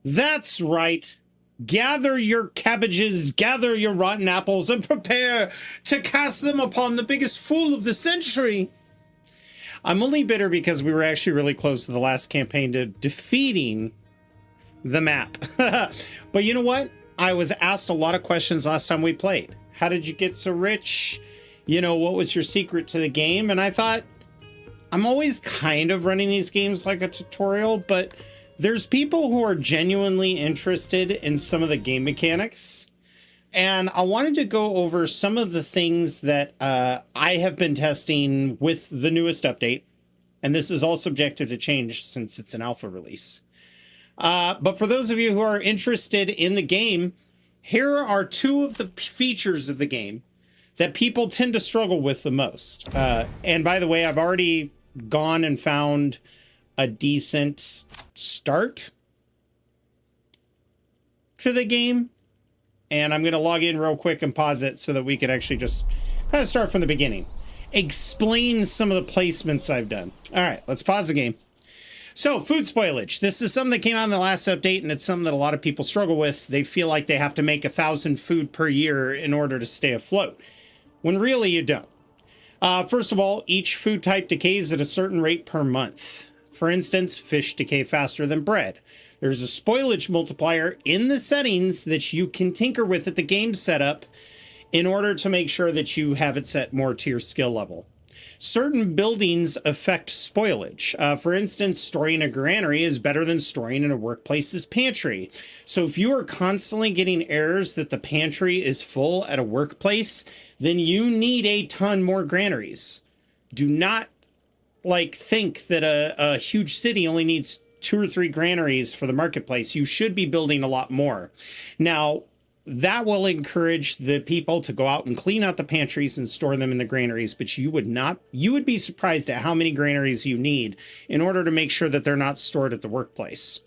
That's right. Gather your cabbages, gather your rotten apples, and prepare to cast them upon the biggest fool of the century. I'm only bitter because we were actually really close to the last campaign to defeating the map. But you know what? I was asked a lot of questions last time we played. How did you get so rich? You know, what was your secret to the game? And I thought, I'm always kind of running these games like a tutorial, but there's people who are genuinely interested in some of the game mechanics. And I wanted to go over some of the things that I have been testing with the newest update. And this is all subjective to change since it's an alpha release. But for those of you who are interested in the game, here are two of the features of the game that people tend to struggle with the most. And by the way, I've already gone and found a decent start to the game. And I'm going to log in real quick and pause it so that we can actually just kind of start from the beginning. Explain some of the placements I've done. All right, let's pause the game. So, food spoilage. This is something that came out in the last update, and it's something that a lot of people struggle with. They feel like they have to make 1,000 food per year in order to stay afloat, when really you don't. First of all, each food type decays at a certain rate per month. For instance, fish decay faster than bread. There's a spoilage multiplier in the settings that you can tinker with at the game setup in order to make sure that you have it set more to your skill level. Certain buildings affect spoilage. For instance, storing a granary is better than storing in a workplace's pantry. So if you are constantly getting errors that the pantry is full at a workplace, then you need a ton more granaries. Do not think that a huge city only needs 2 or 3 granaries for the marketplace. You should be building a lot more. Now, that will encourage the people to go out and clean out the pantries and store them in the granaries, but you would be surprised at how many granaries you need in order to make sure that they're not stored at the workplace.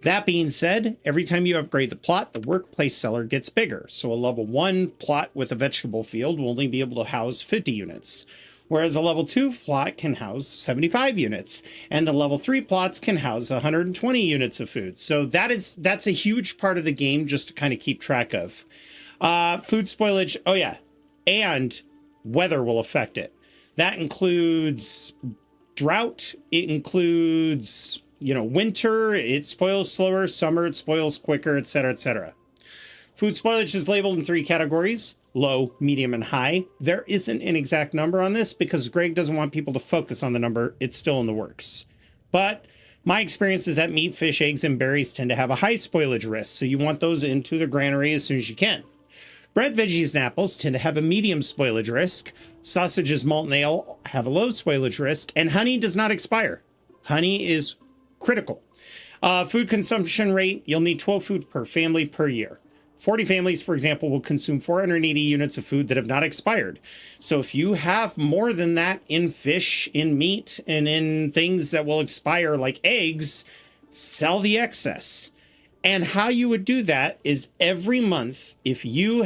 That being said, every time you upgrade the plot, the workplace cellar gets bigger. So a level 1 plot with a vegetable field will only be able to house 50 units. Whereas a level 2 plot can house 75 units, and the level 3 plots can house 120 units of food. So that's a huge part of the game just to kind of keep track of. Food spoilage, oh yeah, and weather will affect it. That includes drought, it includes, winter, it spoils slower, summer, it spoils quicker, etc., etc. Food spoilage is labeled in 3 categories: low, medium, and high. There isn't an exact number on this because Greg doesn't want people to focus on the number. It's still in the works. But my experience is that meat, fish, eggs, and berries tend to have a high spoilage risk, so you want those into the granary as soon as you can. Bread, veggies, and apples tend to have a medium spoilage risk. Sausages, malt, and ale have a low spoilage risk, and honey does not expire. Honey is critical. Food consumption rate, you'll need 12 food per family per year. 40 families, for example, will consume 480 units of food that have not expired. So if you have more than that in fish, in meat, and in things that will expire like eggs, sell the excess. And how you would do that is every month, if you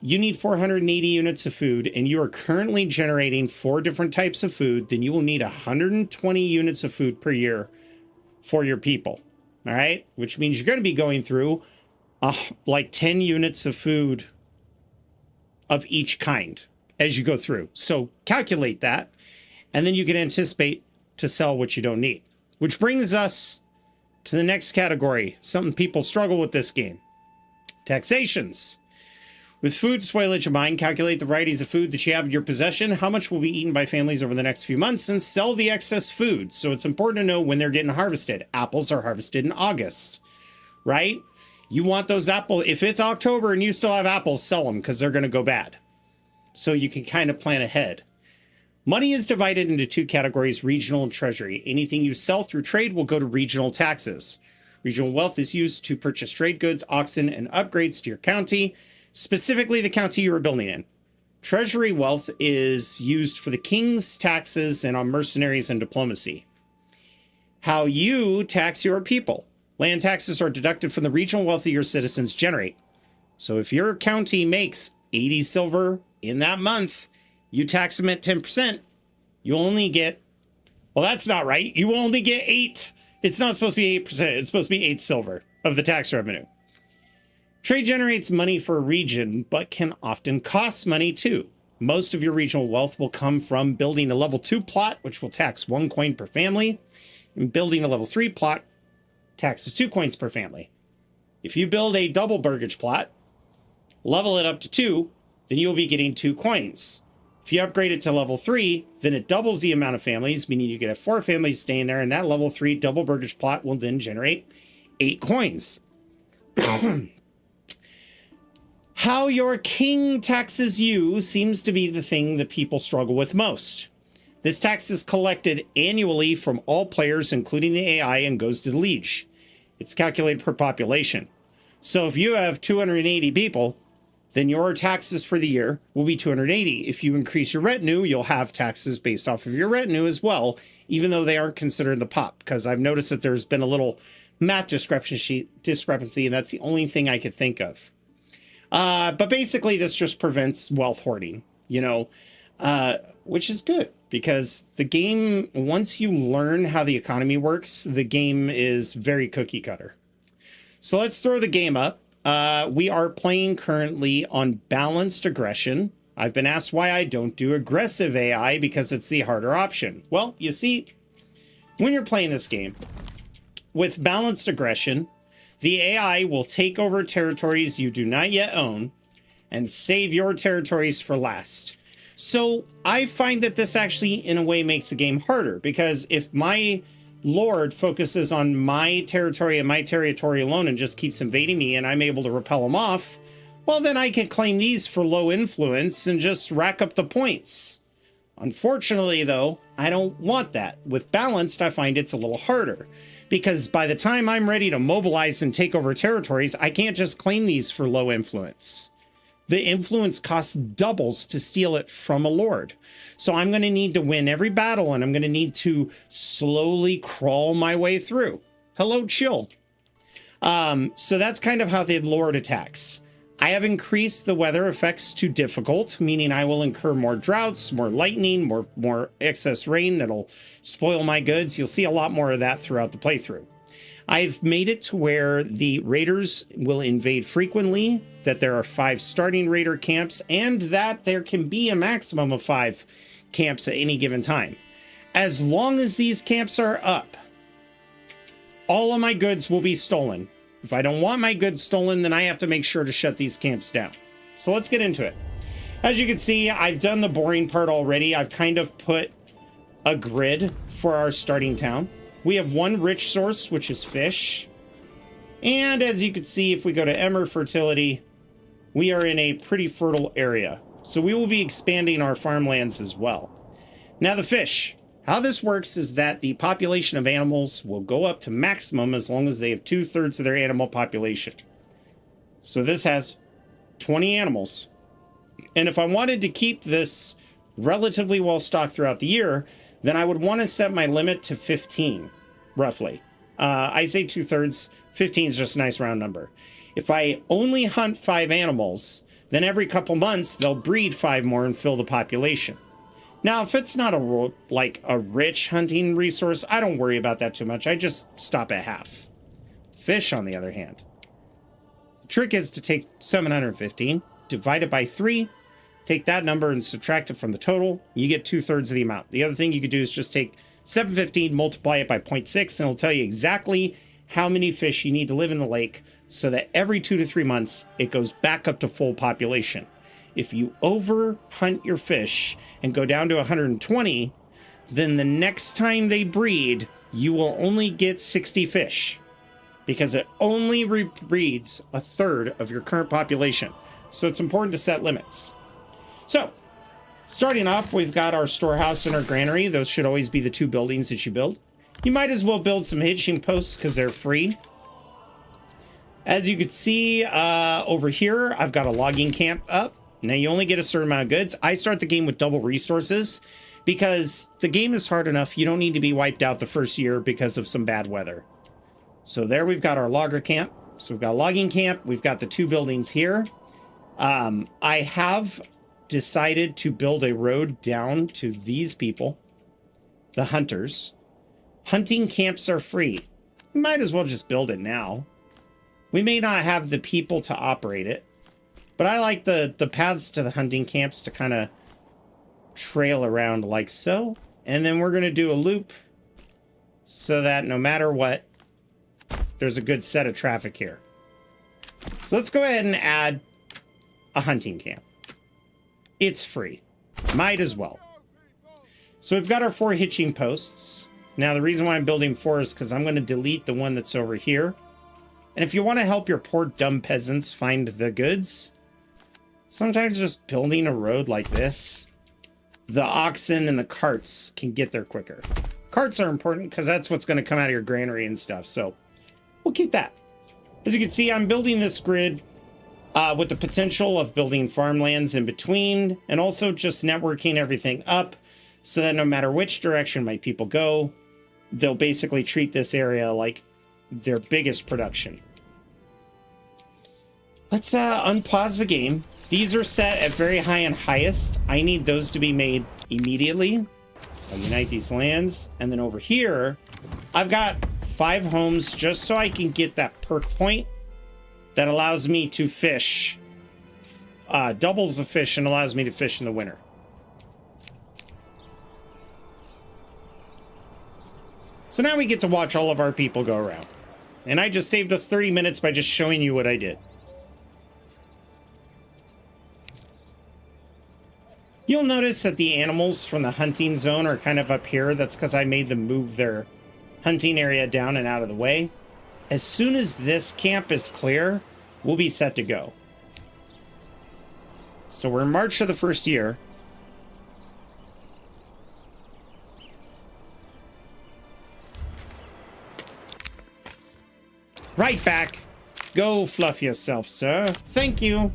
need 480 units of food and you are currently generating 4 different types of food, then you will need 120 units of food per year for your people. All right? Which means you're going to be going through 10 units of food of each kind as you go through. So calculate that, and then you can anticipate to sell what you don't need. Which brings us to the next category, something people struggle with this game: taxations. With food spoilage in mind, calculate the varieties of food that you have in your possession, how much will be eaten by families over the next few months, and sell the excess food. So it's important to know when they're getting harvested. Apples are harvested in August, right? You want those apples. If it's October and you still have apples, sell them because they're going to go bad. So you can kind of plan ahead. Money is divided into 2 categories: regional and treasury. Anything you sell through trade will go to regional taxes. Regional wealth is used to purchase trade goods, oxen, and upgrades to your county, specifically the county you are building in. Treasury wealth is used for the king's taxes and on mercenaries and diplomacy. How you tax your people. Land taxes are deducted from the regional wealth that your citizens generate. So if your county makes 80 silver in that month, you tax them at 10%, you only get, well, that's not right. You only get 8 It's not supposed to be 8%. It's supposed to be 8 silver of the tax revenue. Trade generates money for a region, but can often cost money too. Most of your regional wealth will come from building a level 2 plot, which will tax 1 coin per family, and building a level 3 plot taxes 2 coins per family. If you build a double burgage plot, level it up to 2, then you'll be getting 2 coins. If you upgrade it to level 3, then it doubles the amount of families, meaning you could have 4 families staying there, and that level 3 double burgage plot will then generate 8 coins. How your king taxes you seems to be the thing that people struggle with most. This tax is collected annually from all players, including the AI, and goes to the liege. It's calculated per population. So if you have 280 people, then your taxes for the year will be 280. If you increase your retinue, you'll have taxes based off of your retinue as well, even though they aren't considered the pop, because I've noticed that there's been a little math discrepancy, and that's the only thing I could think of. But basically, this just prevents wealth hoarding, which is good, because the game, once you learn how the economy works, the game is very cookie cutter. So let's throw the game up. We are playing currently on balanced aggression. I've been asked why I don't do aggressive AI, because it's the harder option. Well, you see, when you're playing this game with balanced aggression, the AI will take over territories you do not yet own and save your territories for last. So I find that this actually, in a way, makes the game harder, because if my lord focuses on my territory and my territory alone and just keeps invading me and I'm able to repel him off, well, then I can claim these for low influence and just rack up the points. Unfortunately, though, I don't want that. With balanced, I find it's a little harder, because by the time I'm ready to mobilize and take over territories, I can't just claim these for low influence. The influence cost doubles to steal it from a lord. So I'm going to need to win every battle, and I'm going to need to slowly crawl my way through. Hello, chill. So that's kind of how the lord attacks. I have increased the weather effects to difficult, meaning I will incur more droughts, more lightning, more excess rain that'll spoil my goods. You'll see a lot more of that throughout the playthrough. I've made it to where the raiders will invade frequently, that there are 5 starting raider camps, and that there can be a maximum of 5 camps at any given time. As long as these camps are up, all of my goods will be stolen. If I don't want my goods stolen, then I have to make sure to shut these camps down. So let's get into it. As you can see, I've done the boring part already. I've kind of put a grid for our starting town. We have 1 rich source, which is fish. And as you can see, if we go to Emmer Fertility, we are in a pretty fertile area. So we will be expanding our farmlands as well. Now the fish. How this works is that the population of animals will go up to maximum as long as they have 2/3 of their animal population. So this has 20 animals. And if I wanted to keep this relatively well stocked throughout the year, then I would want to set my limit to 15, roughly. I say 2/3, 15 is just a nice round number. If I only hunt 5 animals, then every couple months they'll breed 5 more and fill the population. Now, if it's not a rich hunting resource, I don't worry about that too much. I just stop at half. Fish, on the other hand. The trick is to take 715, divide it by 3, take that number and subtract it from the total. You get 2/3 of the amount. The other thing you could do is just take 715, multiply it by 0.6, and it'll tell you exactly how many fish you need to live in the lake, so that every 2 to 3 months, it goes back up to full population. If you overhunt your fish and go down to 120, then the next time they breed, you will only get 60 fish, because it only breeds 1/3 of your current population. So it's important to set limits. So, starting off, we've got our storehouse and our granary. Those should always be the 2 buildings that you build. You might as well build some hitching posts because they're free. As you can see over here, I've got a logging camp up. Now, you only get a certain amount of goods. I start the game with double resources because the game is hard enough. You don't need to be wiped out the first year because of some bad weather. So there we've got our logger camp. So we've got a logging camp. We've got the 2 buildings here. I have decided to build a road down to these people, the hunters. Hunting camps are free. We might as well just build it now. We may not have the people to operate it, but I like the paths to the hunting camps to kind of trail around like so. And then we're going to do a loop so that no matter what, there's a good set of traffic here. So let's go ahead and add a hunting camp. It's free. Might as well. So we've got our 4 hitching posts. Now the reason why I'm building 4 is because I'm going to delete the one that's over here. And if you want to help your poor dumb peasants find the goods, sometimes just building a road like this, the oxen and the carts can get there quicker. Carts are important because that's what's going to come out of your granary and stuff. So we'll keep that. As you can see, I'm building this grid with the potential of building farmlands in between and also just networking everything up so that no matter which direction my people go, they'll basically treat this area like their biggest production. Let's unpause the game. These are set at very high and highest. I need those to be made immediately. I'll unite these lands. And then over here, I've got 5 homes just so I can get that perk point that allows me to fish. Doubles the fish and allows me to fish in the winter. So now we get to watch all of our people go around. And I just saved us 30 minutes by just showing you what I did. You'll notice that the animals from the hunting zone are kind of up here. That's because I made them move their hunting area down and out of the way. As soon as this camp is clear, we'll be set to go. So we're in March of the first year. Right back. Go fluff yourself, sir. Thank you.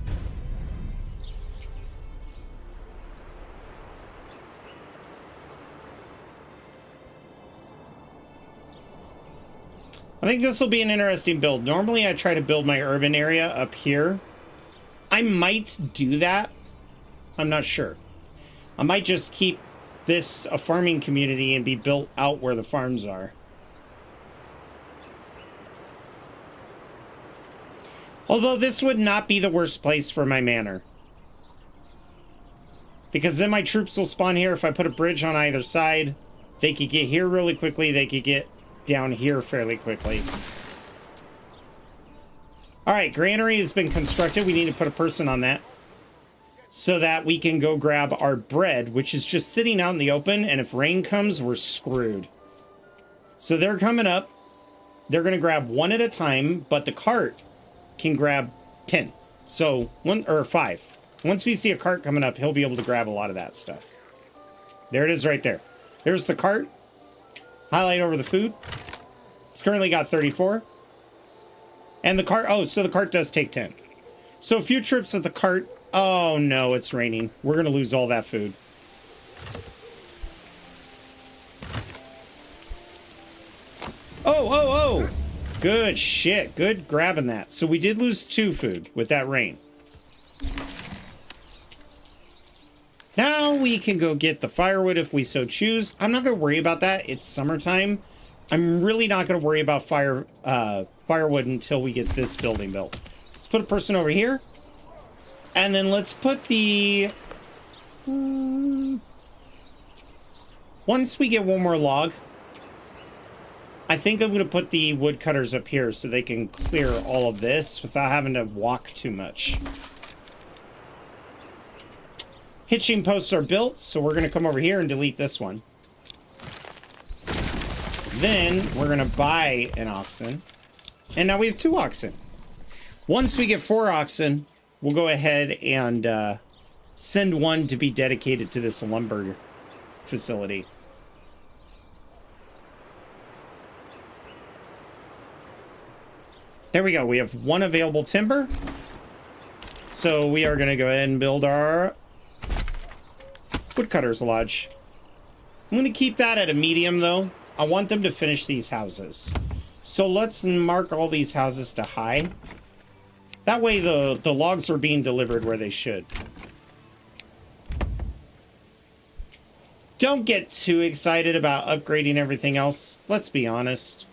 I think this will be an interesting build. Normally, I try to build my urban area up here. I might do that. I'm not sure. I might just keep this a farming community and be built out where the farms are. Although this would not be the worst place for my manor. Because then my troops will spawn here. If I put a bridge on either side, they could get here really quickly. They could get down here fairly quickly. All right, granary has been constructed. We need to put a person on that so that we can go grab our bread, which is just sitting out in the open. And if rain comes, we're screwed. So they're coming up. They're going to grab 1 at a time, but the cart can grab 10. So 1 or 5. Once we see a cart coming up, he'll be able to grab a lot of that stuff. There it is right there. There's the cart. Highlight over the food. It's currently got 34. And the cart, oh, so the cart does take 10. So a few trips of the cart. Oh no, it's raining. We're going to lose all that food. Oh. Good shit. Good grabbing that. So we did lose 2 food with that rain. Now we can go get the firewood if we so choose. I'm not going to worry about that. It's summertime. I'm really not going to worry about firewood until we get this building built. Let's put a person over here. And then let's put the... Once we get 1 more log, I think I'm going to put the woodcutters up here so they can clear all of this without having to walk too much. Hitching posts are built, so we're going to come over here and delete this one. Then we're going to buy an oxen. And now we have 2 oxen. Once we get 4 oxen, we'll go ahead and send 1 to be dedicated to this lumber facility. There we go. We have 1 available timber. So we are going to go ahead and build our woodcutter's lodge. I'm going to keep that at a medium, though. I want them to finish these houses. So let's mark all these houses to high. That way the logs are being delivered where they should. Don't get too excited about upgrading everything else. Let's be honest.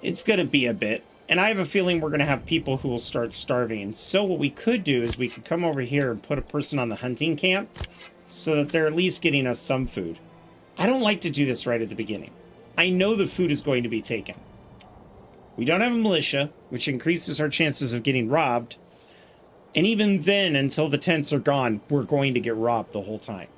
It's going to be a bit. And I have a feeling we're going to have people who will start starving. So what we could do is we could come over here and put a person on the hunting camp so that they're at least getting us some food. I don't like to do this right at the beginning. I know the food is going to be taken. We don't have a militia, which increases our chances of getting robbed. And even then, until the tents are gone, we're going to get robbed the whole time.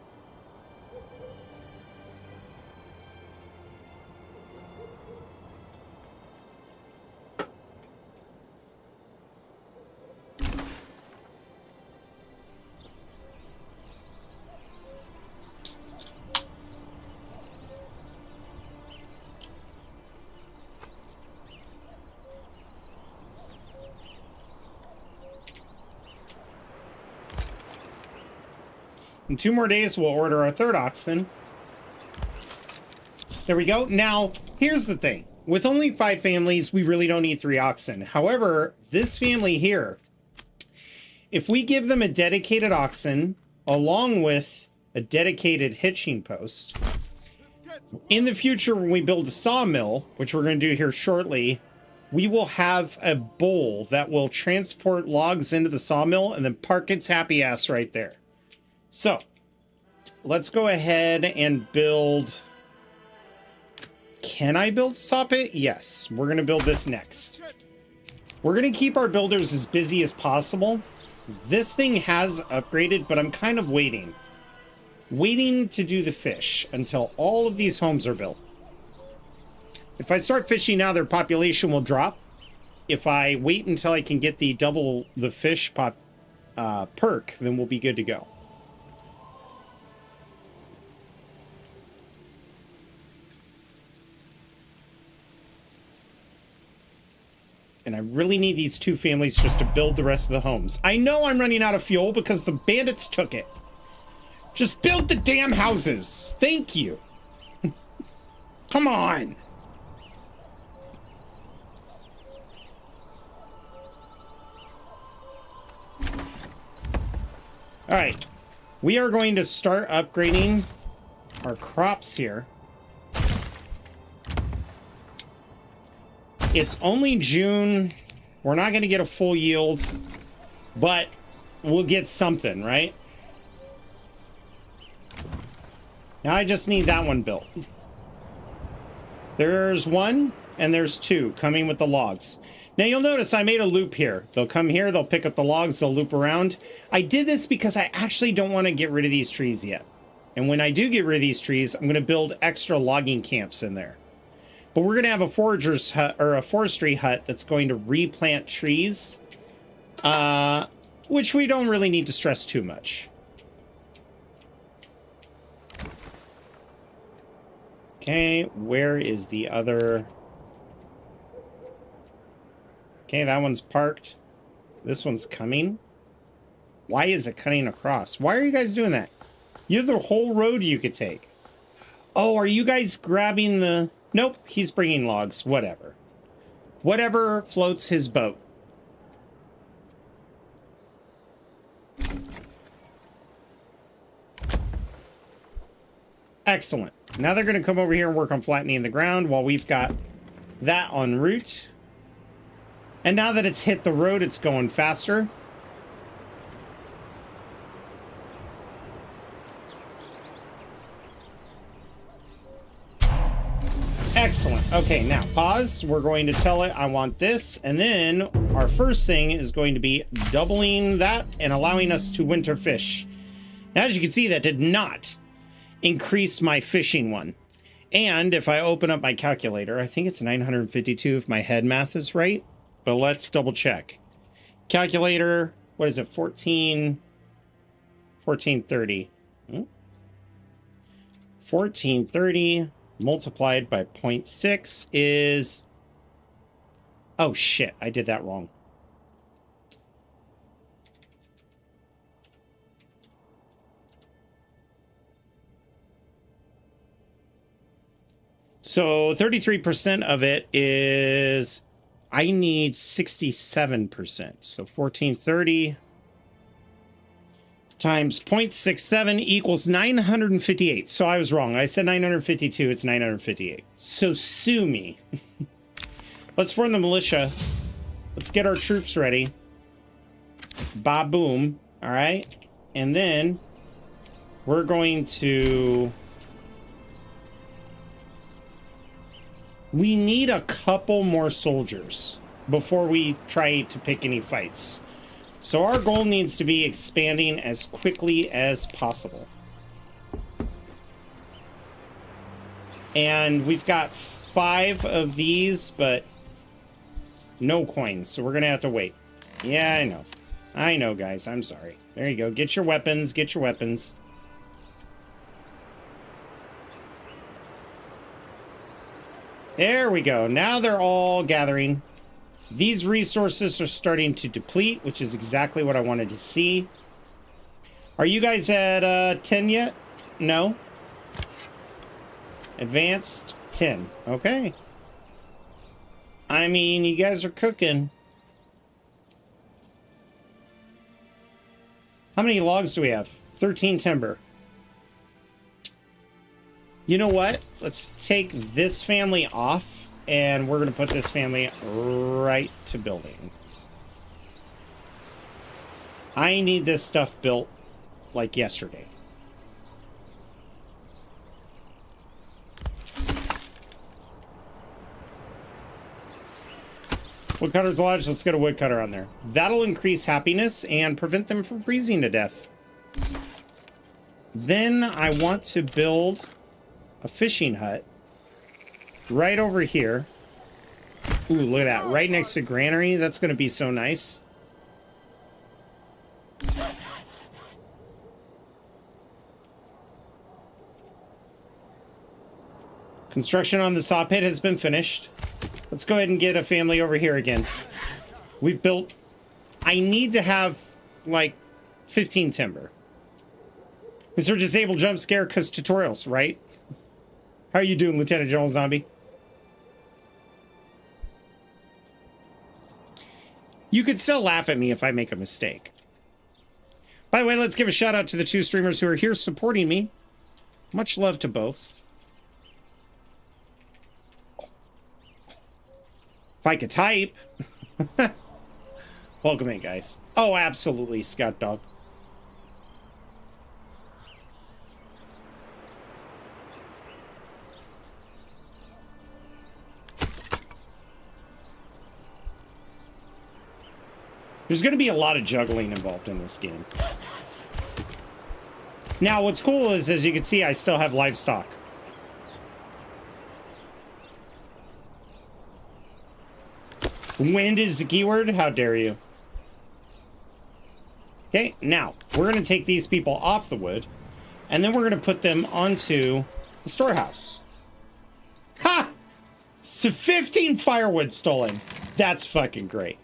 In 2 more days, we'll order our 3rd oxen. There we go. Now, here's the thing. With only 5 families, we really don't need 3 oxen. However, this family here, if we give them a dedicated oxen, along with a dedicated hitching post, in the future, when we build a sawmill, which we're going to do here shortly, we will have a bull that will transport logs into the sawmill and then park its happy ass right there. So, let's go ahead and build... Can I build a saw pit? Yes, we're going to build this next. We're going to keep our builders as busy as possible. This thing has upgraded, but I'm kind of waiting. Waiting to do the fish until all of these homes are built. If I start fishing now, their population will drop. If I wait until I can get the double the fish perk, then we'll be good to go. And I really need these 2 families just to build the rest of the homes. I know I'm running out of fuel because the bandits took it. Just build the damn houses. Thank you. Come on. All right. We are going to start upgrading our crops here. It's only June. We're not going to get a full yield, but we'll get something, right? Now I just need that one built. There's 1 and there's 2 coming with the logs. Now you'll notice I made a loop here. They'll come here, they'll pick up the logs, they'll loop around. I did this because I actually don't want to get rid of these trees yet. And when I do get rid of these trees, I'm going to build extra logging camps in there. But we're going to have a forager's hut, or a forestry hut, that's going to replant trees, which we don't really need to stress too much. Okay, where is the other? Okay, that one's parked. This one's coming. Why is it cutting across? Why are you guys doing that? You have the whole road you could take. Oh, are you guys grabbing the... Nope, he's bringing logs. Whatever. Whatever floats his boat. Excellent. Now they're going to come over here and work on flattening the ground while we've got that en route. And now that it's hit the road, it's going faster. Excellent. Okay, now pause. We're going to tell it I want this. And then our first thing is going to be doubling that and allowing us to winter fish. Now, as you can see, that did not increase my fishing one. And if I open up my calculator, I think it's 952 if my head math is right. But let's double check. Calculator, what is it? 1430. 1430 multiplied by 0.6 is... Oh shit, I did that wrong. So 33% of it is... I need 67%. So 1430 times 0.67 equals 958. So I was wrong. I said 952. It's 958. So sue me. Let's form the militia. Let's get our troops ready. Ba-boom. All right. And then we're going to... We need a couple more soldiers before we try to pick any fights. So our goal needs to be expanding as quickly as possible. And we've got 5 of these, but no coins. So we're going to have to wait. Yeah, I know. I know, guys. I'm sorry. There you go. Get your weapons. Get your weapons. There we go. Now they're all gathering. These resources are starting to deplete, which is exactly what I wanted to see. Are you guys at 10 yet? No? Advanced 10. Okay. I mean, you guys are cooking. How many logs do we have? 13 timber. You know what? Let's take this family off, and we're going to put this family right to building. I need this stuff built like yesterday. Woodcutter's Lodge, let's get a woodcutter on there. That'll increase happiness and prevent them from freezing to death. Then I want to build a fishing hut right over here. Ooh, look at that. Right next to granary. That's going to be so nice. Construction on the saw pit has been finished. Let's go ahead and get a family over here again. We've built... I need to have, like, 15 timber. Is there disabled jump scare? Because tutorials, right? How are you doing, Lieutenant General Zombie? You could still laugh at me if I make a mistake. By the way, let's give a shout out to the 2 streamers who are here supporting me. Much love to both. If I could type. Welcome in, guys. Oh, absolutely, Scott Dog. There's going to be a lot of juggling involved in this game. Now, what's cool is, as you can see, I still have livestock. Wind is the keyword? How dare you? Okay, now, we're going to take these people off the wood, and then we're going to put them onto the storehouse. Ha! So 15 firewood stolen. That's fucking great.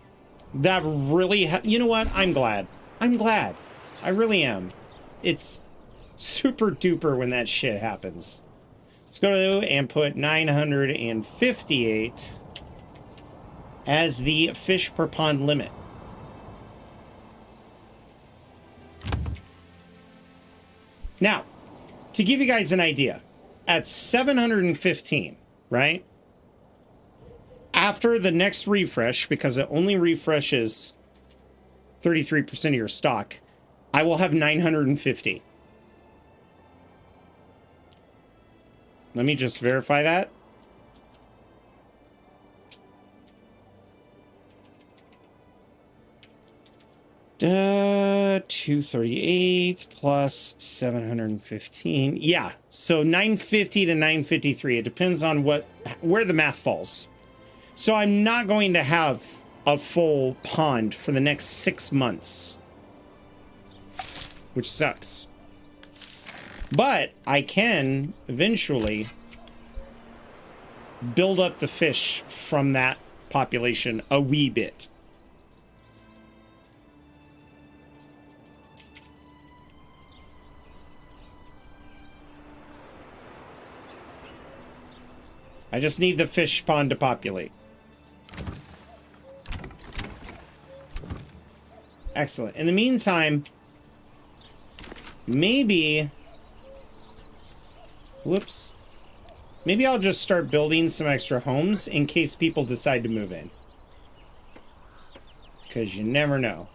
That really... you know what? I'm glad. I'm glad. I really am. It's super duper when that shit happens. Let's go to and put 958... as the fish per pond limit. Now, to give you guys an idea, at 715, right? After the next refresh, because it only refreshes 33% of your stock, I will have 950. Let me just verify that. 238 plus 715. Yeah, so 950 to 953. It depends on where the math falls. So I'm not going to have a full pond for the next 6 months, which sucks. But I can eventually build up the fish from that population a wee bit. I just need the fish pond to populate. Excellent. In the meantime, maybe... whoops. Maybe I'll just start building some extra homes in case people decide to move in. Because you never know.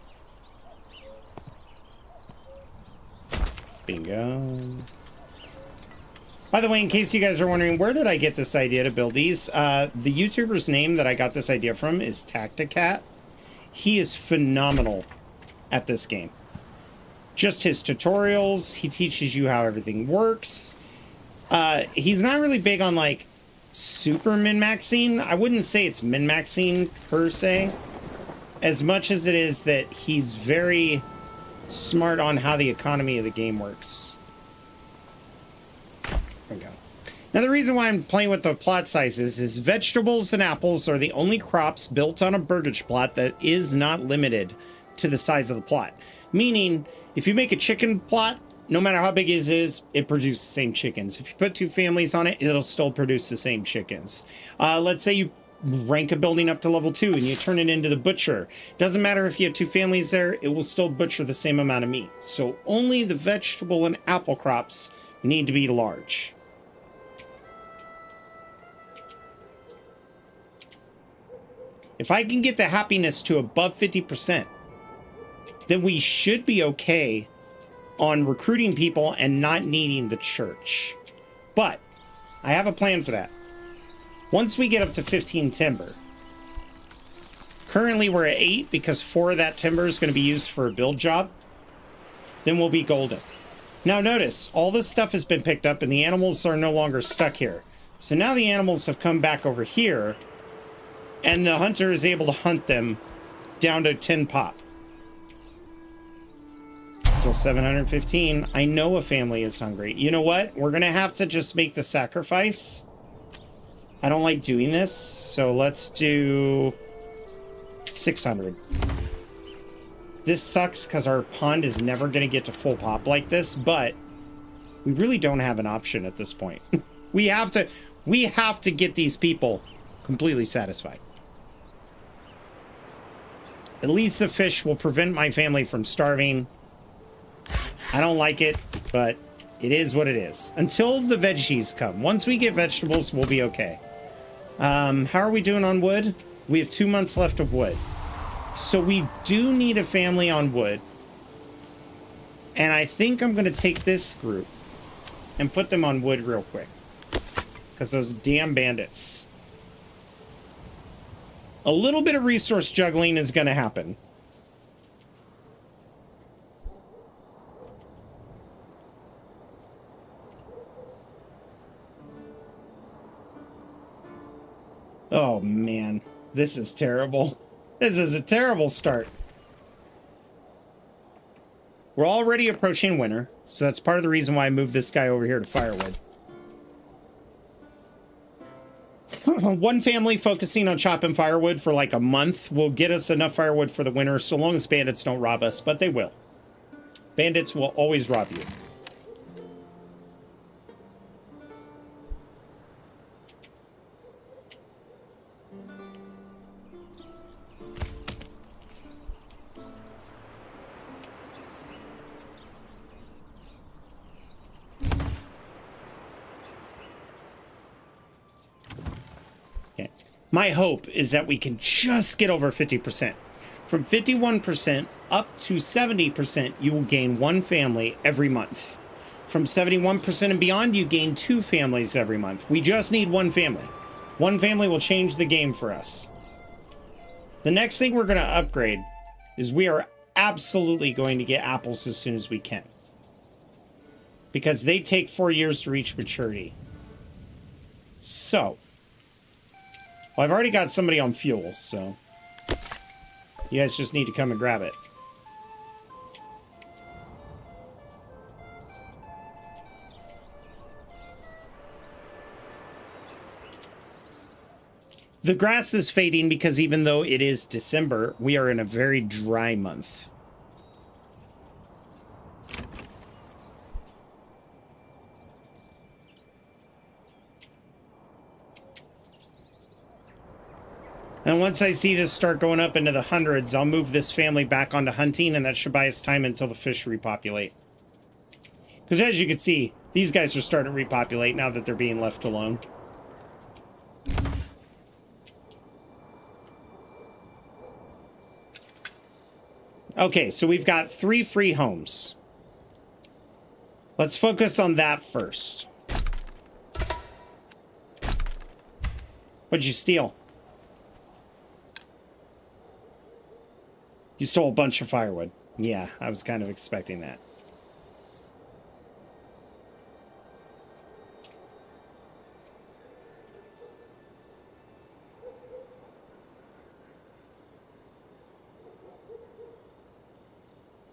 Bingo. By the way, in case you guys are wondering, where did I get this idea to build these? The YouTuber's name that I got this idea from is TactiCat. He is phenomenal at this game. Just his tutorials, he teaches you how everything works. He's not really big on, like, super min-maxing. I wouldn't say it's min-maxing, per se, as much as it is that he's very smart on how the economy of the game works. There we go. Now, the reason why I'm playing with the plot sizes is vegetables and apples are the only crops built on a burgage plot that is not limited to the size of the plot. Meaning, if you make a chicken plot, no matter how big it is, it produces the same chickens. If you put 2 families on it, it'll still produce the same chickens. Let's say you rank a building up to level 2 and you turn it into the butcher. Doesn't matter if you have 2 families there, it will still butcher the same amount of meat. So only the vegetable and apple crops need to be large. If I can get the happiness to above 50%, then we should be okay on recruiting people and not needing the church. But I have a plan for that. Once we get up to 15 timber, currently we're at 8 because 4 of that timber is going to be used for a build job, then we'll be golden. Now notice, all this stuff has been picked up and the animals are no longer stuck here. So now the animals have come back over here and the hunter is able to hunt them down to 10 pop. Still 715. I know a family is hungry. You know what? We're going to have to just make the sacrifice. I don't like doing this, so let's do 600. This sucks because our pond is never going to get to full pop like this, but we really don't have an option at this point. We have to get these people completely satisfied. At least the fish will prevent my family from starving. I don't like it, but it is what it is. Until the veggies come. Once we get vegetables, we'll be okay. How are we doing on wood? We have 2 months left of wood. So we do need a family on wood. And I think I'm going to take this group and put them on wood real quick. Because those damn bandits. A little bit of resource juggling is going to happen. Oh, man. This is terrible. This is a terrible start. We're already approaching winter, so that's part of the reason why I moved this guy over here to firewood. One family focusing on chopping firewood for like a month will get us enough firewood for the winter, so long as bandits don't rob us, but they will. Bandits will always rob you. My hope is that we can just get over 50%. From 51% up to 70%, you will gain 1 family every month. From 71% and beyond, you gain 2 families every month. We just need 1 family. 1 family will change the game for us. The next thing we're going to upgrade is we are absolutely going to get apples as soon as we can. Because they take 4 years to reach maturity. So... well, I've already got somebody on fuel, so you guys just need to come and grab it. The grass is fading because even though it is December, we are in a very dry month. And once I see this start going up into the hundreds, I'll move this family back onto hunting, and that should buy us time until the fish repopulate. Because as you can see, these guys are starting to repopulate now that they're being left alone. Okay, so we've got 3 free homes. Let's focus on that first. What'd you steal? You stole a bunch of firewood. Yeah, I was kind of expecting that.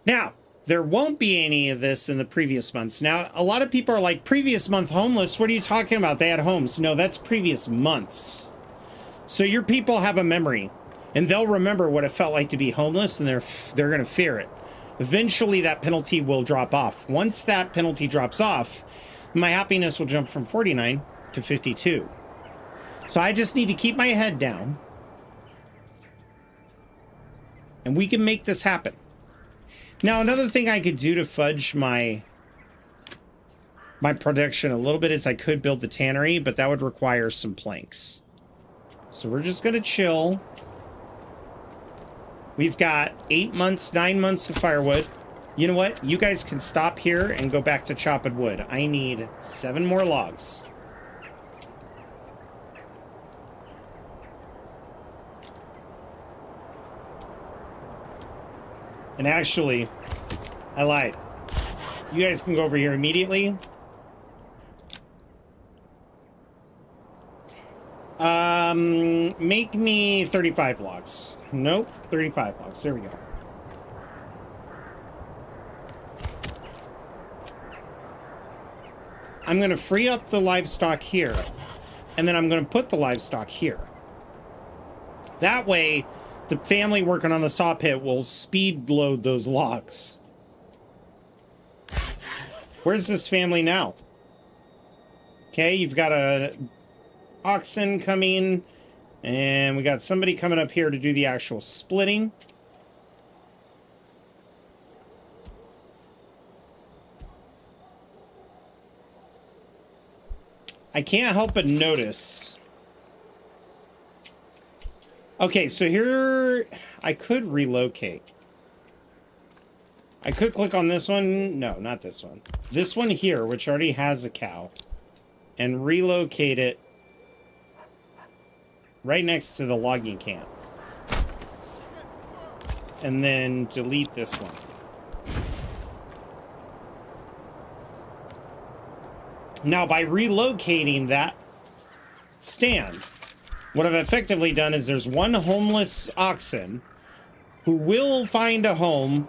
Now, there won't be any of this in the previous months. Now, a lot of people are like, previous month homeless? What are you talking about? They had homes. No, that's previous months. So your people have a memory, and they'll remember what it felt like to be homeless, and they're going to fear it. Eventually, that penalty will drop off. Once that penalty drops off, my happiness will jump from 49 to 52. So I just need to keep my head down, and we can make this happen. Now, another thing I could do to fudge my production a little bit is I could build the tannery, but that would require some planks. So we're just going to chill. We've got 8 months, 9 months of firewood. You know what? You guys can stop here and go back to chopping wood. I need 7 more logs. And actually, I lied. You guys can go over here immediately. Make me 35 logs. Nope, 35 logs. There we go. I'm going to free up the livestock here, and then I'm going to put the livestock here. That way, the family working on the saw pit will speed load those logs. Where's this family now? Okay, you've got a oxen coming, and we got somebody coming up here to do the actual splitting. I can't help but notice. Okay, so here I could relocate. I could click on this one. No, not this one. This one here, which already has a cow, and relocate it right next to the logging camp. And then delete this one. Now, by relocating that stand, what I've effectively done is there's one homeless oxen who will find a home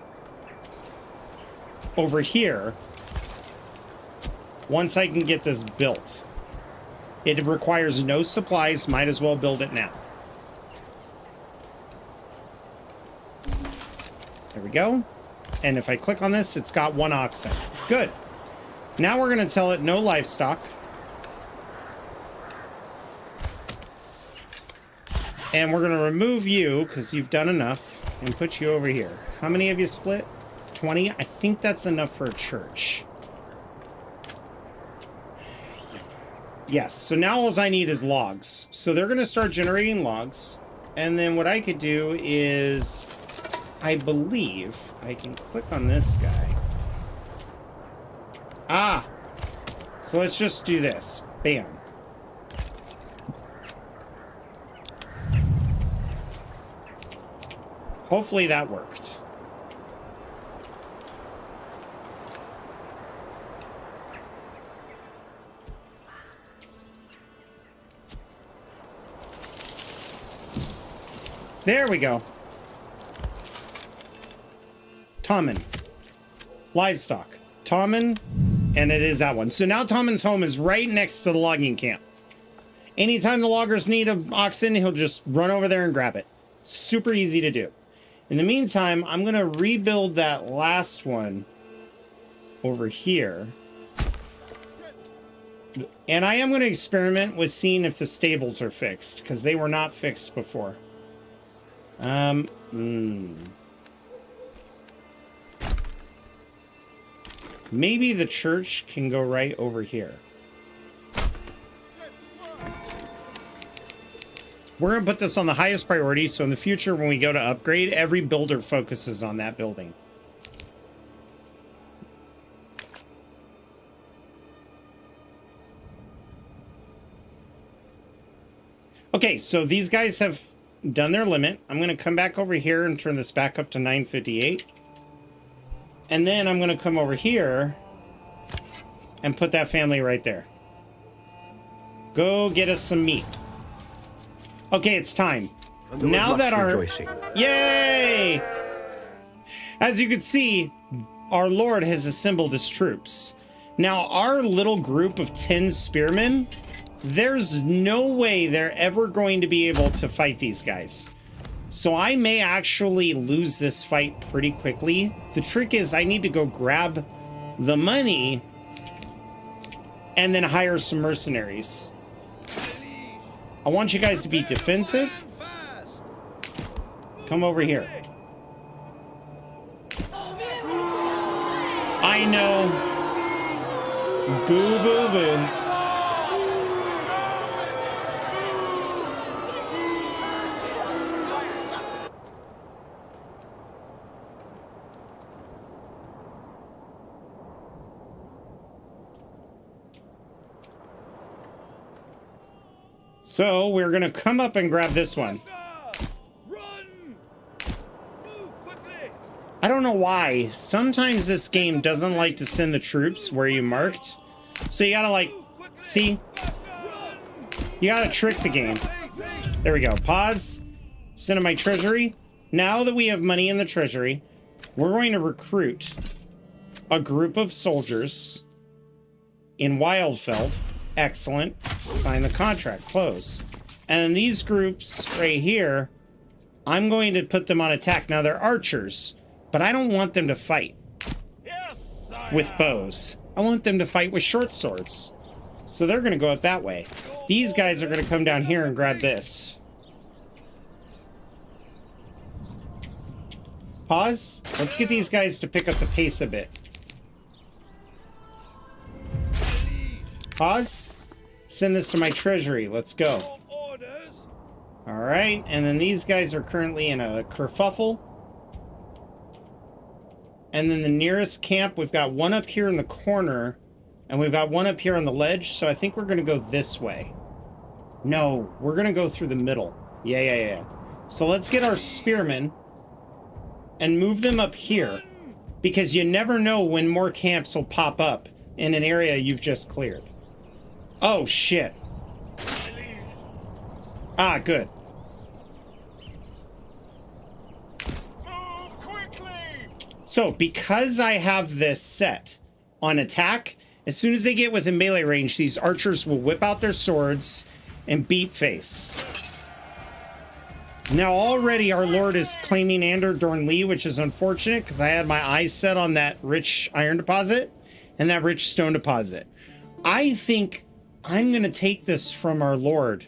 over here once I can get this built. It requires no supplies, might as well build it now. There we go. And if I click on this, it's got one oxen. Good. Now we're going to tell it no livestock. And we're going to remove you, because you've done enough, and put you over here. How many have you split? 20? I think that's enough for a church. Yes, so now all I need is logs. So they're going to start generating logs. And then what I could do is, I believe I can click on this guy. Ah! So let's just do this. Bam. Hopefully that worked. There we go. Tommen. Livestock. Tommen. And it is that one. So now Tommen's home is right next to the logging camp. Anytime the loggers need an oxen, he'll just run over there and grab it. Super easy to do. In the meantime, I'm going to rebuild that last one over here. And I am going to experiment with seeing if the stables are fixed, because they were not fixed before. Maybe the church can go right over here. We're going to put this on the highest priority, so in the future when we go to upgrade, every builder focuses on that building. Okay, so these guys have done their limit. I'm going to come back over here and turn this back up to 958. And then I'm going to come over here and put that family right there. Go get us some meat. Okay, it's time. Now that our... Rejoicing. Yay! As you can see, our Lord has assembled his troops. Now, our little group of 10 spearmen, there's no way they're ever going to be able to fight these guys. So I may actually lose this fight pretty quickly. The trick is I need to go grab the money and then hire some mercenaries. I want you guys to be defensive. Come over here. I know. Boo, boo, boo. So we're going to come up and grab this one. I don't know why. Sometimes this game doesn't like to send the troops where you marked. So you got to like, see? You got to trick the game. There we go. Pause. Send in my treasury. Now that we have money in the treasury, we're going to recruit a group of soldiers in Wildfeld. Excellent. Sign the contract. Close. And these groups right here, I'm going to put them on attack. Now they're archers, but I don't want them to fight with bows. I want them to fight with short swords. So they're going to go up that way. These guys are going to come down here and grab this. Pause. Let's get these guys to pick up the pace a bit. Pause. Send this to my treasury. Let's go. All right. And then these guys are currently in a kerfuffle. And then the nearest camp, we've got one up here in the corner. And we've got one up here on the ledge. So I think we're going to go this way. No, we're going to go through the middle. Yeah. So let's get our spearmen and move them up here. Because you never know when more camps will pop up in an area you've just cleared. Oh, shit. Ah, good. Move quickly. So, because I have this set on attack, as soon as they get within melee range, these archers will whip out their swords and beat face. Now, already our Lord is claiming Ander Dornlee, which is unfortunate because I had my eyes set on that rich iron deposit and that rich stone deposit. I think I'm going to take this from our Lord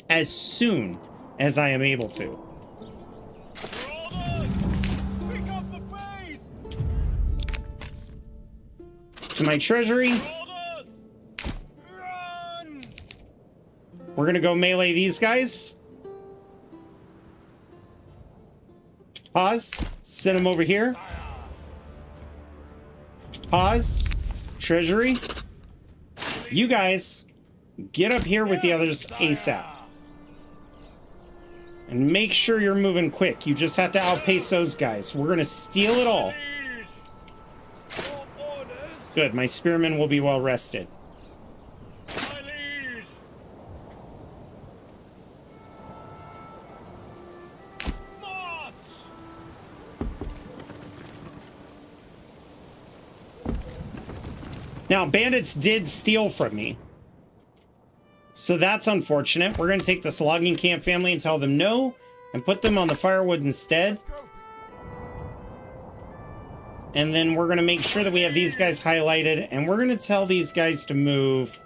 as soon as I am able to. Pick up the pace. To my treasury. Run. We're going to go melee these guys. Pause. Send them over here. Pause. Treasury. You guys get up here with the others ASAP. And make sure you're moving quick. You just have to outpace those guys. We're going to steal it all. Good. My spearmen will be well rested. Now, bandits did steal from me. So that's unfortunate. We're going to take this logging camp family and tell them no and put them on the firewood instead. And then we're going to make sure that we have these guys highlighted. And we're going to tell these guys to move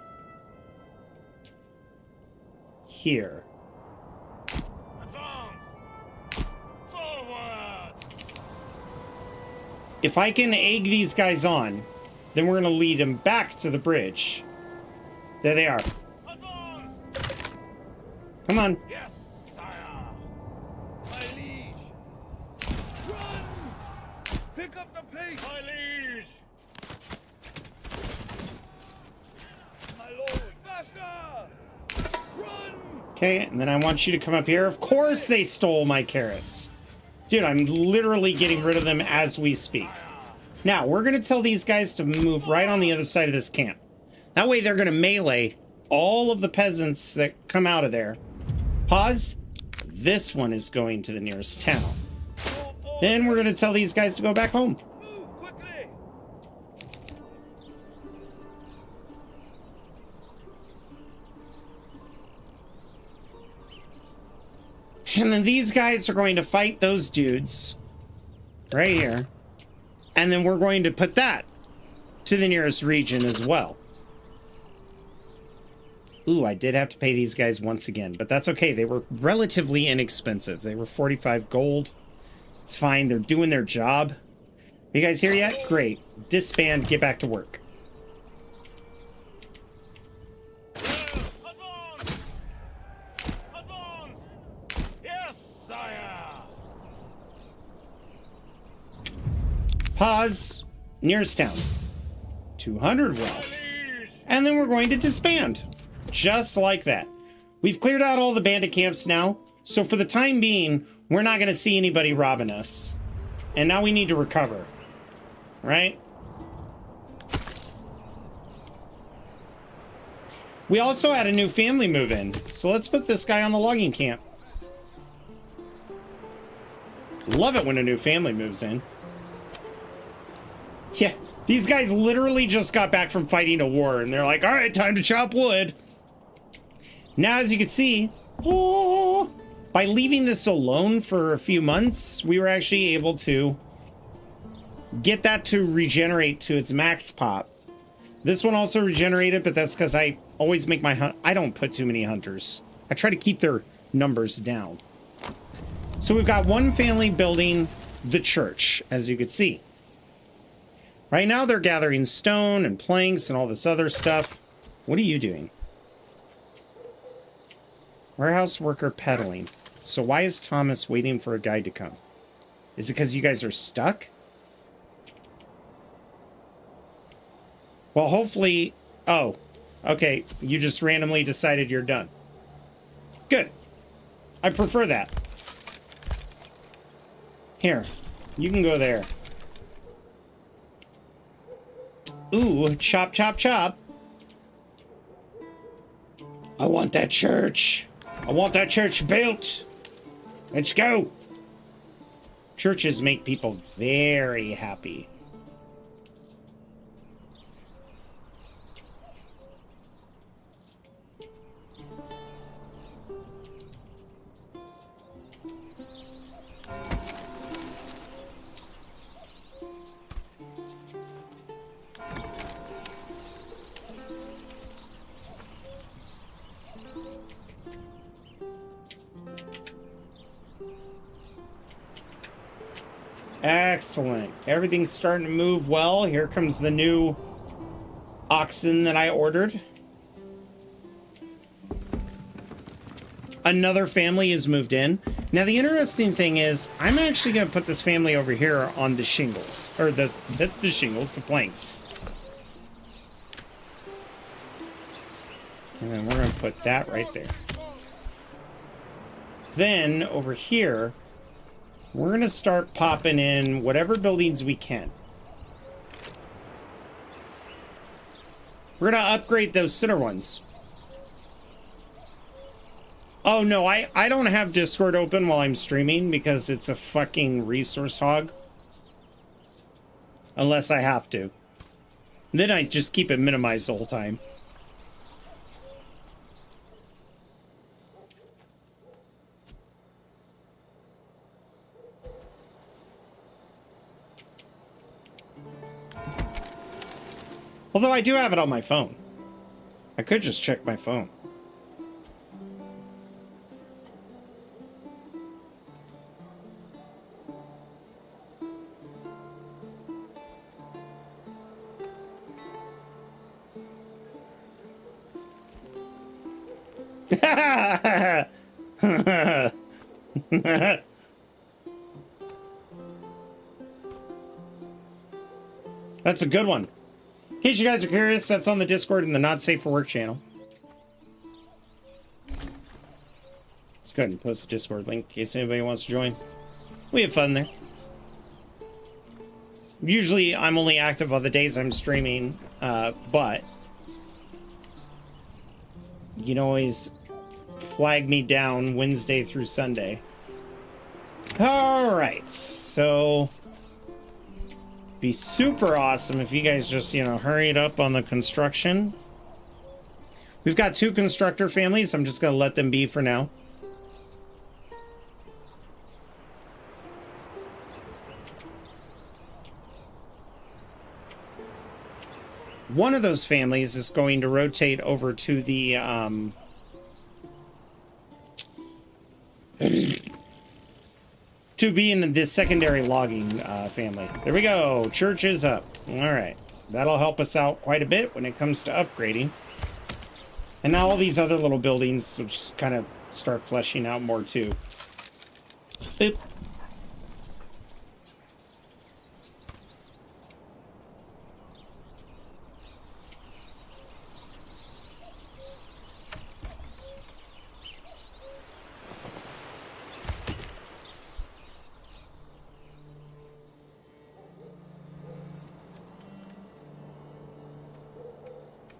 here. If I can egg these guys on, then we're going to lead them back to the bridge. There they are. Come on. Yes, sire. Pick up the pace! My liege! My lord! Faster! Run! Okay, and then I want you to come up here. Of course they stole my carrots. Dude, I'm literally getting rid of them as we speak. Now, we're going to tell these guys to move right on the other side of this camp. That way they're going to melee all of the peasants that come out of there. Pause. This one is going to the nearest town. Then we're going to tell these guys to go back home. Move quickly! And then these guys are going to fight those dudes right here. And then we're going to put that to the nearest region as well. Ooh, I did have to pay these guys once again, but that's okay. They were relatively inexpensive. They were 45 gold. It's fine. They're doing their job. Are you guys here yet? Great. Disband. Get back to work. Advance! Advance! Yes, sire! Pause. Nearest town. 200 wealth. And then we're going to disband. Just like that. We've cleared out all the bandit camps now. So for the time being, we're not going to see anybody robbing us. And now we need to recover. Right? We also had a new family move in. So let's put this guy on the logging camp. Love it when a new family moves in. Yeah, these guys literally just got back from fighting a war. And they're like, all right, time to chop wood. Now, as you can see, oh, by leaving this alone for a few months, we were actually able to get that to regenerate to its max pop. This one also regenerated, but that's because I always make my hunt. I don't put too many hunters. I try to keep their numbers down. So we've got one family building the church, as you can see. Right now, they're gathering stone and planks and all this other stuff. What are you doing? Warehouse worker peddling. So why is Thomas waiting for a guide to come? Is it because you guys are stuck? Well, hopefully... Oh, okay. You just randomly decided you're done. Good. I prefer that. Here. You can go there. Ooh, chop, chop, chop. I want that church. I want that church built. Let's go. Churches make people very happy. Excellent. Everything's starting to move well. Here comes the new oxen that I ordered. Another family has moved in. Now, the interesting thing is, I'm actually going to put this family over here on the shingles. Or the shingles, the planks. And then we're going to put that right there. Then, over here... we're going to start popping in whatever buildings we can. We're going to upgrade those center ones. Oh, no, I don't have Discord open while I'm streaming because it's a fucking resource hog. Unless I have to. Then I just keep it minimized the whole time. Although I do have it on my phone. I could just check my phone. That's a good one. In case you guys are curious, that's on the Discord in the Not Safe for Work channel. Let's go ahead and post the Discord link in case anybody wants to join. We have fun there. Usually I'm only active on the days I'm streaming, but you can always flag me down Wednesday through Sunday. All right, so be super awesome if you guys just, you know, hurried up on the construction. We've got 2 constructor families. I'm just going to let them be for now. One of those families is going to rotate over to the to be in this secondary logging family. There we go. Church is up. All right. That'll help us out quite a bit when it comes to upgrading. And now all these other little buildings will just kind of start fleshing out more too. Boop.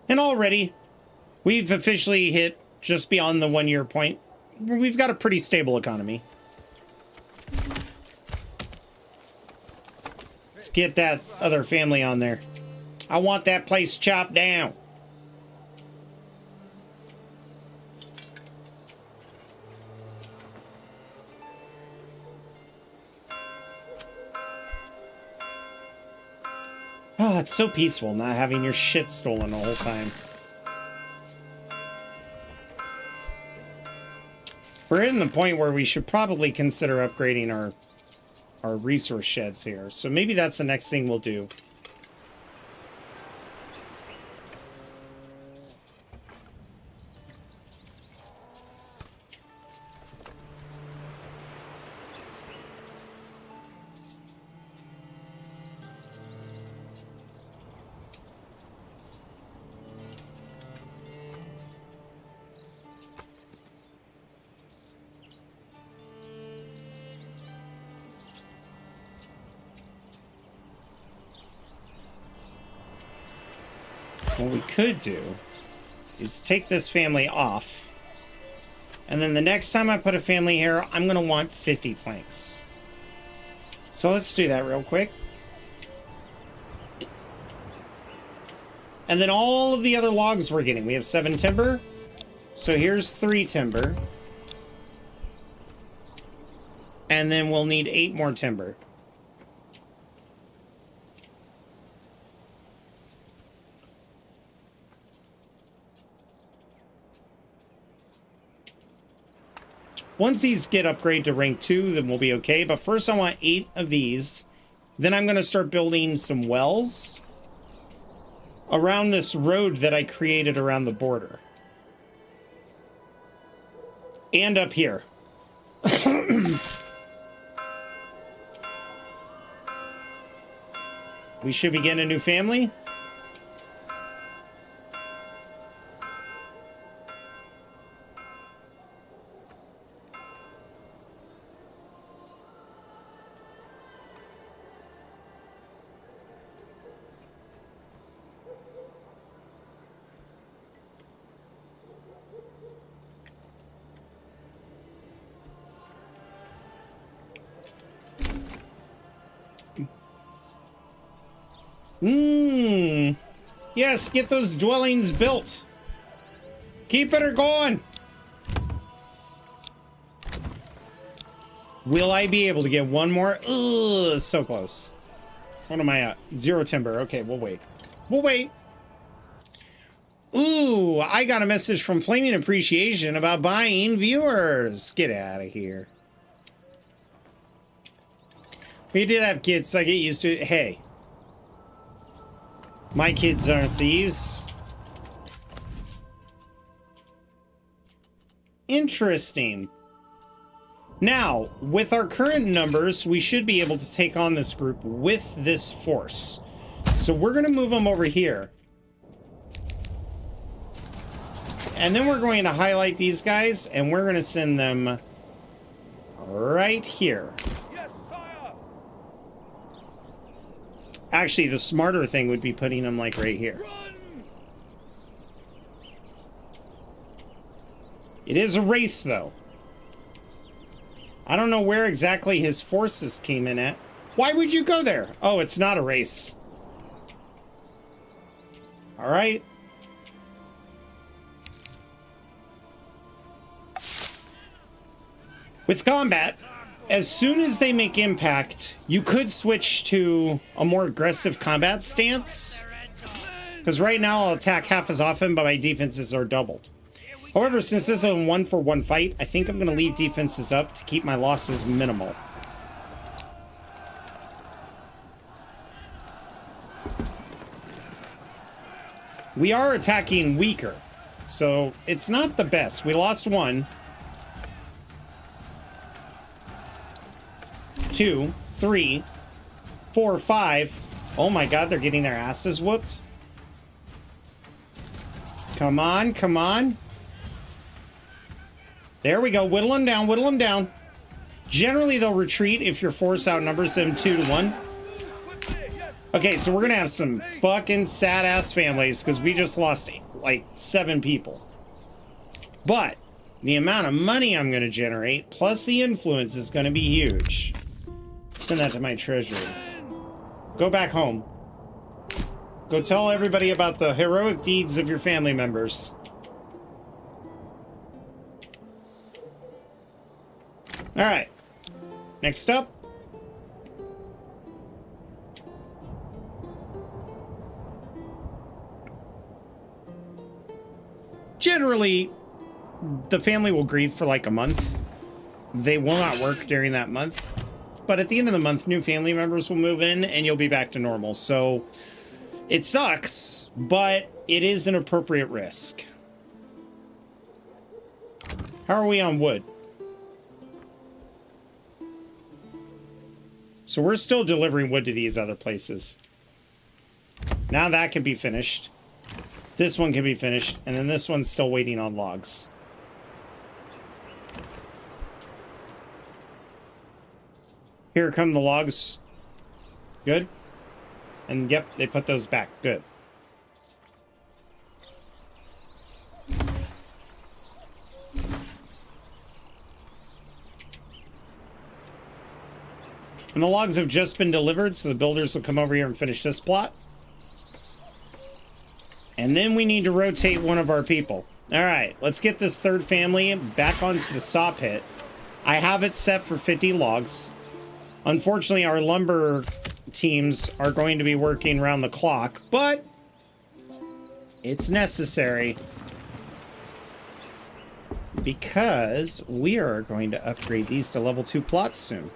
And already, we've officially hit just beyond the 1 year point. We've got a pretty stable economy. Let's get that other family on there. I want that place chopped down. Oh, it's so peaceful not having your shit stolen the whole time. We're in the point where we should probably consider upgrading our resource sheds here. So maybe that's the next thing we'll do. What we could do is take this family off. And then the next time I put a family here, I'm going to want 50 planks. So let's do that real quick. And then all of the other logs we're getting. We have 7 timber. So here's 3 timber. And then we'll need 8 more timber. Once these get upgraded to rank 2, then we'll be okay. But first I want 8 of these. Then I'm going to start building some wells around this road that I created around the border. And up here. We should be getting a new family. Yes, get those dwellings built. Keep it or going. Will I be able to get one more? Ugh, so close. What am I at? 0 timber. Okay, we'll wait. We'll wait. Ooh, I got a message from Flaming Appreciation about buying viewers. Get out of here. We did have kids, so I get used to it. Hey. My kids aren't thieves. Interesting. Now, with our current numbers, we should be able to take on this group with this force. So we're going to move them over here. And then we're going to highlight these guys, and we're going to send them right here. Yes, sire. Actually, the smarter thing would be putting them like right here. Run. It is a race, though. I don't know where exactly his forces came in at. Why would you go there? Oh, it's not a race. All right. With combat, as soon as they make impact, you could switch to a more aggressive combat stance. Because right now I'll attack half as often, but my defenses are doubled. However, since this is a 1-for-1 fight, I think I'm going to leave defenses up to keep my losses minimal. We are attacking weaker, so it's not the best. We lost 1. 2, 3, 4, 5. Oh my god, they're getting their asses whooped. Come on, come on. There we go. Whittle them down, whittle them down. Generally, they'll retreat if your force outnumbers them 2-1. Okay, so we're going to have some fucking sad-ass families because we just lost, like, 7 people. But the amount of money I'm going to generate, plus the influence, is going to be huge. Send that to my treasury. Go back home. Go tell everybody about the heroic deeds of your family members. All right. Next up. Generally, the family will grieve for like a month. They will not work during that month. But at the end of the month, new family members will move in and you'll be back to normal. So it sucks, but it is an appropriate risk. How are we on wood? So we're still delivering wood to these other places. Now that can be finished. This one can be finished, and then this one's still waiting on logs. Here come the logs. Good. And yep, they put those back. Good. And the logs have just been delivered, so the builders will come over here and finish this plot. And then we need to rotate one of our people. All right, let's get this third family back onto the saw pit. I have it set for 50 logs. Unfortunately, our lumber teams are going to be working around the clock, but it's necessary because we are going to upgrade these to level 2 plots soon.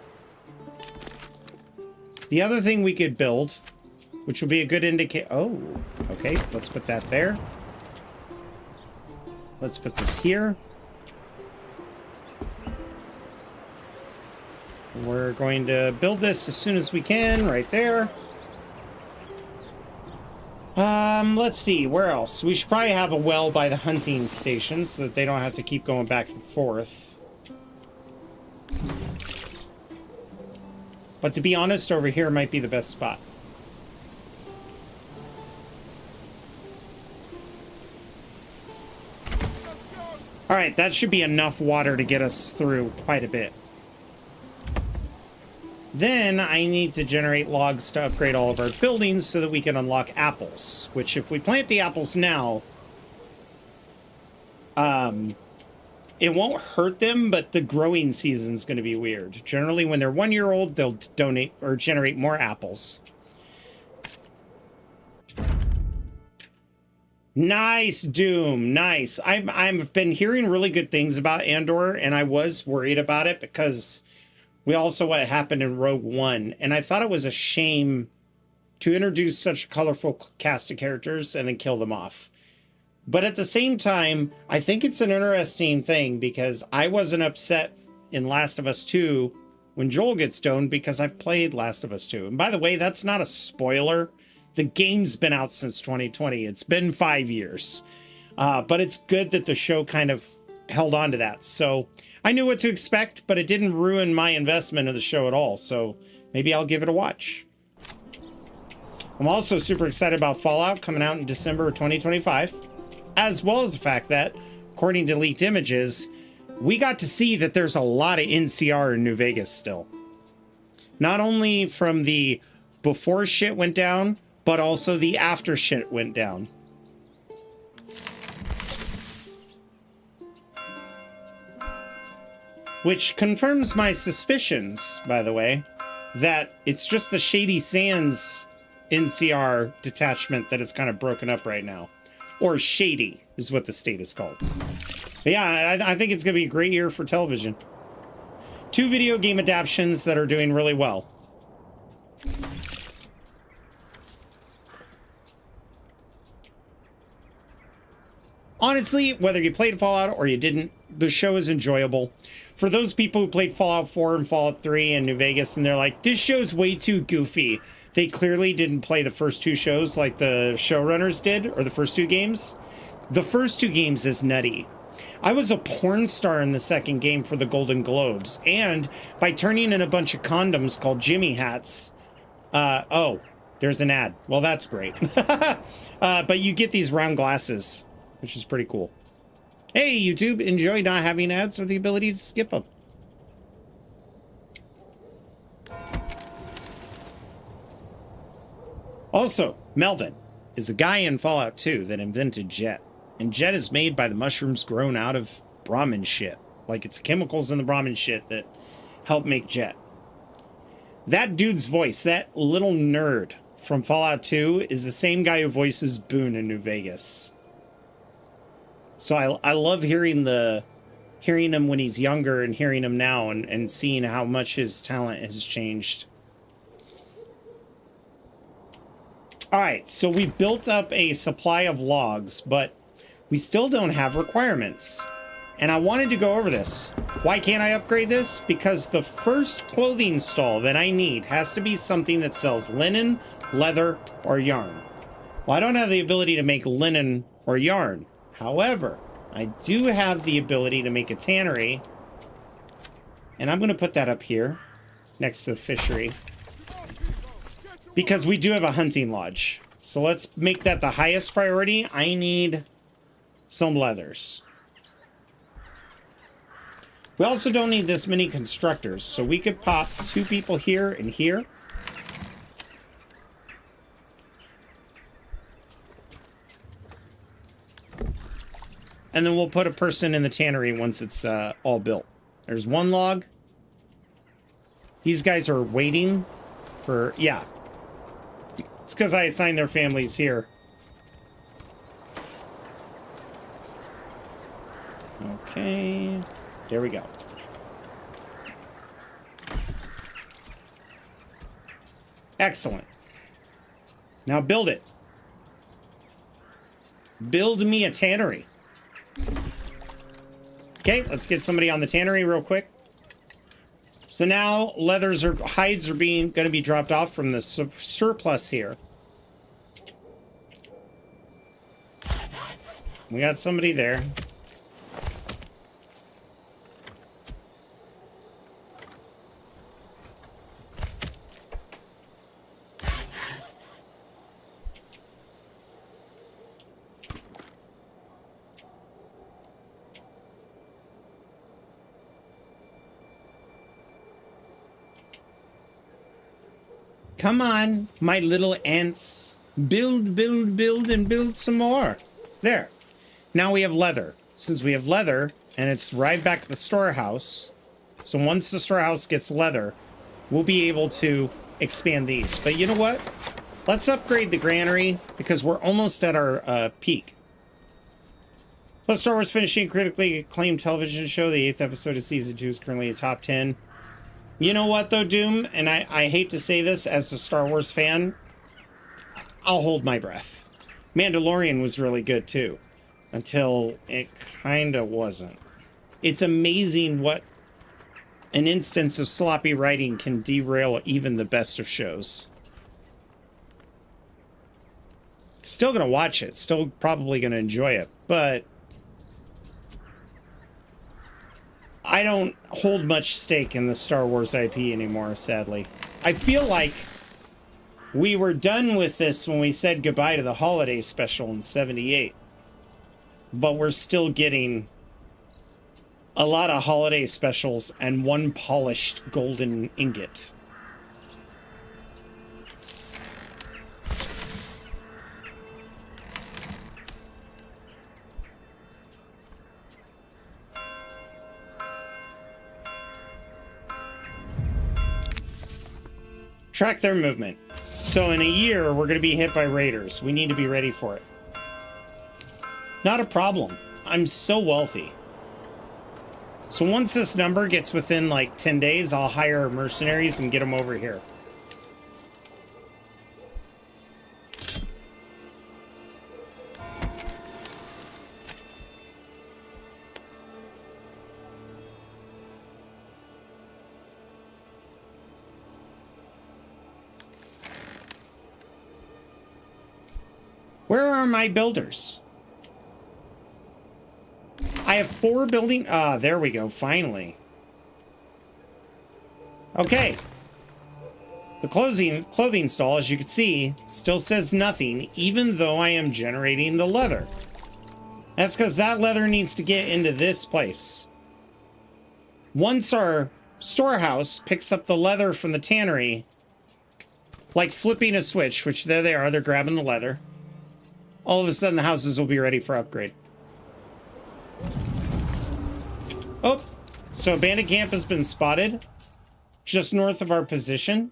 The other thing we could build, which will be a good indicator... Oh, okay. Let's put that there. Let's put this here. We're going to build this as soon as we can, right there. Let's see, where else? We should probably have a well by the hunting station so that they don't have to keep going back and forth. But to be honest, over here might be the best spot. All right, that should be enough water to get us through quite a bit. Then I need to generate logs to upgrade all of our buildings so that we can unlock apples, which if we plant the apples now, it won't hurt them, but the growing season is going to be weird. Generally, when they're 1 year old, they'll donate or generate more apples. Nice, Doom. Nice. I've been hearing really good things about Andor, and I was worried about it because we all saw what happened in Rogue One, and I thought it was a shame to introduce such a colorful cast of characters and then kill them off. But at the same time, I think it's an interesting thing because I wasn't upset in Last of Us 2 when Joel gets stoned because I've played Last of Us 2. And by the way, that's not a spoiler. The game's been out since 2020. It's been 5 years. But it's good that the show kind of held on to that. So I knew what to expect, but it didn't ruin my investment in the show at all. So maybe I'll give it a watch. I'm also super excited about Fallout coming out in December of 2025, as well as the fact that, according to leaked images, we got to see that there's a lot of NCR in New Vegas still. Not only from the before shit went down, but also the after shit went down. Which confirms my suspicions, by the way, that it's just the Shady Sands NCR detachment that is kind of broken up right now. Or Shady is what the state is called. But yeah, I think it's going to be a great year for television. 2 video game adaptations that are doing really well. Honestly, whether you played Fallout or you didn't, the show is enjoyable. For those people who played Fallout 4 and Fallout 3 in New Vegas and they're like, this show's way too goofy, they clearly didn't play the first 2 shows like the showrunners did, or the first 2 games. The first 2 games is nutty. I was a porn star in the second game for the Golden Globes, and by turning in a bunch of condoms called Jimmy hats, oh, there's an ad. Well, that's great. But you get these round glasses, which is pretty cool. Hey, YouTube, enjoy not having ads or the ability to skip them. Also, Melvin is a guy in Fallout 2 that invented Jet. And Jet is made by the mushrooms grown out of Brahmin shit. Like, it's chemicals in the Brahmin shit that help make Jet. That dude's voice, that little nerd from Fallout 2, is the same guy who voices Boone in New Vegas. So I love hearing him when he's younger and hearing him now and seeing how much his talent has changed. All right, so we built up a supply of logs, but we still don't have requirements. And I wanted to go over this. Why can't I upgrade this? Because the first clothing stall that I need has to be something that sells linen, leather, or yarn. Well, I don't have the ability to make linen or yarn. However, I do have the ability to make a tannery. And I'm going to put that up here next to the fishery. Because we do have a hunting lodge. So let's make that the highest priority. I need some leathers. We also don't need this many constructors, so we could pop 2 people here and here. And then we'll put a person in the tannery once it's all built. There's 1 log. These guys are waiting for... Yeah. It's because I assigned their families here. Okay, there we go. Excellent. Now build it. Build me a tannery. Okay, let's get somebody on the tannery real quick. So now hides are going to be dropped off from the surplus here. We got somebody there. Come on, my little ants. Build, build, build, and build some more. There. Now we have leather. Since we have leather, and it's right back to the storehouse, so once the storehouse gets leather, we'll be able to expand these. But you know what? Let's upgrade the granary, because we're almost at our peak. Plus, Star Wars finishing critically acclaimed television show. The 8th episode of Season 2 is currently a top 10. You know what, though, Doom? And I hate to say this as a Star Wars fan. I'll hold my breath. Mandalorian was really good, too. Until it kind of wasn't. It's amazing what an instance of sloppy writing can derail even the best of shows. Still gonna watch it. Still probably gonna enjoy it. But I don't hold much stake in the Star Wars IP anymore, sadly. I feel like we were done with this when we said goodbye to the holiday special in '78. But we're still getting a lot of holiday specials and one polished golden ingot. Track their movement. So in a year, we're going to be hit by raiders. We need to be ready for it. Not a problem. I'm so wealthy. So once this number gets within like 10 days, I'll hire mercenaries and get them over here. Where are my builders? I have 4 building. Ah, there we go. Finally. Okay. The clothing stall, as you can see, still says nothing, even though I am generating the leather. That's because that leather needs to get into this place. Once our storehouse picks up the leather from the tannery, like flipping a switch, which there they are, they're grabbing the leather. All of a sudden, the houses will be ready for upgrade. Oh, so a bandit camp has been spotted just north of our position.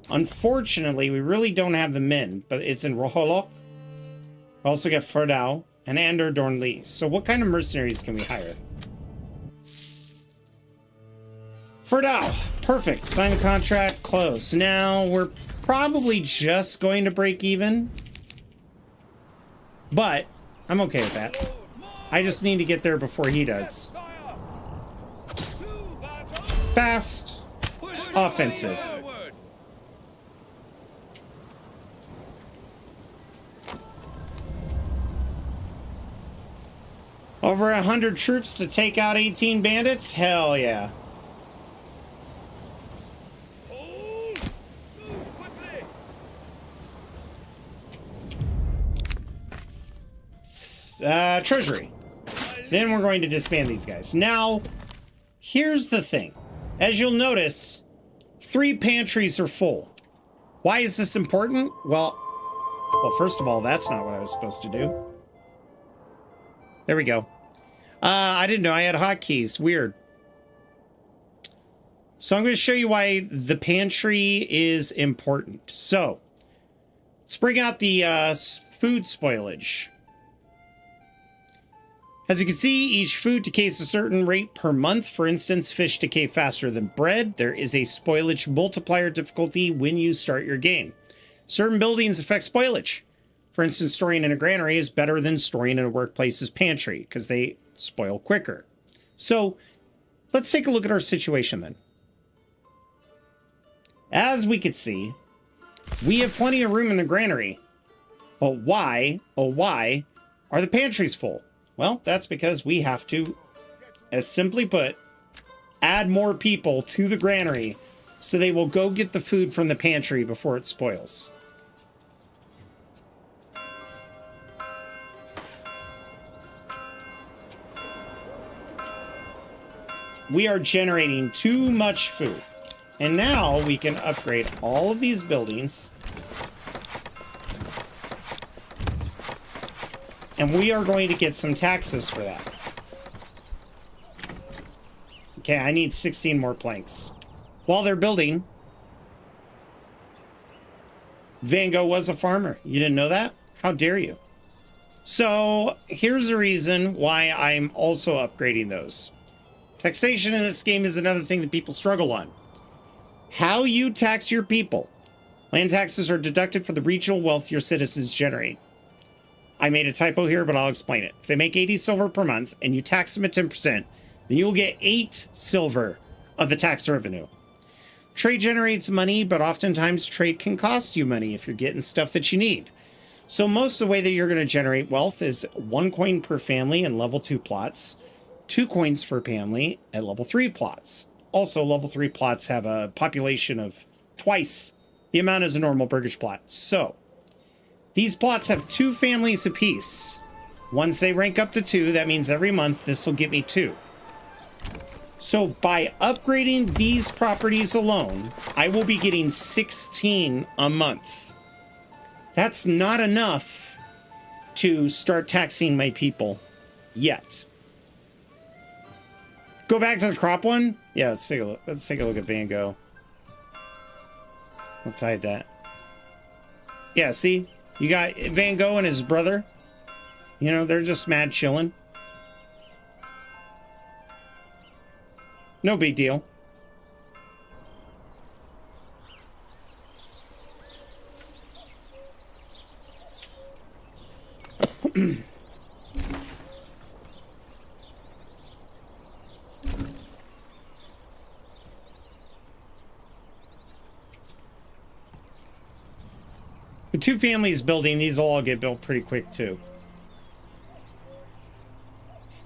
Unfortunately, we really don't have the men, but it's in Roholok. We also get Ferdau and Andor Dornlee. So what kind of mercenaries can we hire? Ferdau, perfect. Sign the contract, close. Now we're probably just going to break even. But I'm okay with that. I just need to get there before he does. Fast, offensive. Over 100 troops to take out 18 bandits? Hell yeah. Treasury. Then we're going to disband these guys. Now, here's the thing. As you'll notice, 3 pantries are full. Why is this important? Well, first of all, that's not what I was supposed to do. There we go. I didn't know I had hotkeys. Weird. So I'm going to show you why the pantry is important. So, let's bring out the food spoilage. As you can see, each food decays a certain rate per month. For instance, fish decay faster than bread. There is a spoilage multiplier difficulty when you start your game. Certain buildings affect spoilage. For instance, storing in a granary is better than storing in a workplace's pantry because they spoil quicker. So let's take a look at our situation then. As we could see, we have plenty of room in the granary. But why, oh why, are the pantries full? Well, that's because we have to, as simply put, add more people to the granary so they will go get the food from the pantry before it spoils. We are generating too much food. And now we can upgrade all of these buildings. And we are going to get some taxes for that. Okay, I need 16 more planks. While they're building, Van Gogh was a farmer. You didn't know that? How dare you? So here's the reason why I'm also upgrading those. Taxation in this game is another thing that people struggle on. How you tax your people. Land taxes are deducted from the regional wealth your citizens generate. I made a typo here, but I'll explain it. If they make 80 silver per month and you tax them at 10%, then you'll get 8 silver of the tax revenue. Trade generates money, but oftentimes trade can cost you money if you're getting stuff that you need. So most of the way that you're going to generate wealth is 1 coin per family in level 2 plots, 2 coins per family at level 3 plots. Also, level 3 plots have a population of twice the amount as a normal burgage plot. So these plots have 2 families apiece. Once they rank up to 2, that means every month this will get me 2. So by upgrading these properties alone, I will be getting 16 a month. That's not enough to start taxing my people yet. Go back to the crop one. Yeah, let's take a look. Let's take a look at Van Gogh. Let's hide that. Yeah, see? You got Van Gogh and his brother. You know, they're just mad chilling. No big deal. The 2 families building, these will all get built pretty quick too.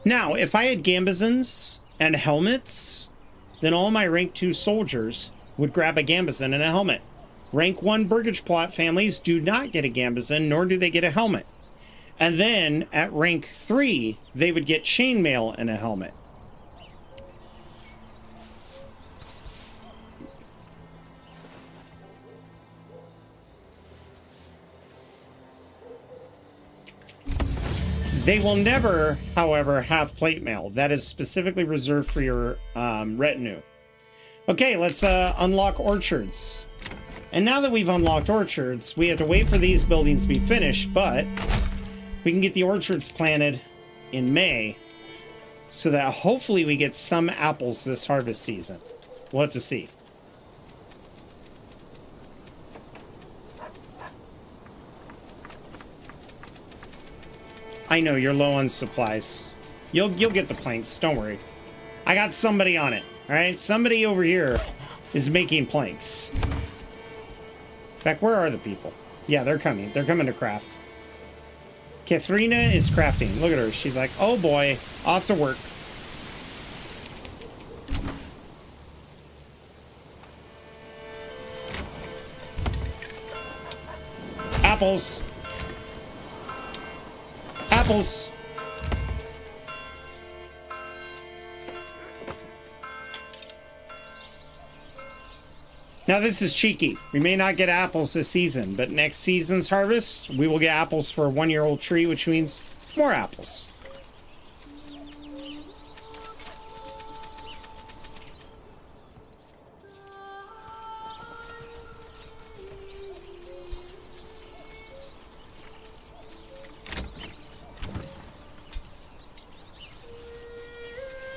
Now, if I had gambesons and helmets, then all my rank 2 soldiers would grab a gambesson and a helmet. Rank 1 burgage plot families do not get a gambesson, nor do they get a helmet. And then at rank 3, they would get chainmail and a helmet. They will never, however, have plate mail. That is specifically reserved for your retinue. Okay, let's unlock orchards. And now that we've unlocked orchards, we have to wait for these buildings to be finished, but we can get the orchards planted in May so that hopefully we get some apples this harvest season. We'll have to see. I know you're low on supplies. You'll get the planks, don't worry. I got somebody on it, all right? Somebody over here is making planks. In fact, where are the people? Yeah, they're coming. They're coming to craft. Katharina is crafting. Look at her. She's like, oh boy, off to work. Apples. Apples. Now this is cheeky. We may not get apples this season, but next season's harvest, we will get apples for a 1-year-old tree, which means more apples.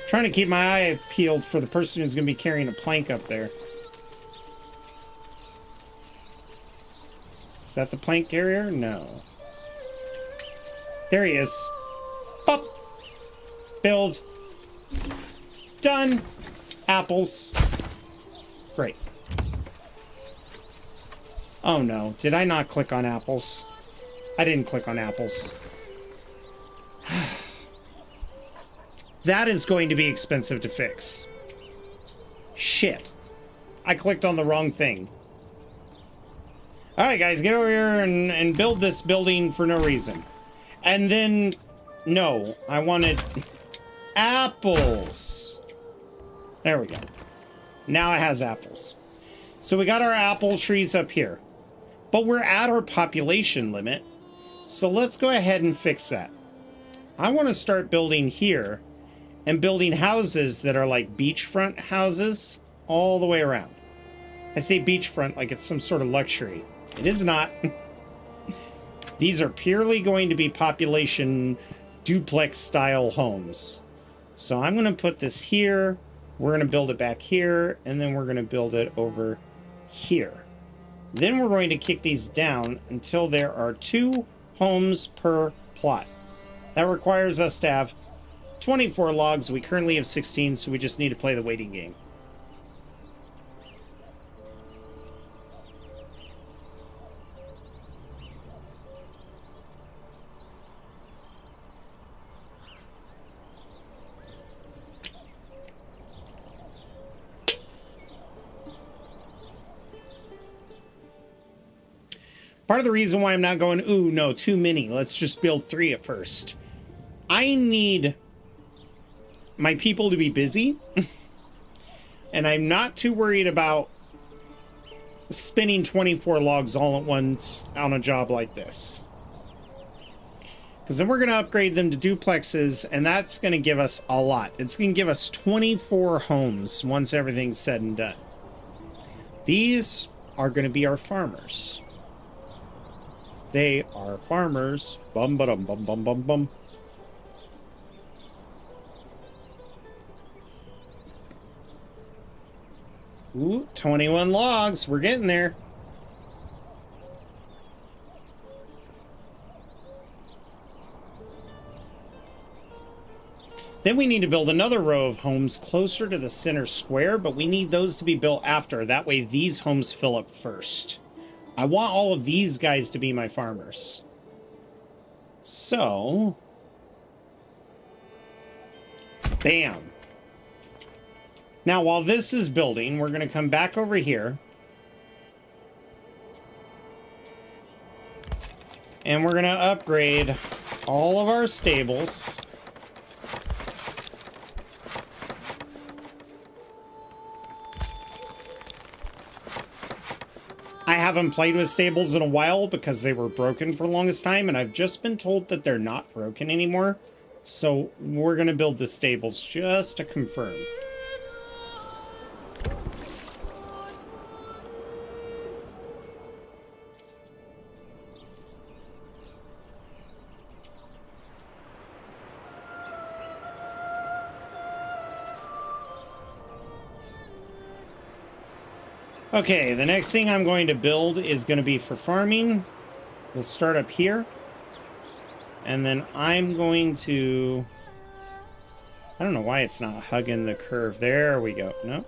Trying to keep my eye peeled for the person who's going to be carrying a plank up there. Is that the plank carrier? No. There he is. Pop. Build. Done. Apples. Great. Oh no. Did I not click on apples? I didn't click on apples. That is going to be expensive to fix. Shit. I clicked on the wrong thing. Alright guys, get over here and build this building for no reason. And then, no, I wanted apples. There we go. Now it has apples. So we got our apple trees up here. But we're at our population limit. So let's go ahead and fix that. I want to start building here. And building houses that are like beachfront houses all the way around. I say beachfront like it's some sort of luxury. It is not. These are purely going to be population duplex style homes. So I'm going to put this here. We're going to build it back here. And then we're going to build it over here. Then we're going to kick these down until there are 2 homes per plot. That requires us to have 24 logs. We currently have 16, so we just need to play the waiting game. Part of the reason why I'm not going, ooh, no, too many. Let's just build 3 at first. I need my people to be busy. And I'm not too worried about spinning 24 logs all at once on a job like this. Because then we're going to upgrade them to duplexes, and that's going to give us a lot. It's going to give us 24 homes once everything's said and done. These are going to be our farmers. They are farmers. Bum, ba, dum, bum, bum, bum, bum. Ooh, 21 logs. We're getting there. Then we need to build another row of homes closer to the center square, but we need those to be built after. That way these homes fill up first. I want all of these guys to be my farmers. So, bam. Now, while this is building, we're going to come back over here. And we're going to upgrade all of our stables. I haven't played with stables in a while because they were broken for the longest time, and I've just been told that they're not broken anymore. So we're going to build the stables just to confirm. Okay, the next thing I'm going to build is going to be for farming. We'll start up here. And then I'm going to... I don't know why it's not hugging the curve. There we go. No.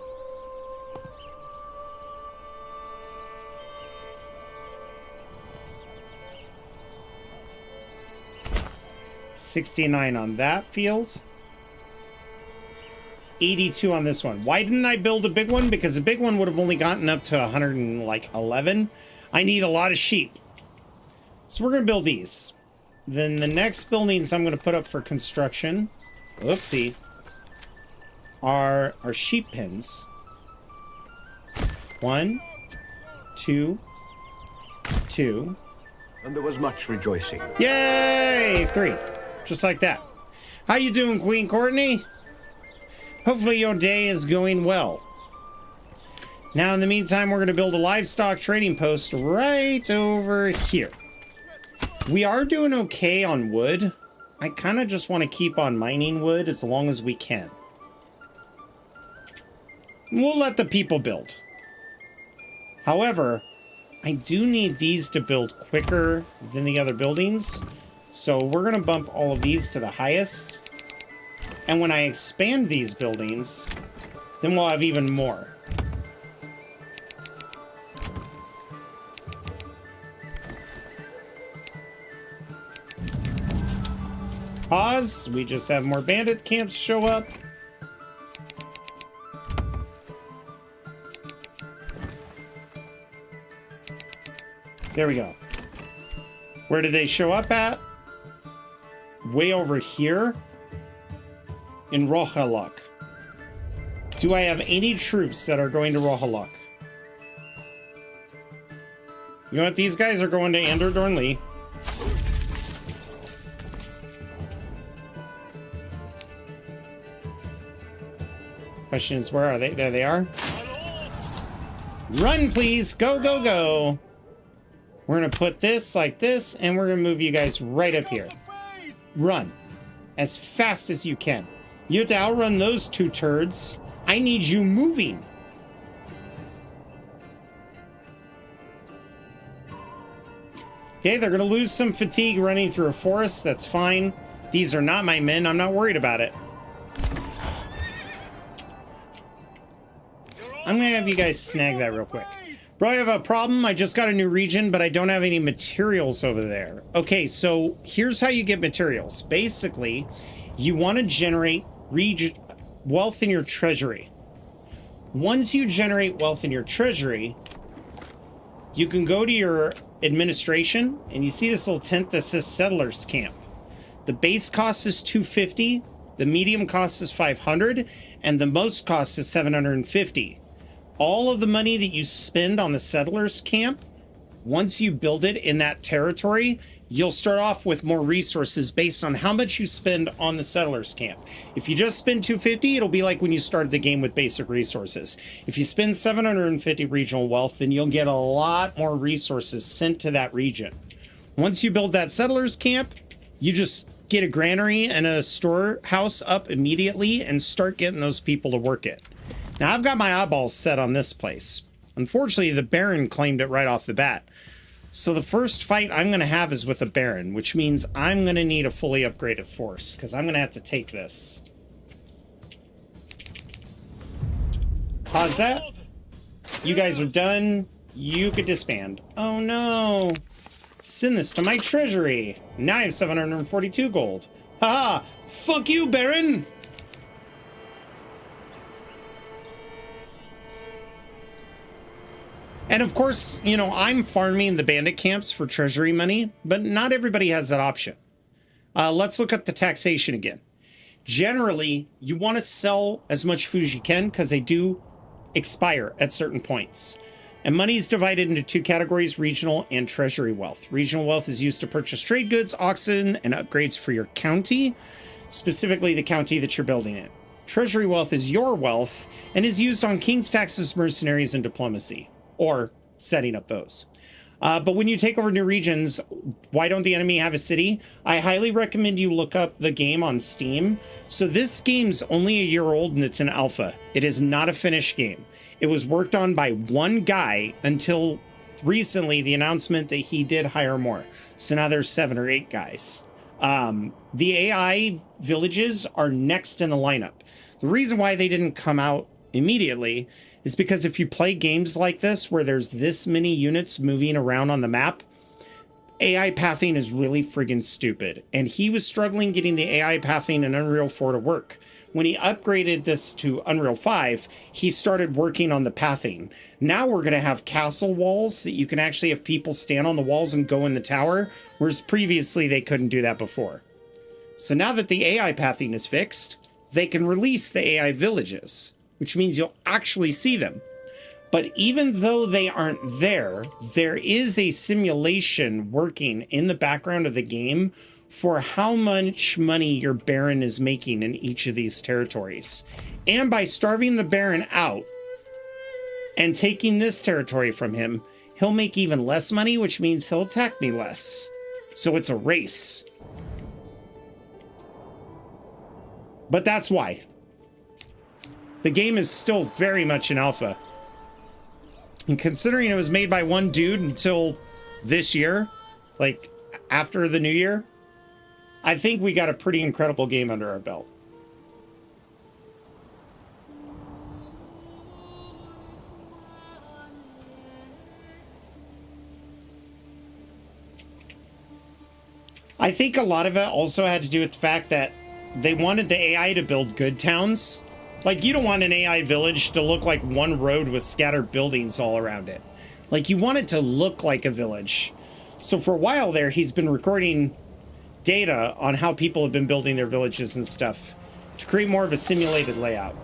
$69 on that field. 82 on this one. Why didn't I build a big one? Because the big one would have only gotten up to 111. I need a lot of sheep. So we're going to build these. Then the next buildings I'm going to put up for construction, oopsie, are our sheep pens. 1, 2, 2. And there was much rejoicing. Yay! 3. Just like that. How you doing, Queen Courtney? Hopefully your day is going well. Now, in the meantime, we're going to build a livestock trading post right over here. We are doing okay on wood. I kind of just want to keep on mining wood as long as we can. We'll let the people build. However, I do need these to build quicker than the other buildings. So we're going to bump all of these to the highest. And when I expand these buildings, then we'll have even more. Pause. We just have more bandit camps show up. There we go. Where did they show up at? Way over here. In Rohaluk. Do I have any troops that are going to Rohaluk? You know what? These guys are going to Andor Dornley. Question is, where are they? There they are. Run, please. Go, go, go. We're going to put this like this, and we're going to move you guys right up here. Run. As fast as you can. You have to outrun those 2 turds. I need you moving. Okay, they're going to lose some fatigue running through a forest. That's fine. These are not my men. I'm not worried about it. I'm going to have you guys snag that real quick. Bro, I have a problem. I just got a new region, but I don't have any materials over there. Okay, so here's how you get materials. Basically, you want to generate wealth in your treasury. Once you generate wealth in your treasury, you can go to your administration and you see this little tent that says settlers camp. The base cost is 250, the medium cost is 500, and the most cost is 750. All of the money that you spend on the settlers camp, once you build it in that territory, you'll start off with more resources based on how much you spend on the settlers camp. If you just spend 250, it'll be like when you started the game with basic resources. If you spend 750 regional wealth, then you'll get a lot more resources sent to that region. Once you build that settlers camp, you just get a granary and a storehouse up immediately and start getting those people to work it. Now, I've got my eyeballs set on this place. Unfortunately, the Baron claimed it right off the bat. So the first fight I'm going to have is with a Baron, which means I'm going to need a fully upgraded force, because I'm going to have to take this. Pause that. You guys are done. You could disband. Oh no. Send this to my treasury. Now I have 742 gold. Haha! Fuck you, Baron! And of course, you know, I'm farming the bandit camps for treasury money, but not everybody has that option. Let's look at the taxation again. Generally, you want to sell as much food as you can because they do expire at certain points. And money is divided into two categories, regional and treasury wealth. Regional wealth is used to purchase trade goods, oxen, and upgrades for your county, specifically the county that you're building in. Treasury wealth is your wealth and is used on king's taxes, mercenaries, and diplomacy, or setting up those. But when you take over new regions, why don't the enemy have a city? I highly recommend you look up the game on Steam. So this game's only a year old and it's an alpha. It is not a finished game. It was worked on by one guy until recently the announcement that he did hire more. So now there's 7 or 8 guys. The AI villages are next in the lineup. The reason why they didn't come out immediately is because if you play games like this where there's this many units moving around on the map, AI pathing is really friggin' stupid. And he was struggling getting the AI pathing in Unreal 4 to work. When he upgraded this to Unreal 5, he started working on the pathing. Now we're going to have castle walls that you can actually have people stand on the walls and go in the tower, whereas previously they couldn't do that before. So now that the AI pathing is fixed, they can release the AI villages, which means you'll actually see them. But even though they aren't there, there is a simulation working in the background of the game for how much money your Baron is making in each of these territories. And by starving the Baron out and taking this territory from him, he'll make even less money, which means he'll attack me less. So it's a race. But that's why. The game is still very much in alpha. And considering it was made by one dude until this year, like after the new year, I think we got a pretty incredible game under our belt. I think a lot of it also had to do with the fact that they wanted the AI to build good towns. Like, you don't want an AI village to look like one road with scattered buildings all around it. Like, you want it to look like a village. So for a while there, he's been recording data on how people have been building their villages and stuff to create more of a simulated layout.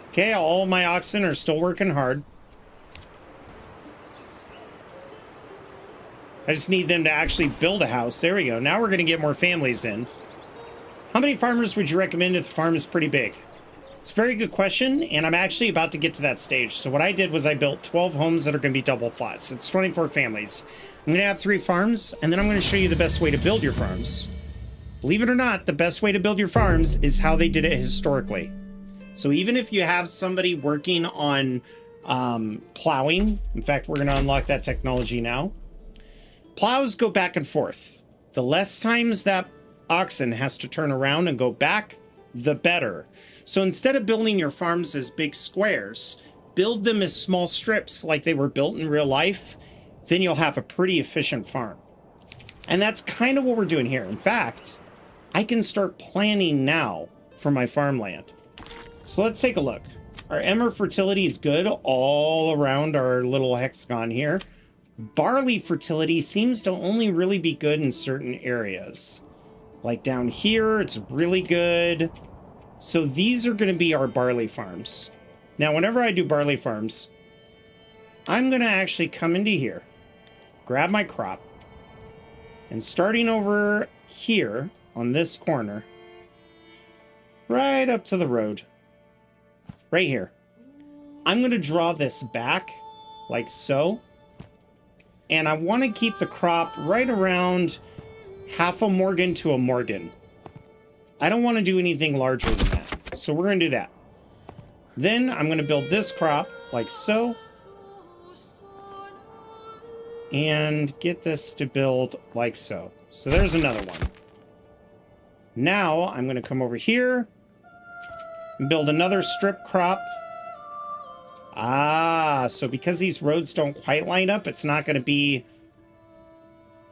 Okay, all my oxen are still working hard. I just need them to actually build a house. There we go. Now we're going to get more families in. How many farmers would you recommend if the farm is pretty big? It's a very good question, and I'm actually about to get to that stage. So what I did was I built 12 homes that are going to be double plots. It's 24 families. I'm going to have 3 farms, and then I'm going to show you the best way to build your farms. Believe it or not, the best way to build your farms is how they did it historically. So even if you have somebody working on plowing, in fact, we're going to unlock that technology now. Plows go back and forth. The less times that oxen has to turn around and go back, the better. So instead of building your farms as big squares, build them as small strips like they were built in real life. Then you'll have a pretty efficient farm. And that's kind of what we're doing here. In fact, I can start planning now for my farmland. So let's take a look. Our emmer fertility is good all around our little hexagon here. Barley fertility seems to only really be good in certain areas. Like down here, it's really good. So these are going to be our barley farms. Now, whenever I do barley farms, I'm going to actually come into here, grab my crop, and starting over here on this corner, right up to the road, right here, I'm going to draw this back like so. And I want to keep the crop right around half a morgan to a morgan. I don't want to do anything larger than that. So we're going to do that. Then I'm going to build this crop like so. And get this to build like so. So there's another one. Now I'm going to come over here and build another strip crop. Ah, so because these roads don't quite line up, it's not going to be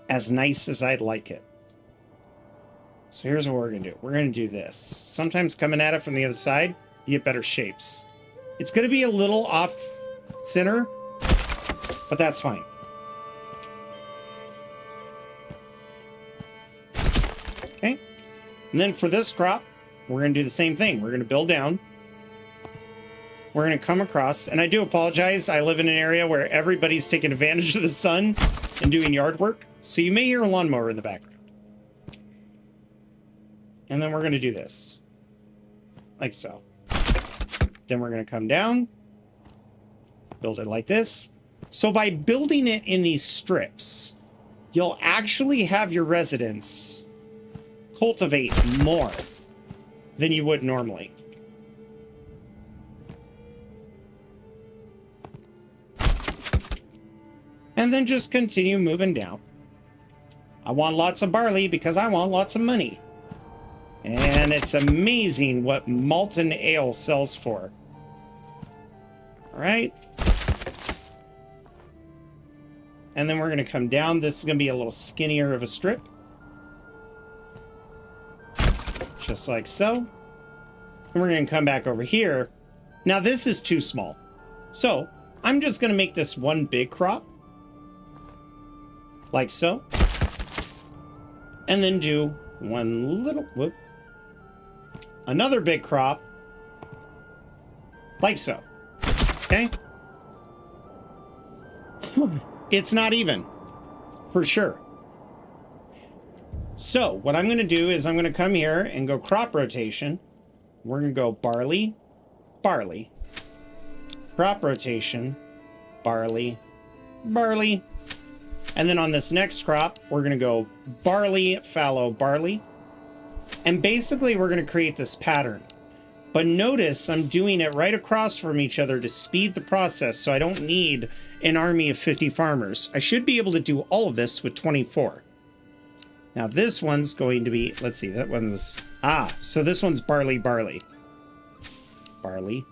as nice as I'd like it. So here's what we're going to do. We're going to do this. Sometimes coming at it from the other side, you get better shapes. It's going to be a little off center, but that's fine. Okay. And then for this crop, we're going to do the same thing. We're going to build down. We're going to come across, and I do apologize. I live in an area where everybody's taking advantage of the sun and doing yard work. So you may hear a lawnmower in the background. And then we're going to do this. Like so. Then we're going to come down. Build it like this. So by building it in these strips, you'll actually have your residents cultivate more than you would normally. And then just continue moving down. I want lots of barley because I want lots of money. And it's amazing what malted ale sells for. All right. And then we're going to come down. This is going to be a little skinnier of a strip. Just like so. And we're going to come back over here. Now this is too small. So I'm just going to make this one big crop. Like so. And then do one little, whoop, another big crop. Like so. Okay? It's not even. For sure. So, what I'm going to do is I'm going to come here and go crop rotation. We're going to go barley, barley. Crop rotation, barley, barley. And then on this next crop, we're going to go barley, fallow, barley. And basically, we're going to create this pattern. But notice I'm doing it right across from each other to speed the process, so I don't need an army of 50 farmers. I should be able to do all of this with 24. Now this one's going to be, let's see, that one was, so this one's barley, barley. Barley,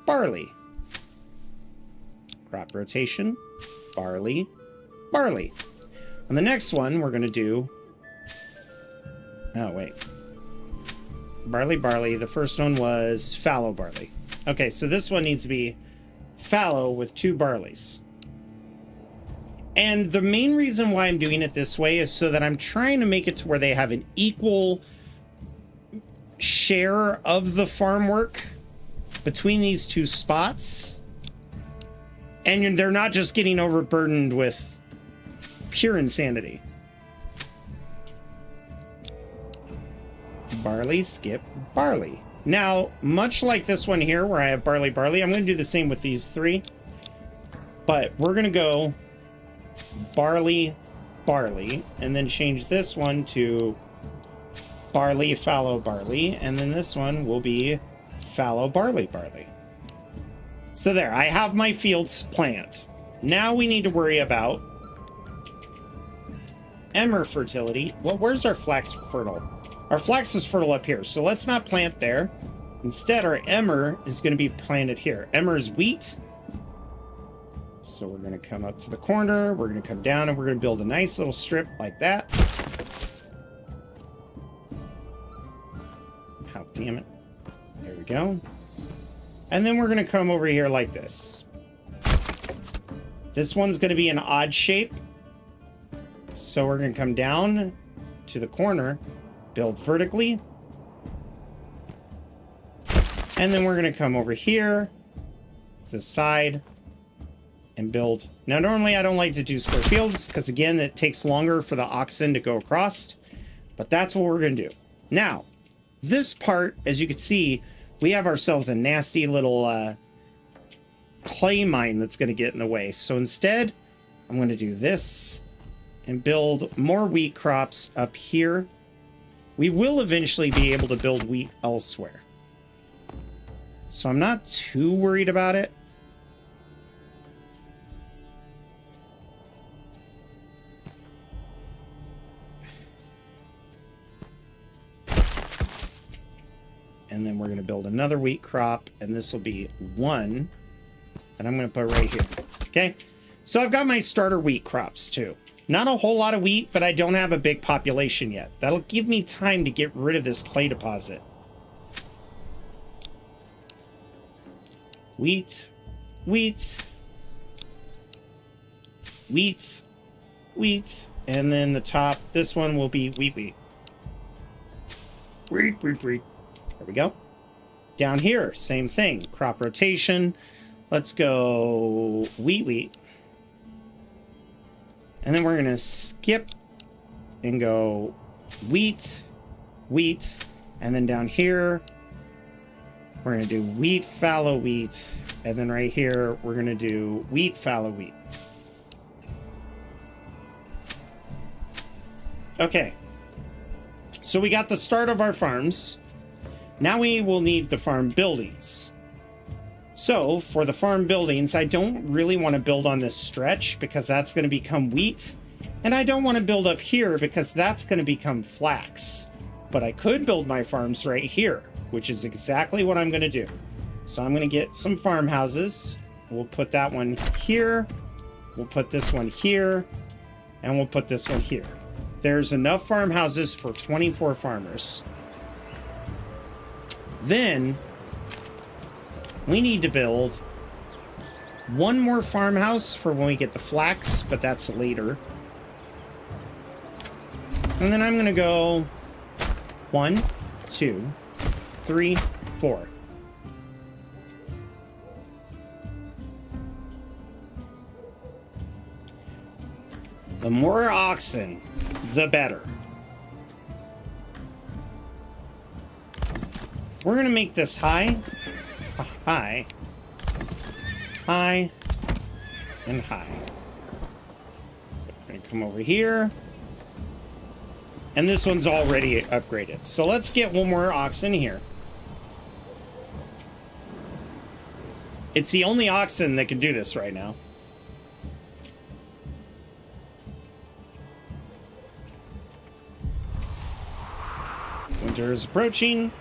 barley. Crop rotation, barley, barley. On the next one, we're going to do, oh wait. Barley, barley. The first one was fallow barley. Okay, so this one needs to be fallow with 2 barleys. And the main reason why I'm doing it this way is so that I'm trying to make it to where they have an equal share of the farm work between these 2 spots. And they're not just getting overburdened with pure insanity. Barley, skip, barley. Now, much like this one here where I have barley, barley, I'm going to do the same with these 3. But we're going to go barley, barley, and then change this one to barley, fallow, barley, and then this one will be fallow, barley, barley. So there, I have my fields planned. Now we need to worry about emmer fertility. Well, where's our flax fertile? Our flax is fertile up here, so let's not plant there. Instead, our emmer is going to be planted here. Emmer is wheat. So we're going to come up to the corner. We're going to come down and we're going to build a nice little strip like that. Oh, damn it. There we go. And then we're going to come over here like this. This one's going to be an odd shape. So we're going to come down to the corner, build vertically. And then we're going to come over here to the side and build. Now, normally I don't like to do square fields because, again, it takes longer for the oxen to go across. But that's what we're going to do. Now, this part, as you can see, we have ourselves a nasty little clay mine that's going to get in the way. So instead, I'm going to do this and build more wheat crops up here. We will eventually be able to build wheat elsewhere. So I'm not too worried about it. And then we're going to build another wheat crop, and this will be 1. And I'm going to put right here. Okay. So I've got my starter wheat crops too. Not a whole lot of wheat, but I don't have a big population yet. That'll give me time to get rid of this clay deposit. Wheat, wheat, wheat, wheat. And then the top, this one will be wheat, wheat. Wheat, wheat, wheat. There we go. Down here, same thing. Crop rotation. Let's go wheat, wheat. And then we're going to skip and go wheat, wheat. And then down here, we're going to do wheat, fallow wheat. And then right here, we're going to do wheat, fallow wheat. Okay. So we got the start of our farms. Now we will need the farm buildings. So for the farm buildings, I don't really want to build on this stretch because that's going to become wheat. And I don't want to build up here because that's going to become flax. But I could build my farms right here, which is exactly what I'm going to do. So I'm going to get some farmhouses. We'll put that one here. We'll put this one here. And we'll put this one here. There's enough farmhouses for 24 farmers. Then we need to build one more farmhouse for when we get the flax, but that's later. And then I'm going to go 1, 2, 3, 4. The more oxen, the better. We're going to make this high, high, high, and high. We're going to come over here. And this one's already upgraded. So let's get one more oxen here. It's the only oxen that can do this right now. Winter is approaching.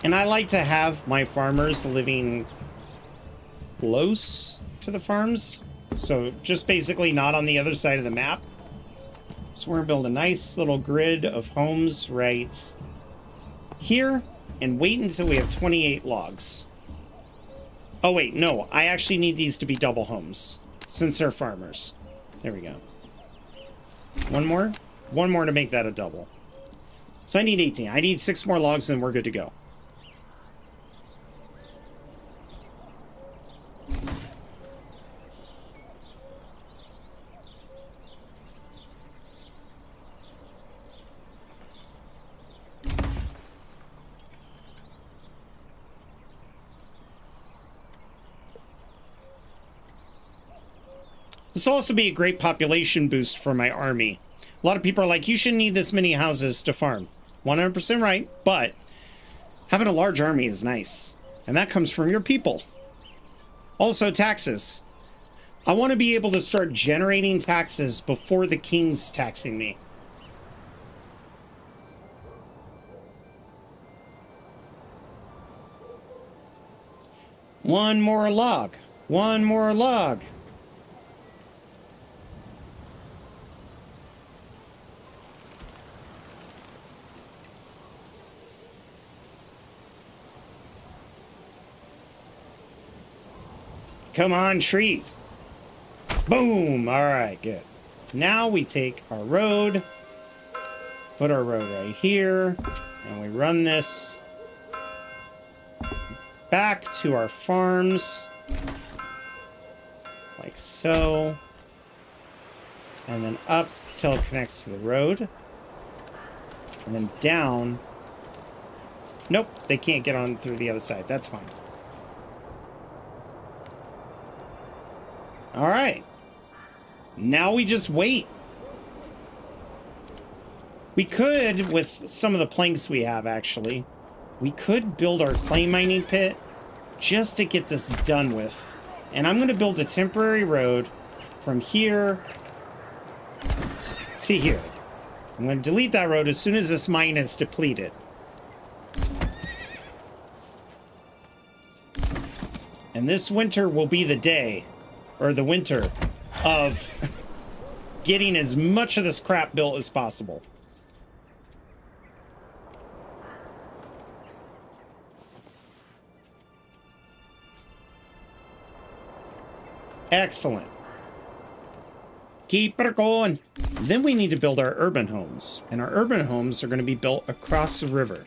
And I like to have my farmers living close to the farms. So just basically not on the other side of the map. So we're going to build a nice little grid of homes right here and wait until we have 28 logs. Oh, wait, no. I actually need these to be double homes since they're farmers. There we go. One more? One more to make that a double. So I need 18. I need 6 more logs and we're good to go. This will also be a great population boost for my army. A lot of people are like, you shouldn't need this many houses to farm. 100% right, but having a large army is nice. And that comes from your people. Also, taxes. I want to be able to start generating taxes before the king's taxing me. One more log. One more log. Come on, trees. Boom. All right, good. Now we take our road, put our road right here, and we run this back to our farms, like so, and then up till it connects to the road, and then down. Nope, they can't get on through the other side. That's fine. All right. Now we just wait. We could, with some of the planks we have, actually, we could build our clay mining pit just to get this done with. And I'm going to build a temporary road from here to here. I'm going to delete that road as soon as this mine is depleted. And this winter will be the day, or the winter, of getting as much of this crap built as possible. Excellent. Keep it going. Then we need to build our urban homes. And our urban homes are going to be built across the river.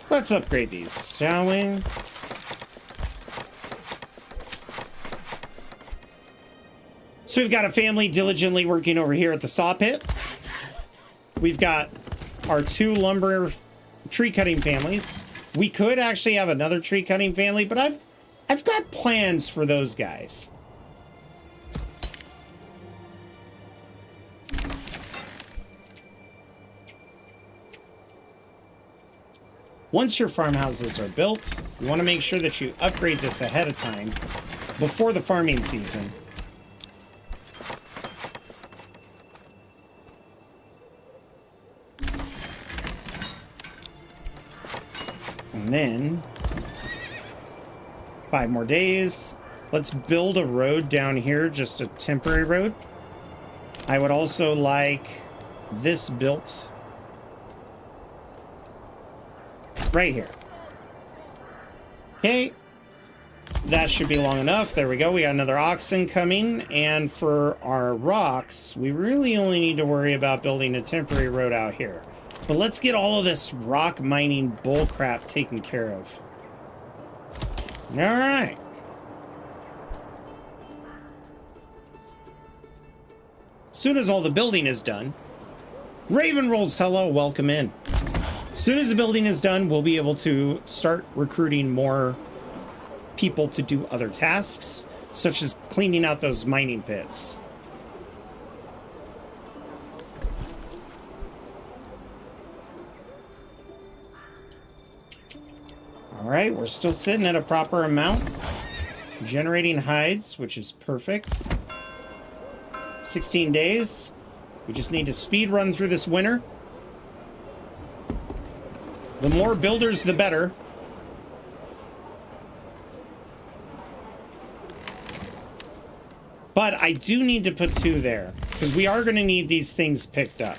Let's upgrade these, shall we? So we've got a family diligently working over here at the saw pit. We've got our 2 lumber tree cutting families. We could actually have another tree cutting family, but I've got plans for those guys. Once your farmhouses are built, you want to make sure that you upgrade this ahead of time before the farming season. And then 5 more days. Let's build a road down here, just a temporary road. I would also like this built right here. Okay. That should be long enough. There we go. We got another oxen coming. And for our rocks, we really only need to worry about building a temporary road out here. But let's get all of this rock mining bullcrap taken care of. All right. Soon as all the building is done, Raven rolls hello, welcome in. As soon as the building is done, we'll be able to start recruiting more people to do other tasks, such as cleaning out those mining pits. All right, we're still sitting at a proper amount. Generating hides, which is perfect. 16 days. We just need to speed run through this winter. The more builders, the better. But I do need to put 2 there, because we are going to need these things picked up.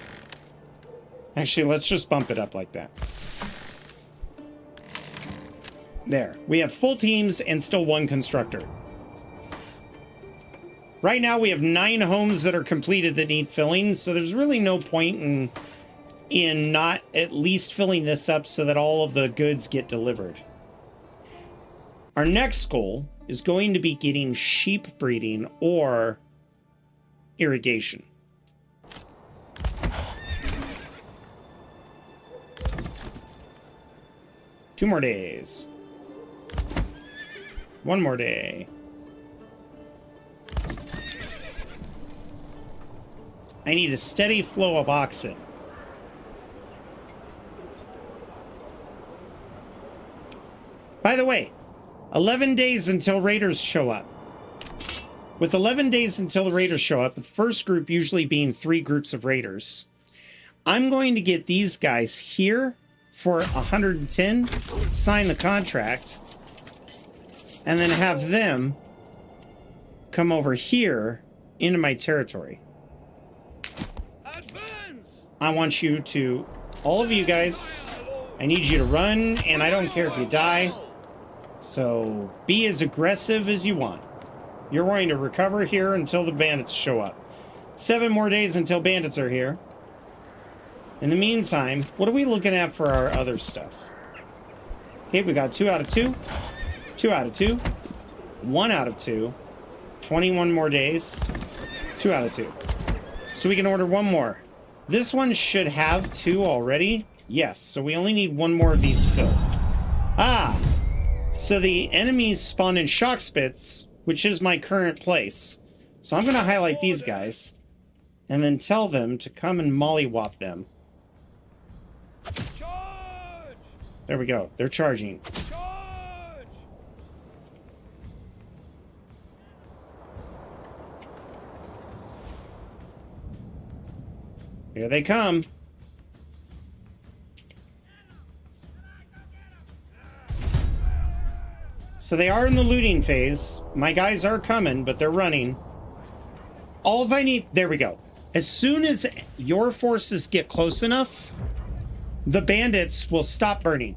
Actually, let's just bump it up like that. There. We have full teams and still 1 constructor. Right now, we have 9 homes that are completed that need filling, so there's really no point in not at least filling this up so that all of the goods get delivered. Our next goal is going to be getting sheep breeding or irrigation. Two more days. One more day. I need a steady flow of oxen. By the way, 11 days until raiders show up. With 11 days until the raiders show up, the first group usually being 3 groups of raiders, I'm going to get these guys here for 110, sign the contract, and then have them come over here into my territory. Advance! I want you to, all of you guys, I need you to run, and I don't care if you die. So be as aggressive as you want. You're going to recover here until the bandits show up. 7 more days until bandits are here. In the meantime, what are we looking at for our other stuff? Okay, we got 2 out of 2. 2 out of 2. 1 out of 2. 21 more days. 2 out of 2. So we can order 1 more. This one should have 2 already. Yes, so we only need 1 more of these filled. Ah! So the enemies spawn in shock spits, which is my current place. So I'm going to highlight these guys and then tell them to come and mollywop them. Charge! There we go. They're charging. Charge! Here they come. So they are in the looting phase. My guys are coming, but they're running. Alls I need... There we go. As soon as your forces get close enough, the bandits will stop burning.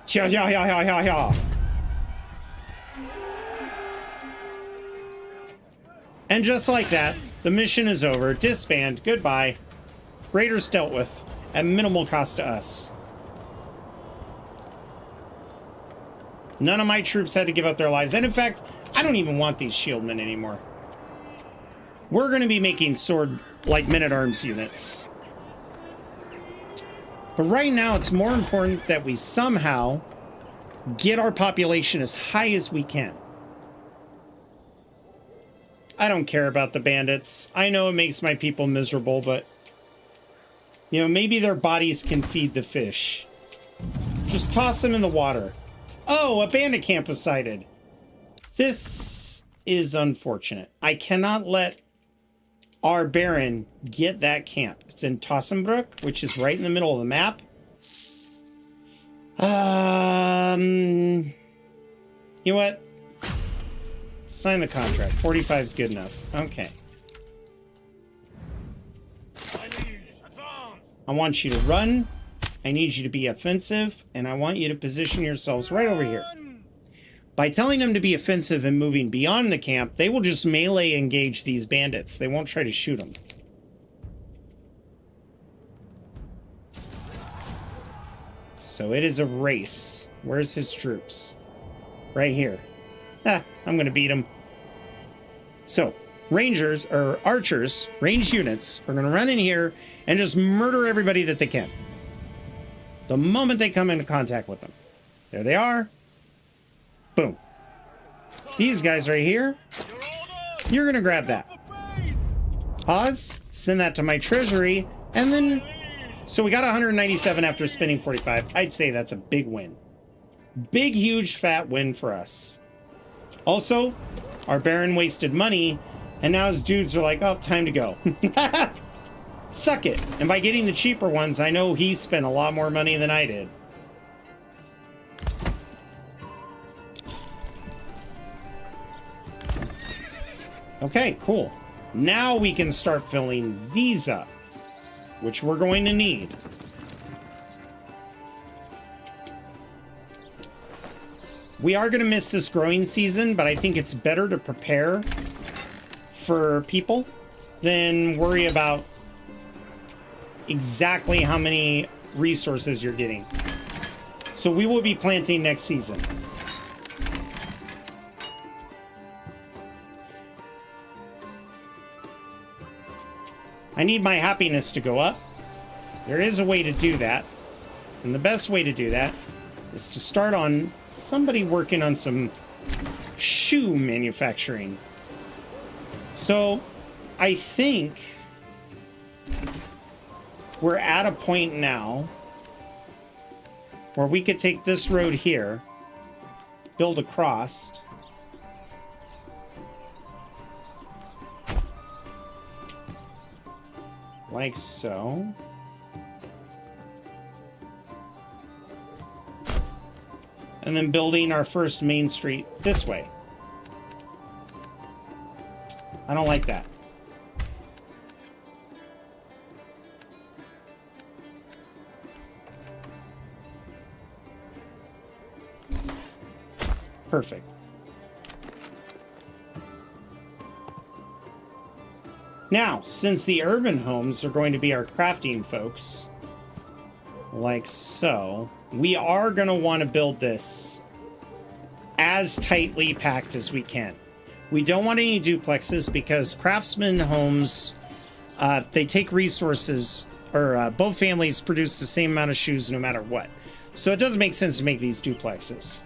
Yeah, yeah, yeah, yeah, yeah, yeah. And just like that, the mission is over. Disband. Goodbye. Raiders dealt with. At minimal cost to us. None of my troops had to give up their lives. And in fact, I don't even want these shieldmen anymore. We're going to be making sword, like, men-at-arms units. But right now, it's more important that we somehow get our population as high as we can. I don't care about the bandits. I know it makes my people miserable, but... you know, maybe their bodies can feed the fish. Just toss them in the water. Oh, a bandit camp was sighted. This is unfortunate. I cannot let our Baron get that camp. It's in Tossenbrook, which is right in the middle of the map. You know what? Sign the contract. 45 is good enough. Okay. I want you to run. I need you to be offensive, and I want you to position yourselves right over here. By telling them to be offensive and moving beyond the camp, they will just melee engage these bandits. They won't try to shoot them. So it is a race. Where's his troops? Right here. Ah, I'm going to beat him. So, rangers, or archers, ranged units, are going to run in here and just murder everybody that they can. The moment they come into contact with them. There they are. Boom. These guys right here, you're going to grab that. Pause, send that to my treasury, and then... so we got 197 after spending 45. I'd say that's a big win. Big, huge, fat win for us. Also, our Baron wasted money, and now his dudes are like, oh, time to go. Suck it. And by getting the cheaper ones, I know he spent a lot more money than I did. Okay, cool. Now we can start filling these up, which we're going to need. We are going to miss this growing season, but I think it's better to prepare for people than worry about exactly how many resources you're getting. So we will be planting next season. I need my happiness to go up. There is a way to do that. And the best way to do that is to start on somebody working on some shoe manufacturing. So I think we're at a point now where we could take this road here, build across, like so. And then building our first main street this way. I don't like that. Perfect. Now, since the urban homes are going to be our crafting folks, like so, we are going to want to build this as tightly packed as we can. We don't want any duplexes because craftsman homes, they take resources, or both families produce the same amount of shoes no matter what. So it doesn't make sense to make these duplexes.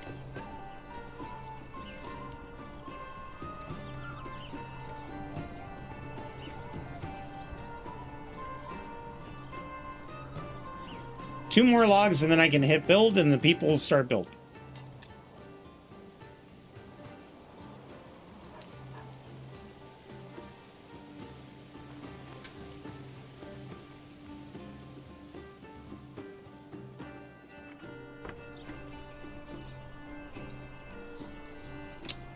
Two more logs and then I can hit build and the people will start building.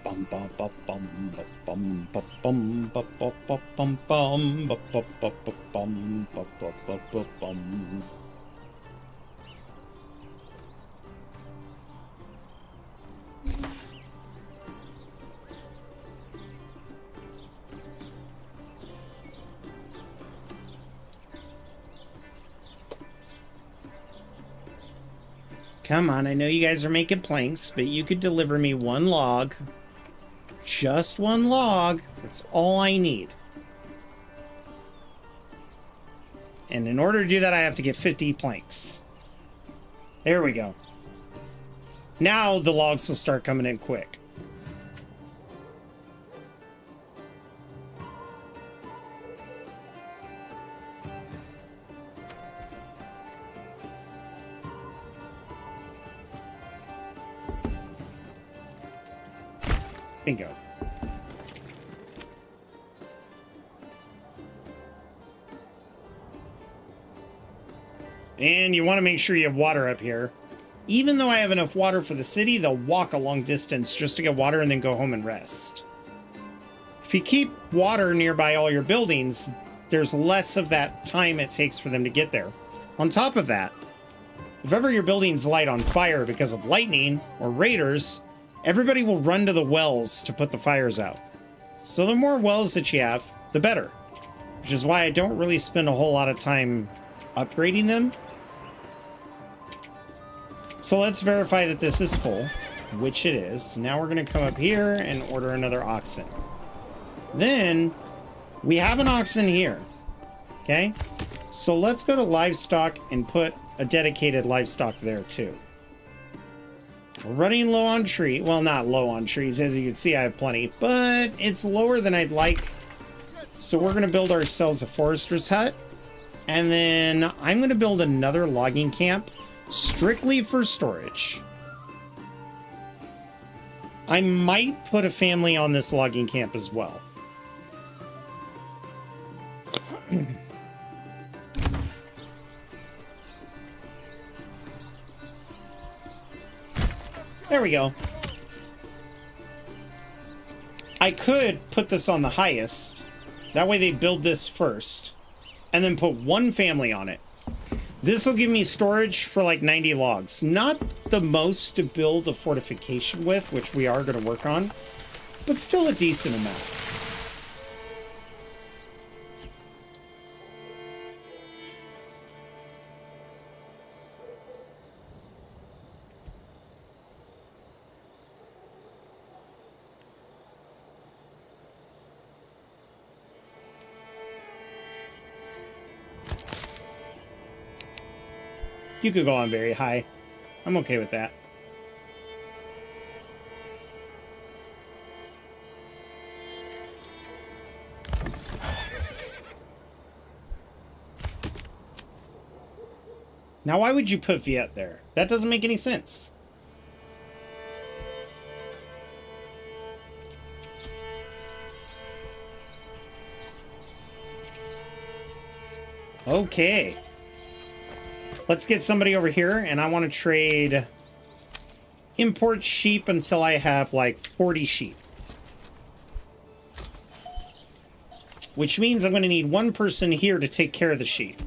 Bum bum bum bum bum bum bum bum bum bum bum bum bum bum. Come on, I know you guys are making planks, but you could deliver me one log. Just one log. That's all I need. And in order to do that, I have to get 50 planks. There we go. Now the logs will start coming in quick. Bingo. And you want to make sure you have water up here. Even though I have enough water for the city, they'll walk a long distance just to get water and then go home and rest. If you keep water nearby all your buildings, there's less of that time it takes for them to get there. On top of that, if ever your buildings light on fire because of lightning or raiders, everybody will run to the wells to put the fires out. So the more wells that you have, the better. Which is why I don't really spend a whole lot of time upgrading them. So let's verify that this is full, which it is. Now we're going to come up here and order another oxen. Then we have an oxen here. Okay? So let's go to livestock and put a dedicated livestock there too. We're running low on tree. Well, not low on trees. As you can see, I have plenty, but it's lower than I'd like. So we're going to build ourselves a forester's hut. And then I'm going to build another logging camp strictly for storage. I might put a family on this logging camp as well. There we go. I could put this on the highest. That way they build this first. And then put one family on it. This will give me storage for like 90 logs. Not the most to build a fortification with, which we are going to work on. But still a decent amount. You could go on very high. I'm okay with that. Now, why would you put Viet there? That doesn't make any sense. Okay. Let's get somebody over here, and I want to trade import sheep until I have like 40 sheep. Which means I'm going to need one person here to take care of the sheep.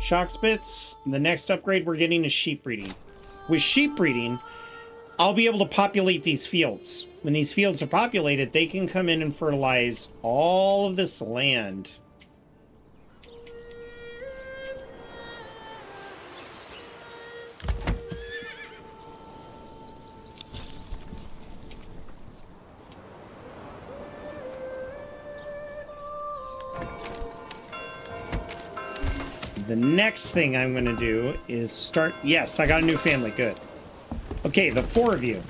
Shock spits. The next upgrade we're getting is sheep breeding. With sheep breeding, I'll be able to populate these fields. When these fields are populated, they can come in and fertilize all of this land. The next thing I'm going to do is start... Yes, I got a new family. Good. Okay, the 4 of you.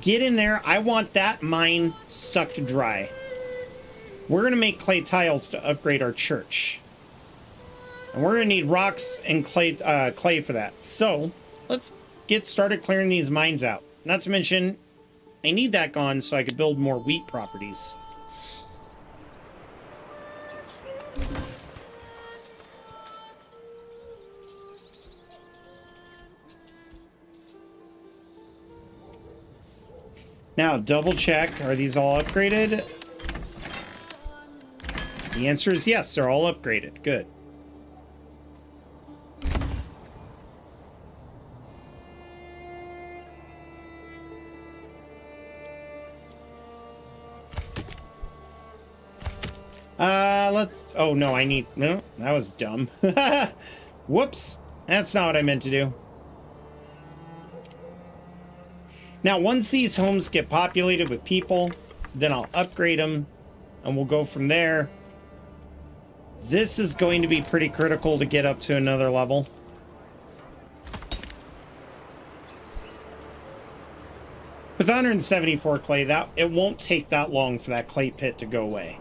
Get in there. I want that mine sucked dry. We're going to make clay tiles to upgrade our church. And we're going to need rocks and clay for that. So, let's get started clearing these mines out. Not to mention, I need that gone so I could build more wheat properties. Now, double check. Are these all upgraded? The answer is yes, they're all upgraded. Good. Let's... Oh, no, I need... No, that was dumb. Whoops. That's not what I meant to do. Now, once these homes get populated with people, then I'll upgrade them, and we'll go from there. This is going to be pretty critical to get up to another level. With 174 clay, it won't take that long for that clay pit to go away.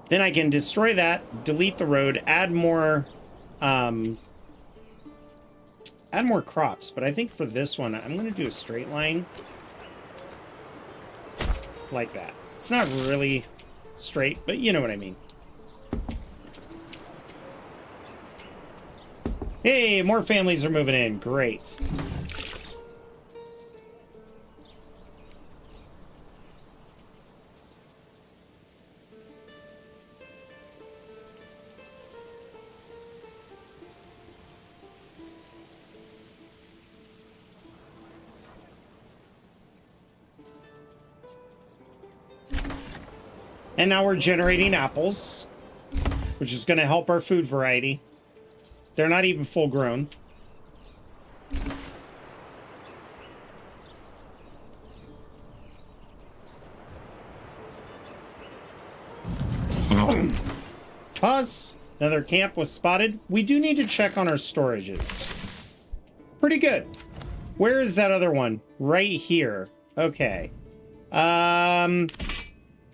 Then I can destroy that, delete the road, add more crops. But I think for this one, I'm going to do a straight line like that. It's not really straight, but you know what I mean. Hey, more families are moving in. Great. And now we're generating apples, which is going to help our food variety. They're not even full grown. Pause. Another camp was spotted. We do need to check on our storages. Pretty good. Where is that other one? Right here. Okay.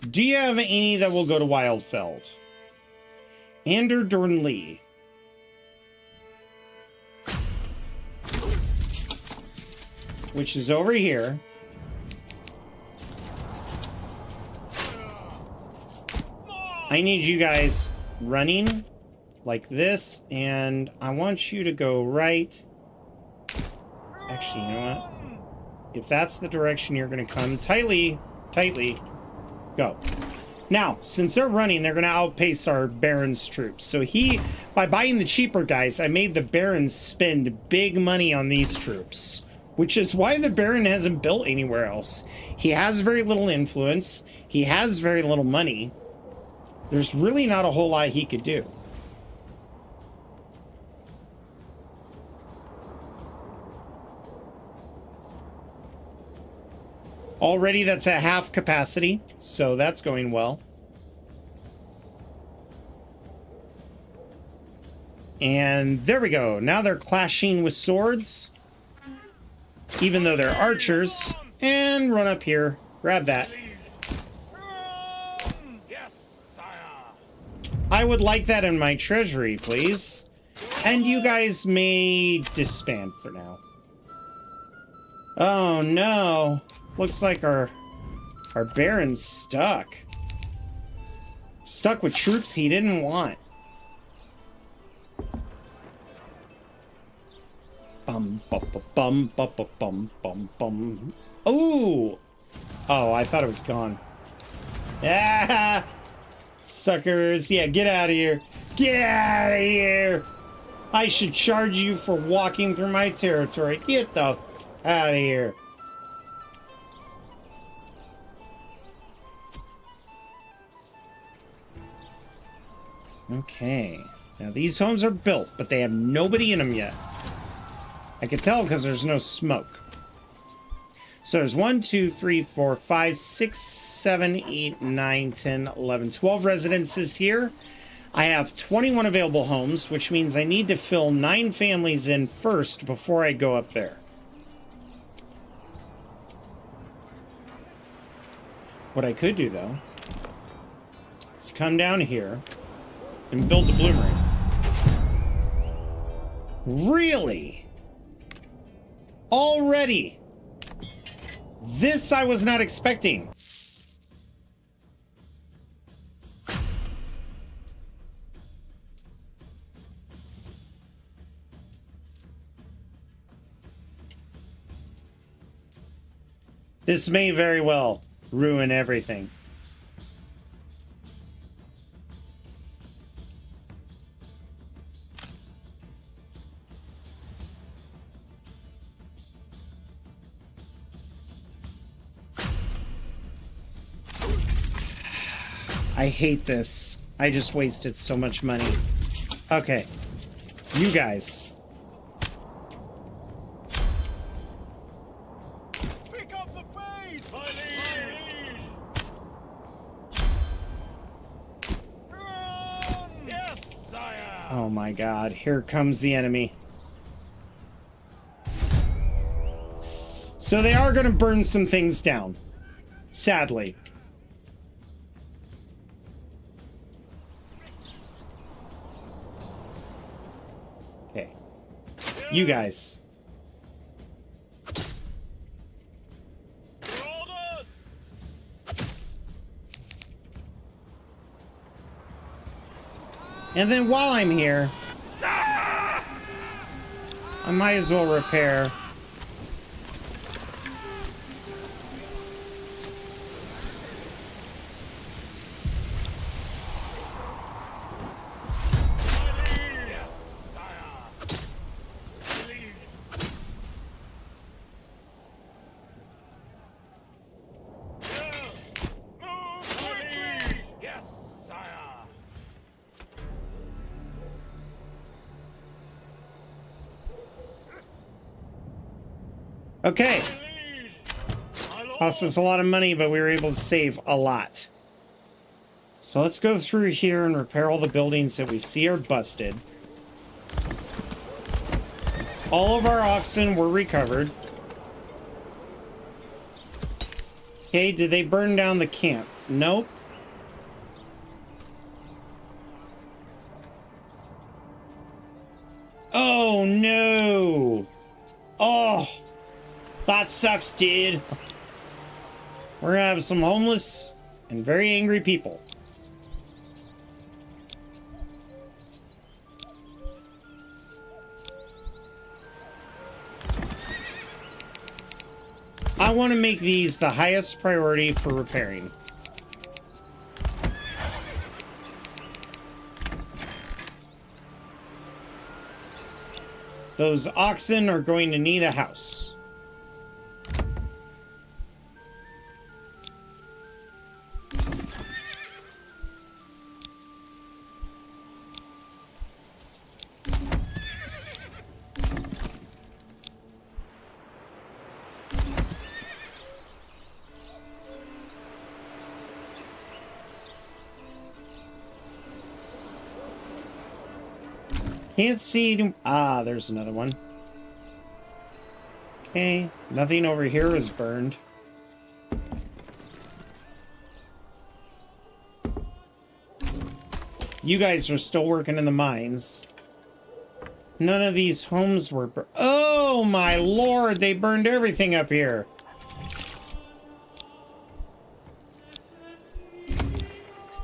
Do you have any that will go to Wildfeld? Ander Dornley. Which is over here. I need you guys running like this, and I want you to go right. Actually, you know what? If that's the direction you're going to come, tightly, go. Now, since they're running, they're going to outpace our Baron's troops. So by buying the cheaper guys, I made the Barons spend big money on these troops, which is why the Baron hasn't built anywhere else. He has very little influence. He has very little money. There's really not a whole lot he could do. Already that's at half capacity, so that's going well. And there we go. Now they're clashing with swords, even though they're archers. And run up here. Grab that. Yes, sire. I would like that in my treasury, please. And you guys may disband for now. Oh no. Looks like our Baron's stuck. Stuck with troops he didn't want. Bum bum bum bum bum bum bum bum. Ooh! Oh, I thought it was gone. Ah! Suckers. Yeah, get out of here. Get out of here! I should charge you for walking through my territory. Get the f out of here. Okay. Now these homes are built, but they have nobody in them yet. I can tell because there's no smoke. So there's 1, 2, 3, 4, 5, 6, 7, 8, 9, 10, 11, 12 residences here. I have 21 available homes, which means I need to fill 9 families in first before I go up there. What I could do, though, is come down here and build the bloomery. Really? Already? This I was not expecting. This may very well ruin everything. I hate this. I just wasted so much money. Okay. You guys. Pick up the pace, my liege. Run! Yes, sire. Oh my god. Here comes the enemy. So they are going to burn some things down. Sadly. Okay. You guys. Orders! And then while I'm here, I might as well repair. Okay. Cost us a lot of money, but we were able to save a lot. So let's go through here and repair all the buildings that we see are busted. All of our oxen were recovered. Okay, did they burn down the camp? Nope. Oh, no. Oh. That sucks, dude. We're gonna have some homeless and very angry people. I want to make these the highest priority for repairing. Those oxen are going to need a house. Can't see. Ah, there's another one. Okay, nothing over here is burned. You guys are still working in the mines. None of these homes were burned. Oh my lord, they burned everything up here.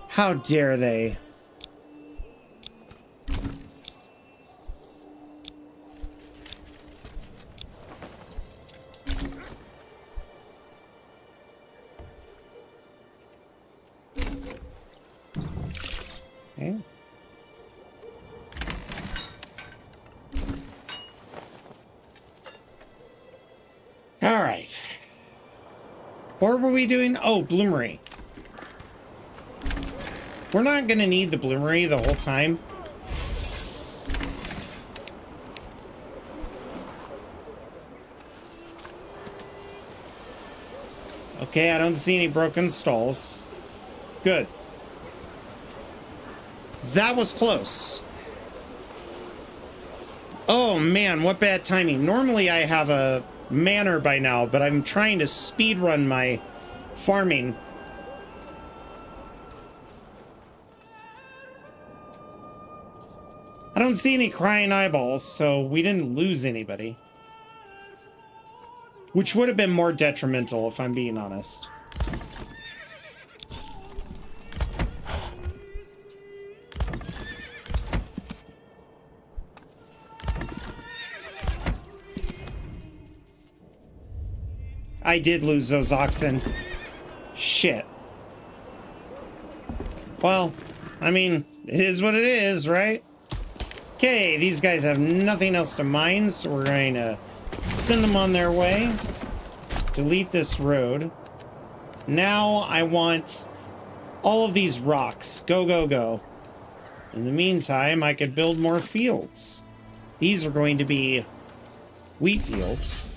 How dare they? Okay. All right. What were we doing? Oh, bloomery. We're not going to need the bloomery the whole time. Okay, I don't see any broken stalls. Good. That was close. Oh man, what bad timing. Normally I have a manor by now, but I'm trying to speed run my farming. I don't see any crying eyeballs, so we didn't lose anybody. Which would have been more detrimental, if I'm being honest. I did lose those oxen. Shit. Well, I mean, it is what it is, right? Okay, these guys have nothing else to mine, so we're going to send them on their way. Delete this road. Now I want all of these rocks. Go, go, go. In the meantime, I could build more fields. These are going to be wheat fields.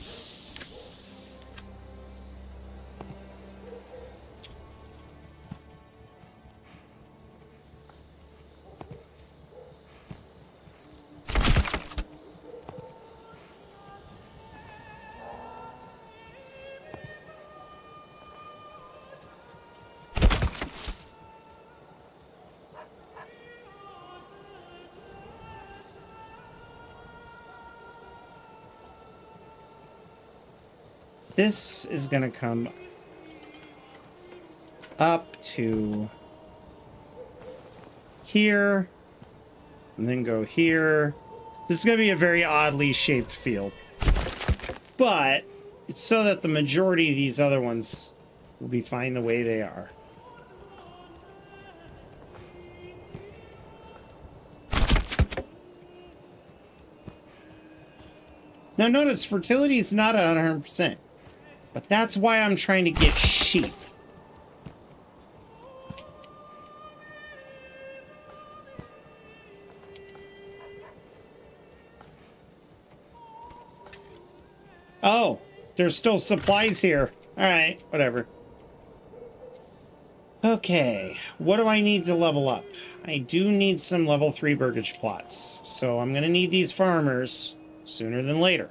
This is going to come up to here and then go here. This is going to be a very oddly shaped field, but it's so that the majority of these other ones will be fine the way they are. Now notice fertility is not 100%. But that's why I'm trying to get sheep. Oh, there's still supplies here. All right, whatever. Okay, what do I need to level up? I do need some level 3 burgage plots. So I'm going to need these farmers sooner than later.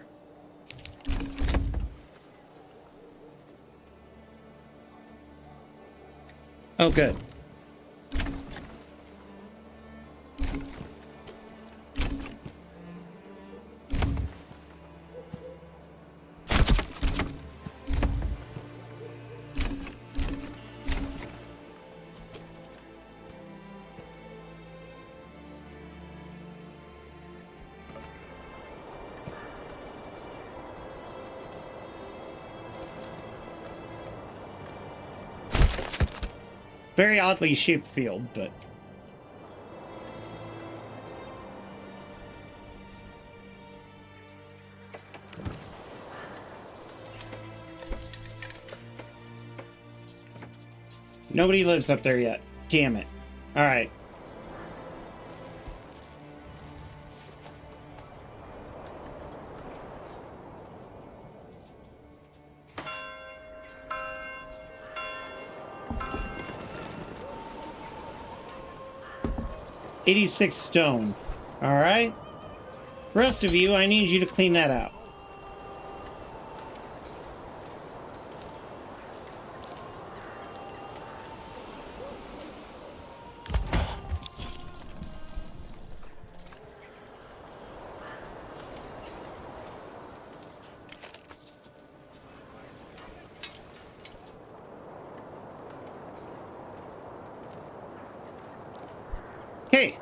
Oh, good. Very oddly shaped field, but... Nobody lives up there yet. Damn it. All right. $86 stone. All right. Rest of you, I need you to clean that out. Okay,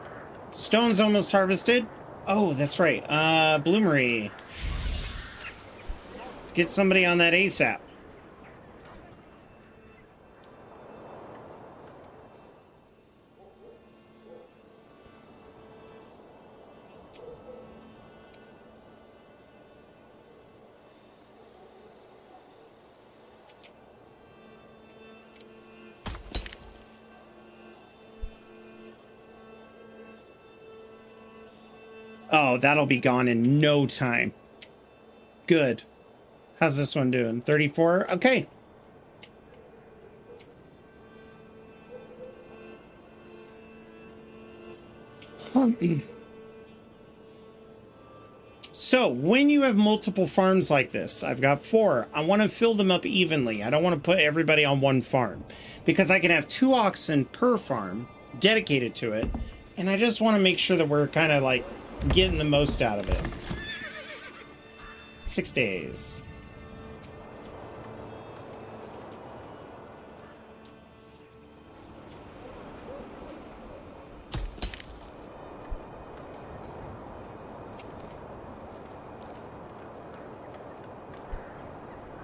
stone's almost harvested. Oh, that's right. Bloomery. Let's get somebody on that ASAP. Oh, that'll be gone in no time. Good. How's this one doing? 34? Okay. So, when you have multiple farms like this, I've got 4. I want to fill them up evenly. I don't want to put everybody on one farm. Because I can have 2 oxen per farm dedicated to it. And I just want to make sure that we're kind of like getting the most out of it. 6 days.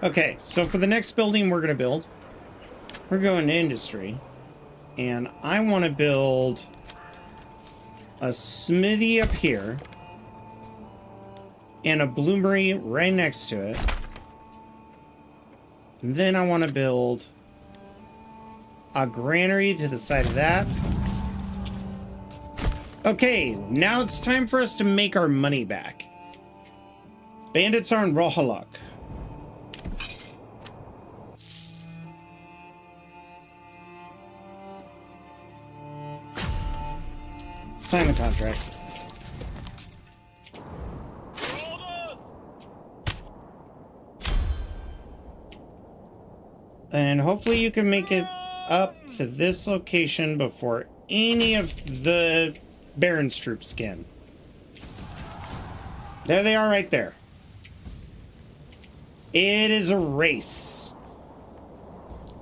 Okay, so for the next building we're going to build, we're going to industry. And I want to build a smithy up here and a bloomery right next to it. And then I want to build a granary to the side of that. Okay, now it's time for us to make our money back. Bandits are in Rohaluk. Sign the contract. And hopefully you can make it up to this location before any of the Baron's troops can. There they are right there. It is a race.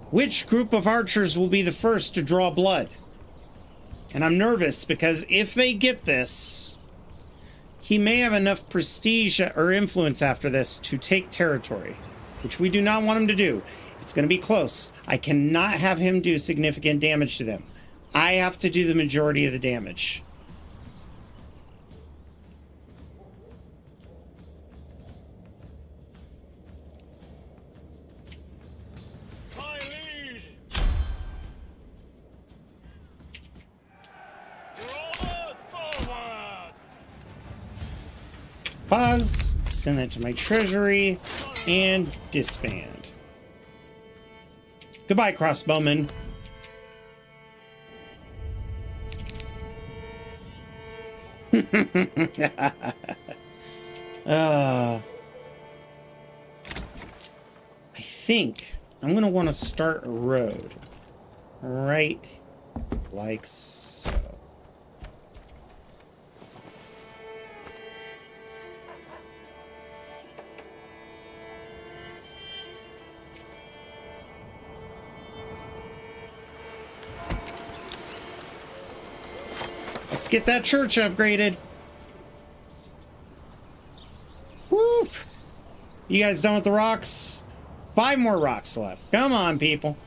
Which group of archers will be the first to draw blood? And I'm nervous because if they get this, he may have enough prestige or influence after this to take territory, which we do not want him to do. It's going to be close. I cannot have him do significant damage to them. I have to do the majority of the damage. Pause, send that to my treasury, and disband. Goodbye, crossbowmen. I think I'm going to want to start a road right like so. Let's get that church upgraded. Woo! You guys done with the rocks? 5 more rocks left. Come on, people.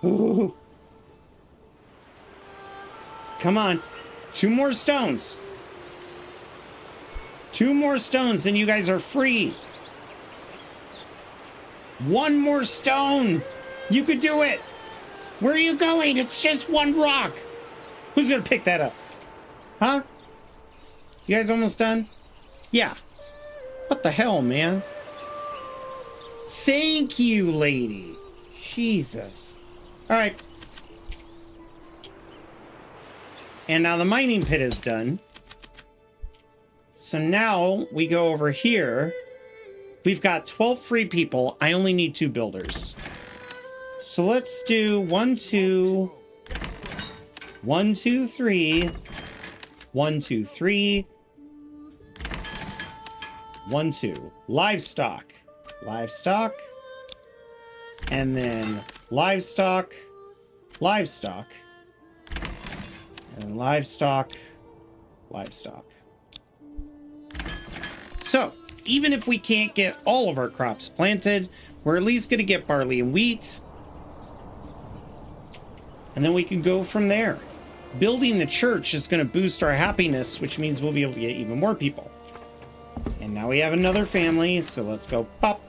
Ooh. Come on. 2 more stones. 2 more stones and you guys are free. One more stone. You could do it. Where are you going? It's just one rock. Who's gonna pick that up? Huh? You guys almost done? Yeah. What the hell, man? Thank you, lady. Jesus. All right. And now the mining pit is done. So now we go over here. We've got 12 free people. I only need 2 builders. So let's do 1, 2, 1, 2, 3, 1, 2, 3, 1, 2. Livestock, livestock, and then livestock, livestock, and livestock, livestock. So even if we can't get all of our crops planted, we're at least going to get barley and wheat. And then we can go from there. Building the church is going to boost our happiness, which means we'll be able to get even more people. And now we have another family, so let's go pop.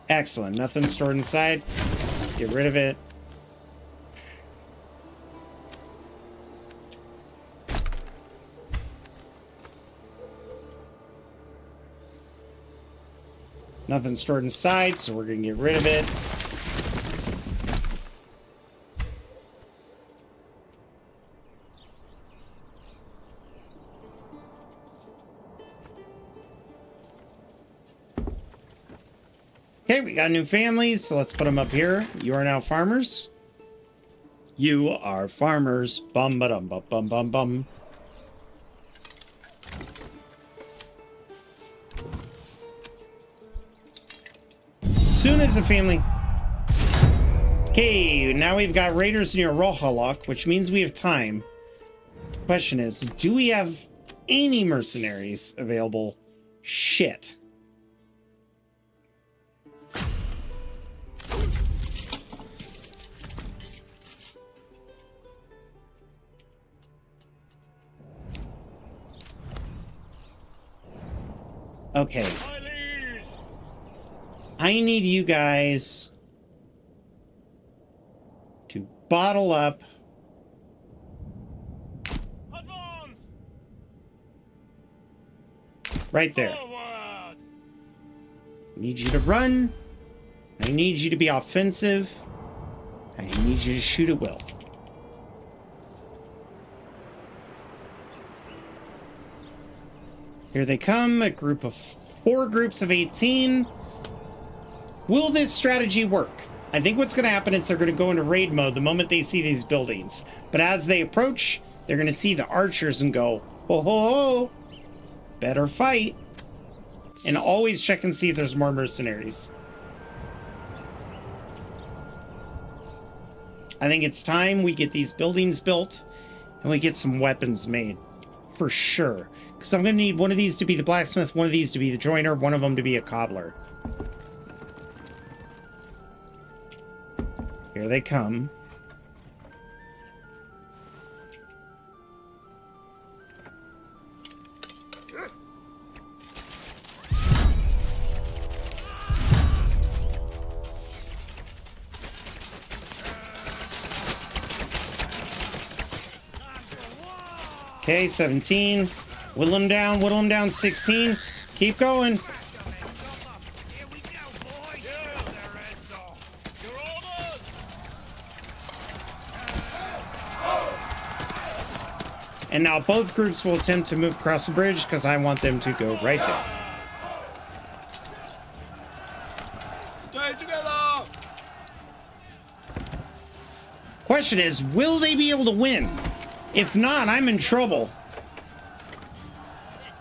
Excellent. Nothing stored inside. Let's get rid of it. Nothing stored inside, so we're going to get rid of it. Okay, we got new families, so let's put them up here. You are now farmers. You are farmers. Bum ba dum bum bum bum bum. Soon as a family. Okay, now we've got raiders near Rohalok, which means we have time. The question is, do we have any mercenaries available? Shit. Okay. I need you guys to bottle up. Advance! Right there. Forward! I need you to run. I need you to be offensive. I need you to shoot at will. Here they come, a group of 4 groups of 18. Will this strategy work? I think what's going to happen is they're going to go into raid mode the moment they see these buildings. But as they approach, they're going to see the archers and go, ho ho ho, better fight. And always check and see if there's more mercenaries. I think it's time we get these buildings built and we get some weapons made. For sure. Because I'm going to need one of these to be the blacksmith, one of these to be the joiner, one of them to be a cobbler. Here they come. Okay, 17. Whittle them down, 16. Keep going. Here we go, boys! Yeah, their heads off! Your orders! And now both groups will attempt to move across the bridge because I want them to go right there. Stay together! Question is, will they be able to win? If not, I'm in trouble.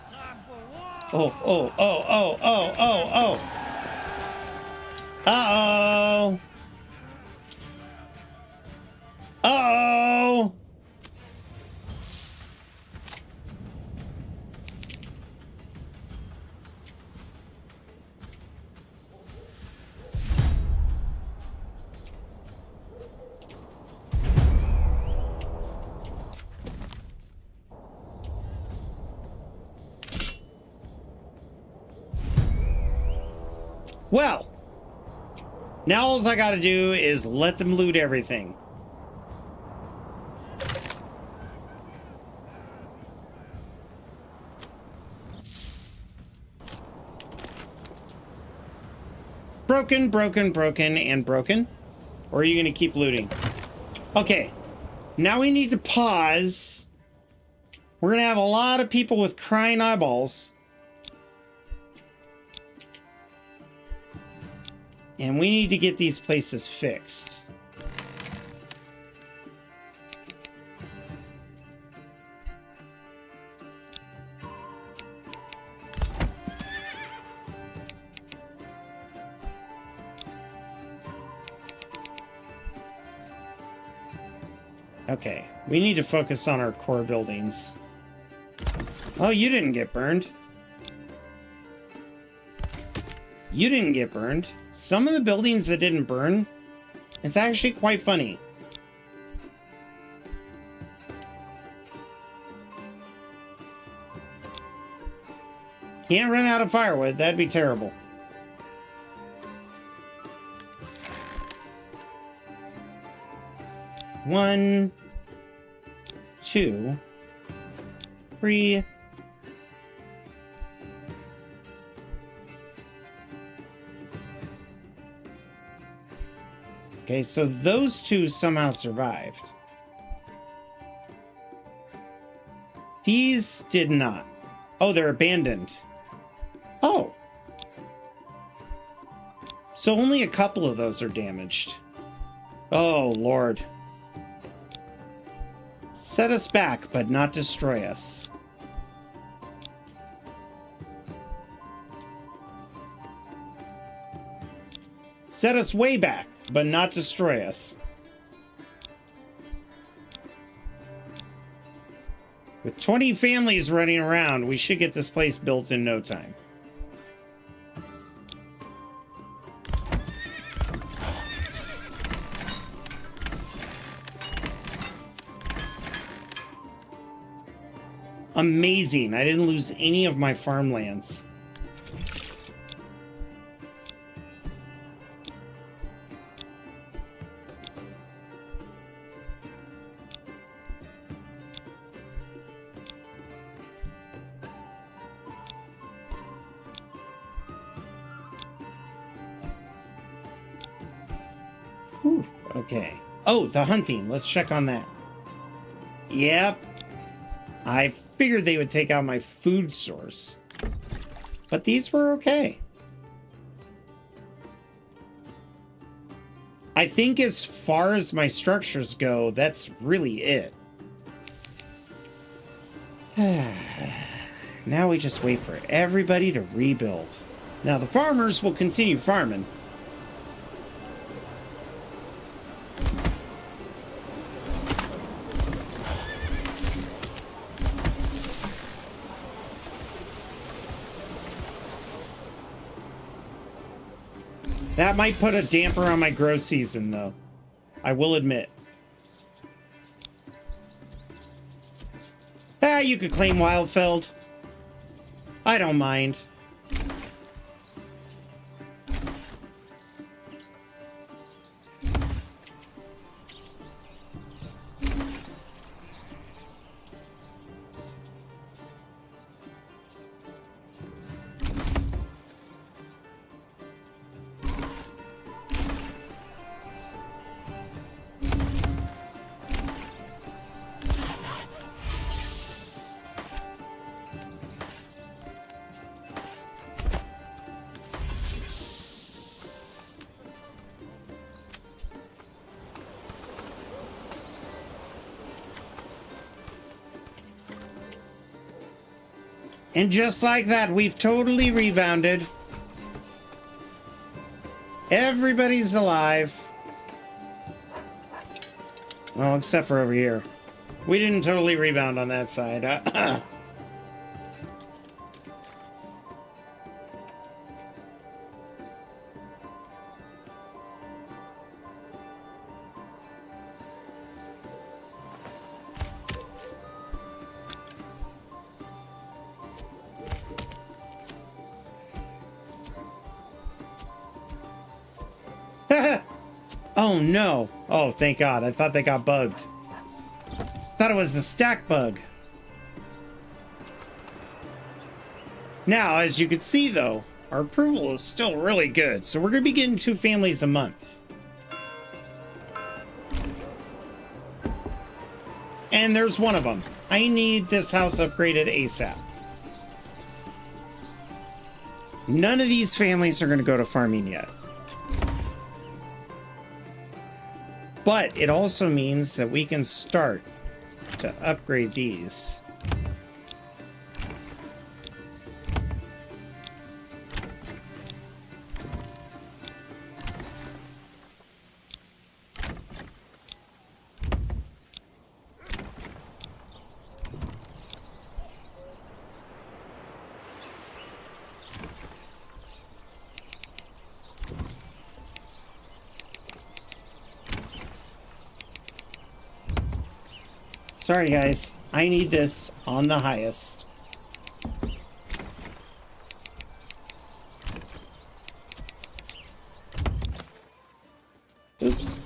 It's time for war! Oh. Uh-oh. Uh-oh. Well, now all I gotta do is let them loot everything. Broken, broken, broken, and broken. Or are you gonna keep looting? Okay, now we need to pause. We're gonna have a lot of people with crying eyeballs. And we need to get these places fixed. Okay, we need to focus on our core buildings. Oh, you didn't get burned. You didn't get burned. Some of the buildings that didn't burn, it's actually quite funny. Can't run out of firewood. That'd be terrible. One, two, three. Okay, so those two somehow survived. These did not. Oh, they're abandoned. Oh. So only a couple of those are damaged. Oh, Lord. Set us back, but not destroy us. Set us way back, but not destroy us. With 20 families running around, we should get this place built in no time. Amazing. I didn't lose any of my farmlands. Whew, okay. Oh, the hunting. Let's check on that. Yep. I figured they would take out my food source. But these were okay. I think as far as my structures go, that's really it. Now we just wait for everybody to rebuild. Now the farmers will continue farming. That might put a damper on my grow season, though. I will admit. Ah, you could claim Wildfeld. I don't mind. And just like that, we've totally rebounded. Everybody's alive. Well, except for over here. We didn't totally rebound on that side. Oh no. Oh, thank God. I thought they got bugged. Thought it was the stack bug. Now, as you can see though, our approval is still really good. So we're going to be getting 2 families a month. And there's one of them. I need this house upgraded ASAP. None of these families are going to go to farming yet. But it also means that we can start to upgrade these. Sorry guys, I need this on the highest. Oops.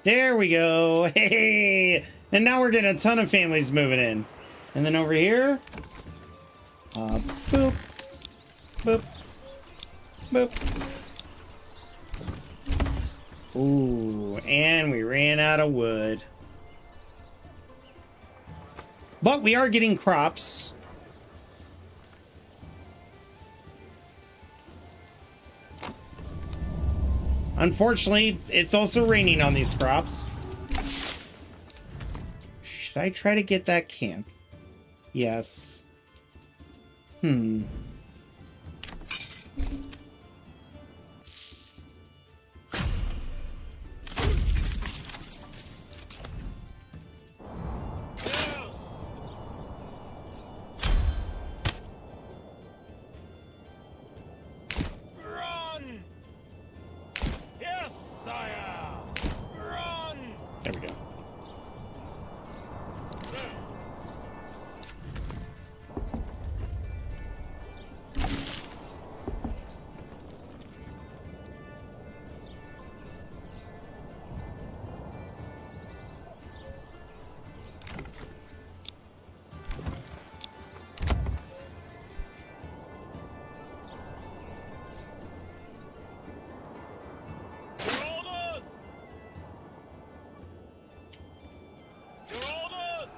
There we go. Hey, and now we're getting a ton of families moving in. And then over here, boop, boop, boop. Ooh, and we ran out of wood. But we are getting crops. Unfortunately, it's also raining on these crops. Should I try to get that camp? Yes. Run! Yes, sire! Run! There we go. Your orders! Your orders!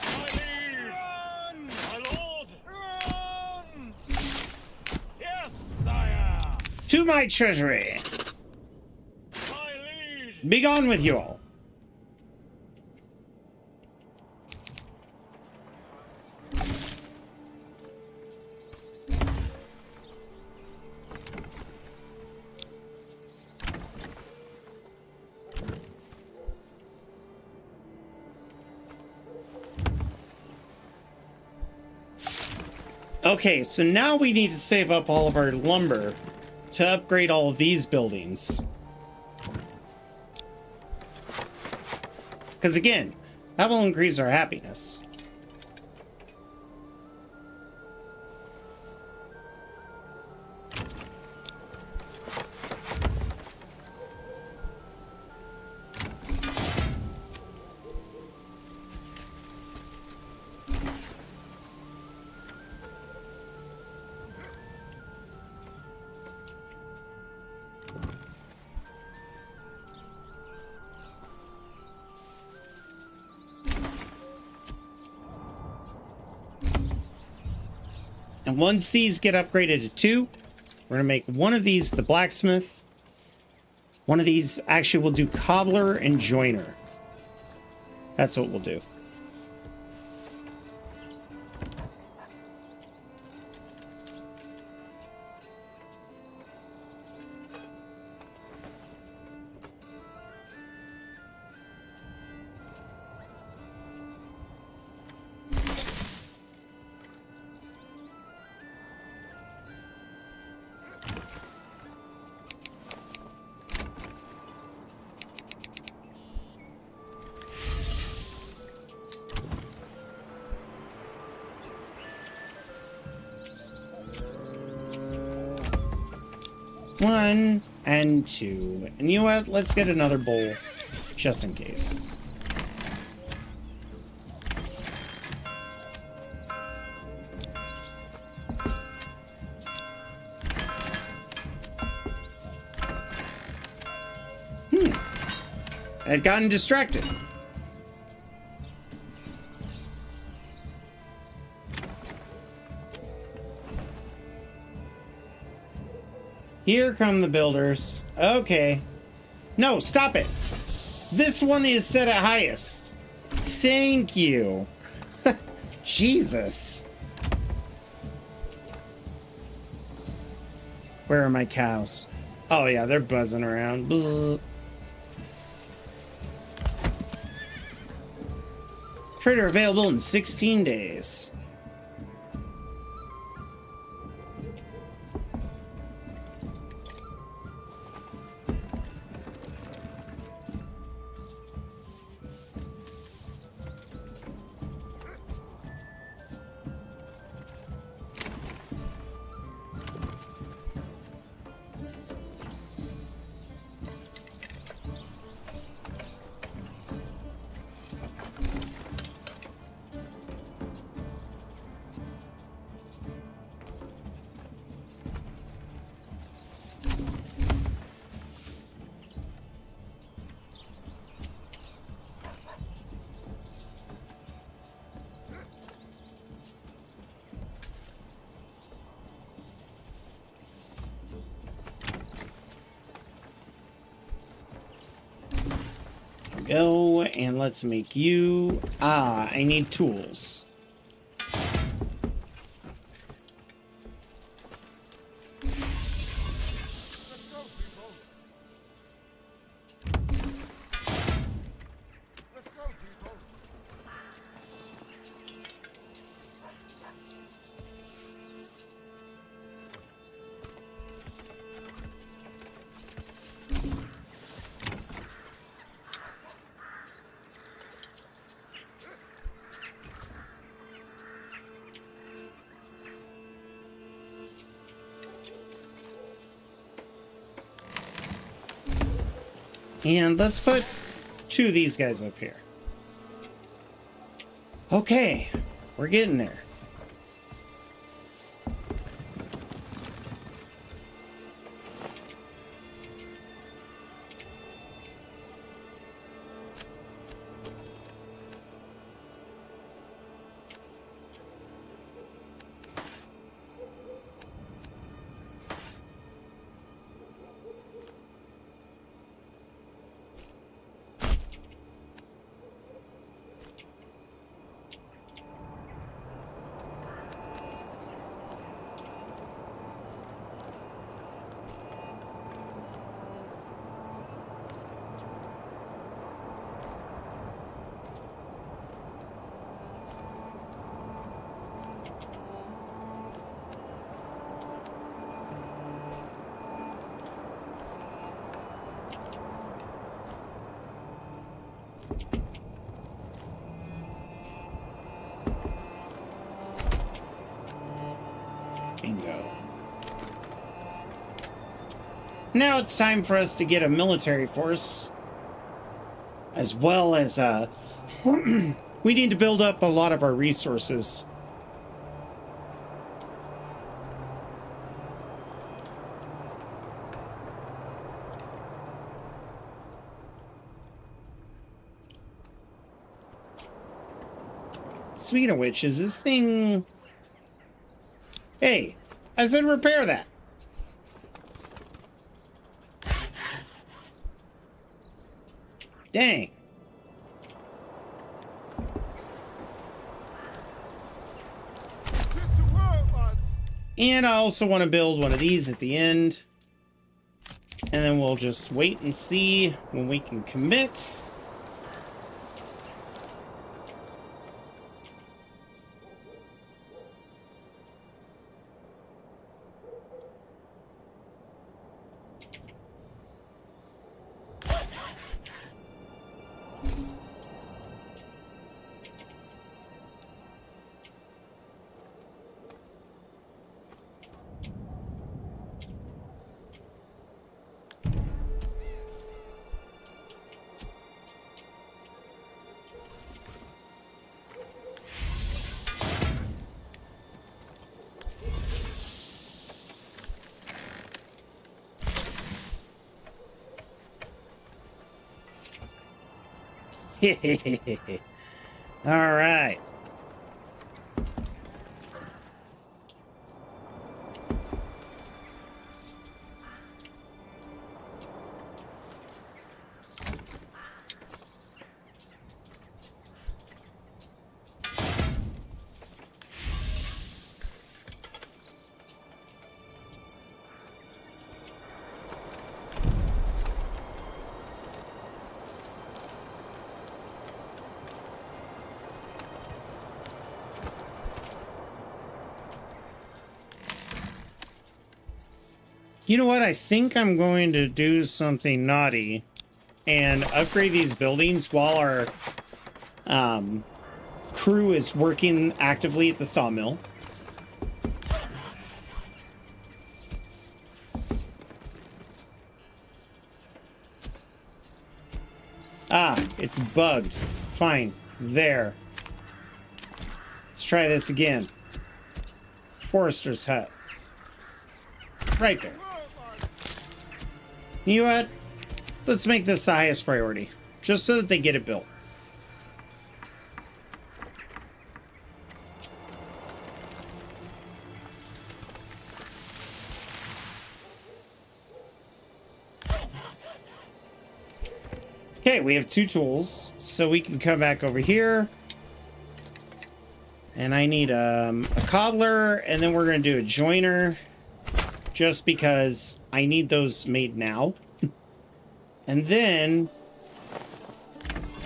My liege! Run! My lord! Run! Yes, sire! To my treasury. My liege! Be gone with you all. Okay, so now we need to save up all of our lumber to upgrade all of these buildings. Because again, that will increase our happiness. And once these get upgraded to 2, we're going to make one of these the blacksmith. One of these, actually, we'll do cobbler and joiner. That's what we'll do. One and 2. And you know what? Let's get another bowl, just in case. I'd gotten distracted. Here come the builders. Okay. No, stop it. This one is set at highest. Thank you. Jesus. Where are my cows? Oh yeah, they're buzzing around. Bzz. Trader available in 16 days. Go, and let's make you... Ah, I need tools. And let's put 2 of these guys up here. Okay, we're getting there. Bingo. Now it's time for us to get a military force, as well as we need to build up a lot of our resources. Speaking of which, is this thing... Hey, I said repair that. Dang. Get to work, lads. And I also want to build one of these at the end. And then we'll just wait and see when we can commit. All right. You know what? I think I'm going to do something naughty and upgrade these buildings while our crew is working actively at the sawmill. Ah, it's bugged. Fine. There. Let's try this again. Forester's hut. Right there. You know what? Let's make this the highest priority. Just so that they get it built. Okay, we have 2 tools. So we can come back over here. And I need a cobbler. And then we're going to do a joiner. Just because I need those made now. And then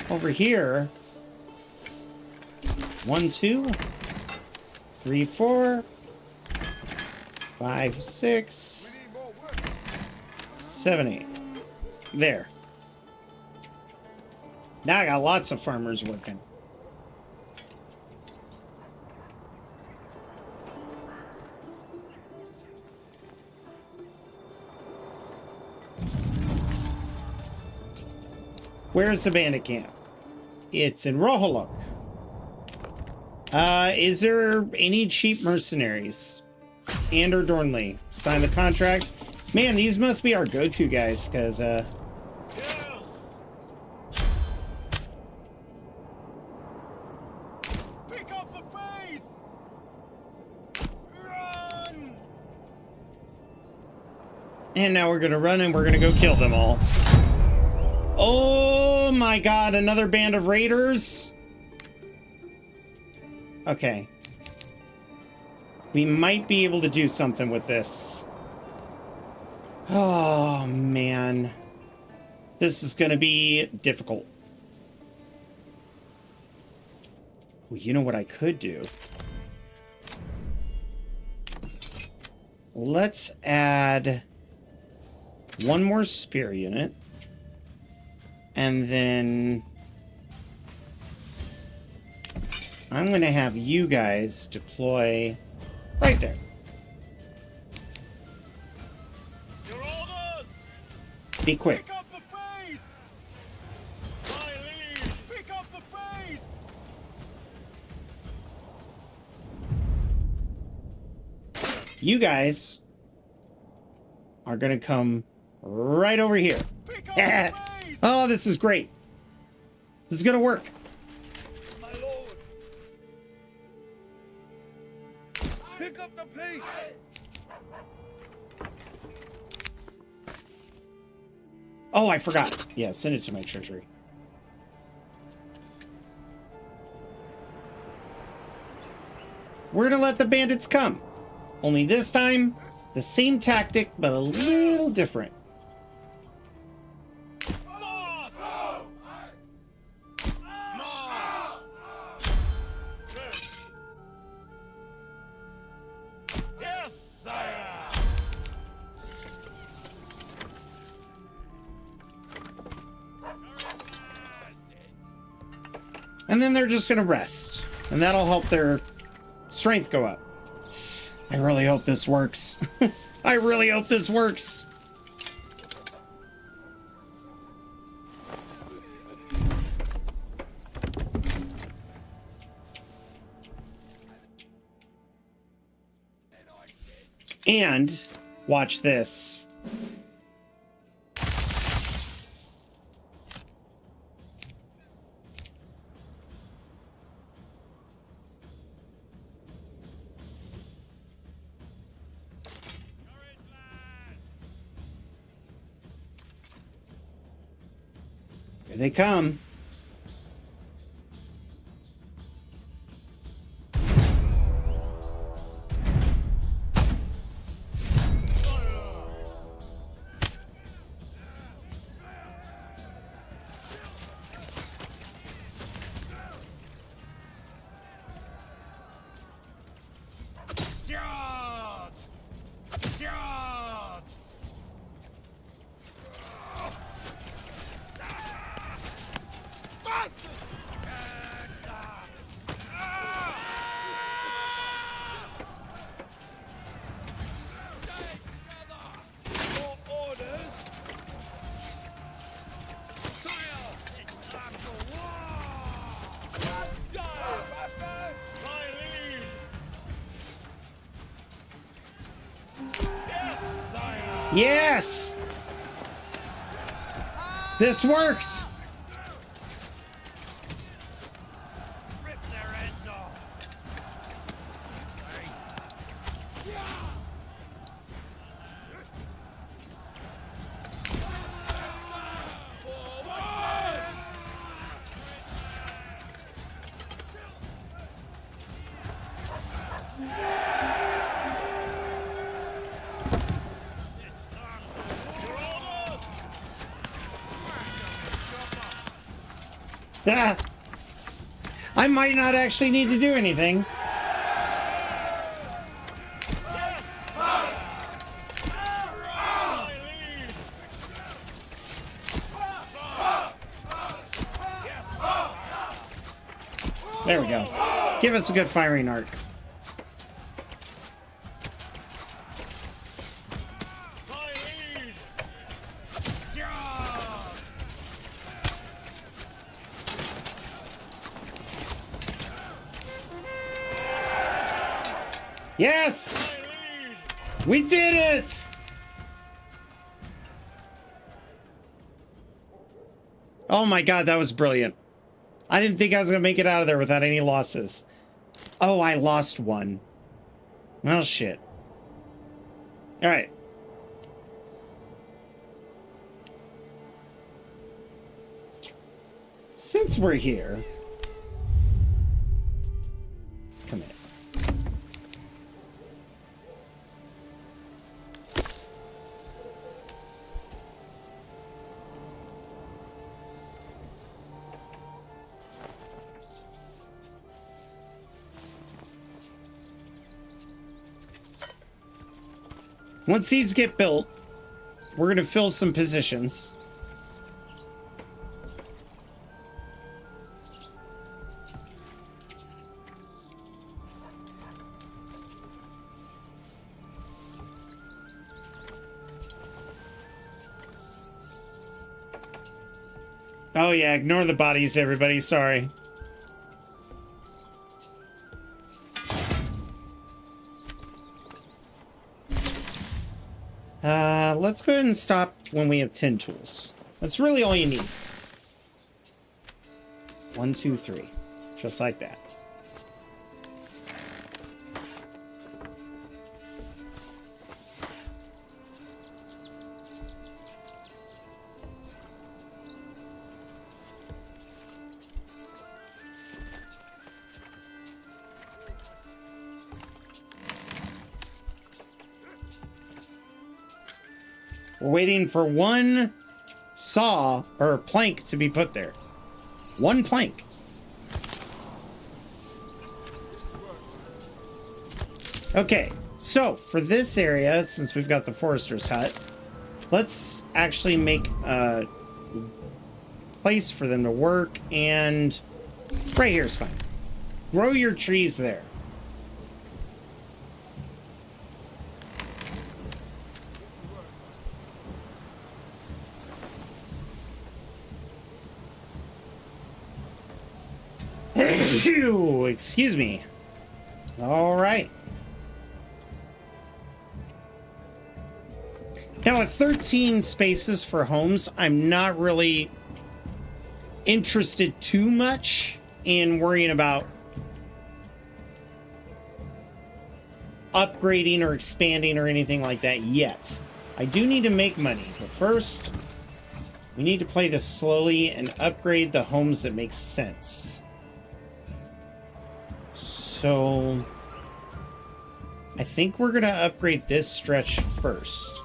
over here, 1, 2, 3, 4, 5, 6, 7, 8. There. Now I got lots of farmers working. Where's the bandit camp? It's in Rohaluk. Is there any cheap mercenaries? Ander Dornley. Sign the contract. Man, these must be our go-to guys, because, Yes. Pick up the pace. Run. and now we're gonna run and we're gonna go kill them all. Oh my god, another band of raiders? Okay. We might be able to do something with this. Oh, man. This is gonna be difficult. Well, you know what I could do? Let's add one more spear unit. And then I'm going to have you guys deploy right there. Your orders. Be quick. Pick up the pace. My lead. Pick up the pace. You guys are going to come right over here. Pick up the pace. Oh, this is great. This is going to work. My lord. Pick Pick up the piece. Oh, I forgot. Yeah, send it to my treasury. We're gonna let the bandits come. Only this time, the same tactic, but a little different. Yes, sire. And then they're just gonna rest. And that'll help their strength go up. I really hope this works. I really hope this works. And watch this. Here they come. Charge! Charge! Bastard! Your orders? Sire! It's time for war! Die, bastards! My liege! Yes, sire! Yes! This worked! Rip their heads off! Ah, I might not actually need to do anything. There we go. Give us a good firing arc. My liege! Charge! Yes! My liege! We did it! Oh my god, that was brilliant. I didn't think I was gonna make it out of there without any losses. Oh, I lost one. Well, shit. Alright. Since we're here... Come in. Once these get built, we're gonna fill some positions. Oh yeah, ignore the bodies, everybody, sorry. Let's go ahead and stop when we have 10 tools. That's really all you need. 1, 2, 3. Just like that. We're waiting for one saw or plank to be put there. One plank. Okay, so for this area, since we've got the forester's hut, let's actually make a place for them to work, and right here is fine. Grow your trees there. Excuse me. All right. Now, at 13 spaces for homes, I'm not really interested too much in worrying about upgrading or expanding or anything like that yet. I do need to make money, but first, we need to play this slowly and upgrade the homes that make sense. So, I think we're going to upgrade this stretch first.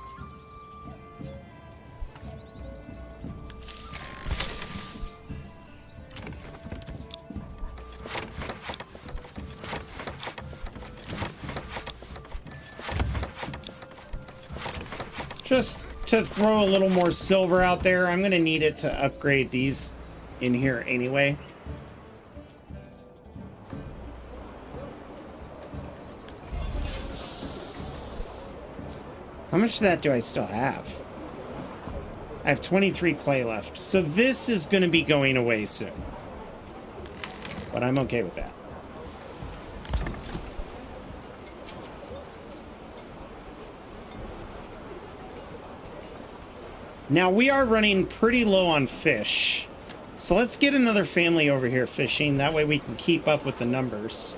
Just to throw a little more silver out there, I'm going to need it to upgrade these in here anyway. How much of that do I still have? I have 23 clay left. So this is going to be going away soon. But I'm okay with that. Now, we are running pretty low on fish. So let's get another family over here fishing. That way we can keep up with the numbers.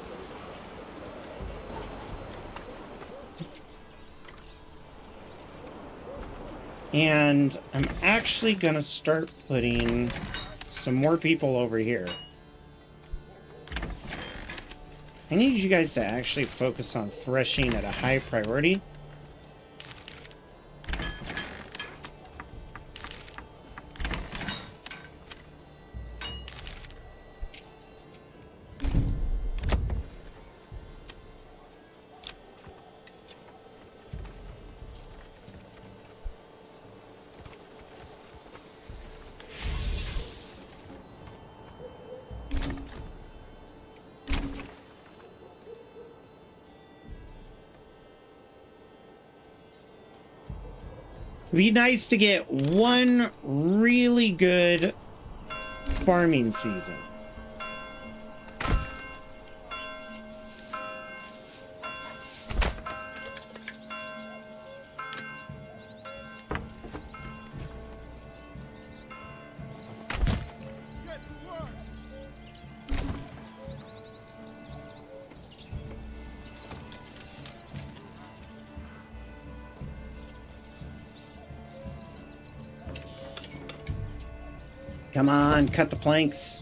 And I'm actually going to start putting some more people over here. I need you guys to actually focus on threshing at a high priority. It'd be nice to get one really good farming season. Come on, cut the planks.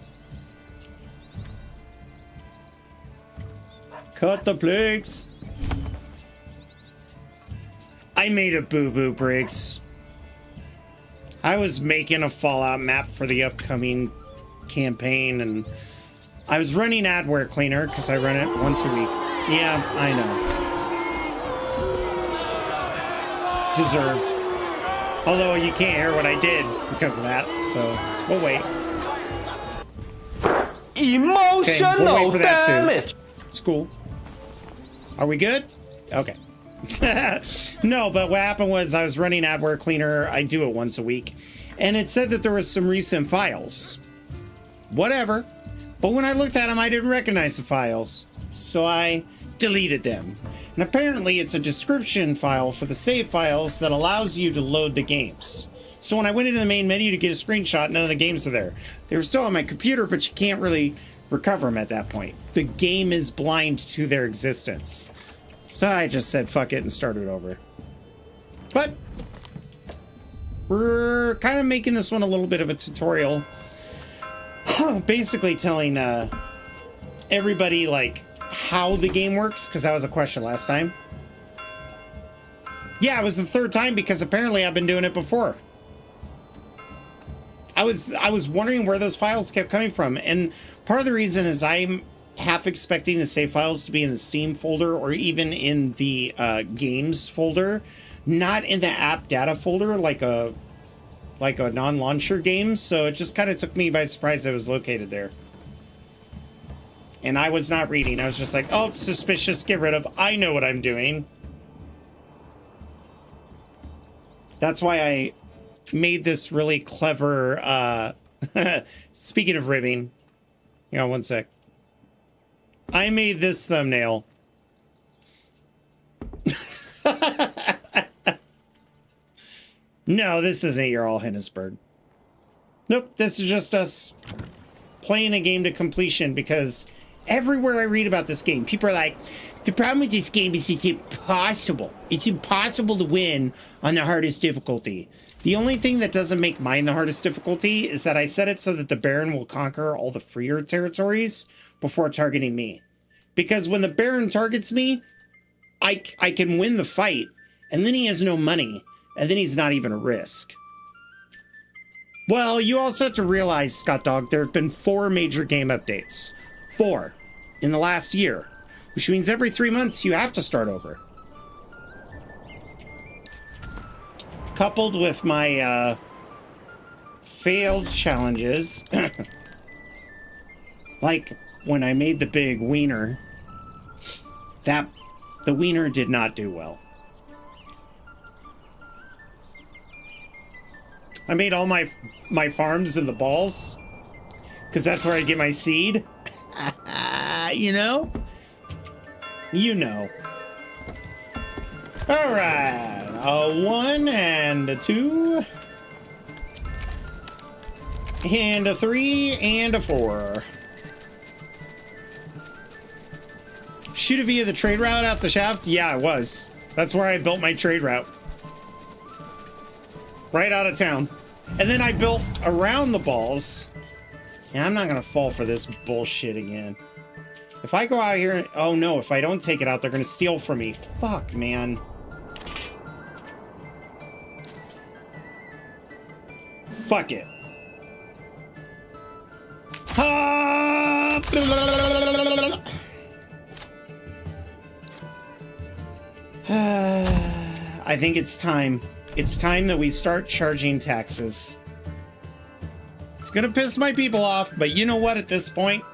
Cut the planks. I made a boo-boo, Briggs. I was making a Fallout map for the upcoming campaign, and I was running Adware Cleaner because I run it once a week. Yeah, I know. Deserved. Although you can't hear what I did because of that, so we'll wait. Emotional we'll wait for that damage. too. It's cool. Are we good? Okay. No, but what happened was I was running Adware Cleaner. I do it once a week, and it said that there was some recent files. Whatever. But when I looked at them, I didn't recognize the files, so I deleted them. And apparently it's a description file for the save files that allows you to load the games. So when I went into the main menu to get a screenshot, none of the games were there. They were still on my computer, but you can't really recover them at that point. The game is blind to their existence. So I just said fuck it and started over. But we're kind of making this one a little bit of a tutorial. Basically telling everybody like how the game works, because that was a question last time. Yeah, it was the third time because apparently I've been doing it before. I was wondering where those files kept coming from, and part of the reason is I'm half expecting the save files to be in the Steam folder or even in the games folder, not in the app data folder like a non-launcher game. So it just kind of took me by surprise that it was located there. And I was not reading. I was just like, oh, suspicious, get rid of. I know what I'm doing. That's why I made this really clever, speaking of ribbing, hang on one sec. I made this thumbnail. No, this isn't You're All Hennisberg. Nope, this is just us playing a game to completion, because everywhere I read about this game, people are like, the problem with this game is it's impossible. It's impossible to win on the hardest difficulty. The only thing that doesn't make mine the hardest difficulty is that I set it so that the Baron will conquer all the freer territories before targeting me. Because when the Baron targets me, I can win the fight, and then he has no money, and then he's not even a risk. Well, you also have to realize, Scott Dog, there have been 4 major game updates. 4 in the last year, which means every 3 months you have to start over. Coupled with my failed challenges, like when I made the big wiener, the wiener did not do well. I made all my farms in the balls, because that's where I get my seed. You know? You know. All right. A 1 and a 2. And a 3 and a 4. Shoot it via the trade route out the shaft? Yeah, it was. That's where I built my trade route. Right out of town. And then I built around the balls. Yeah, I'm not gonna fall for this bullshit again. If I go out here and, oh no, if I don't take it out, they're gonna steal from me. Fuck, man. Fuck it. I think it's time. It's time that we start charging taxes. It's gonna piss my people off, but you know what, at this point?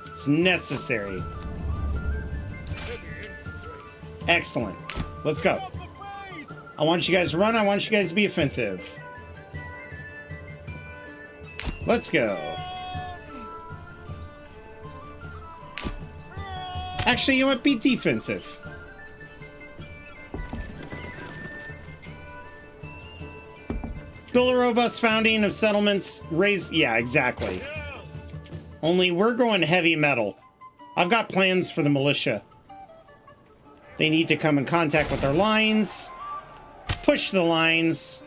It's necessary. Excellent. Let's go. I want you guys to run. I want you guys to be offensive. Let's go. Actually, you want to be defensive. Build a robust founding of settlements. Raise... Yeah, exactly. Only we're going heavy metal. I've got plans for the militia. They need to come in contact with our lines. Push the lines.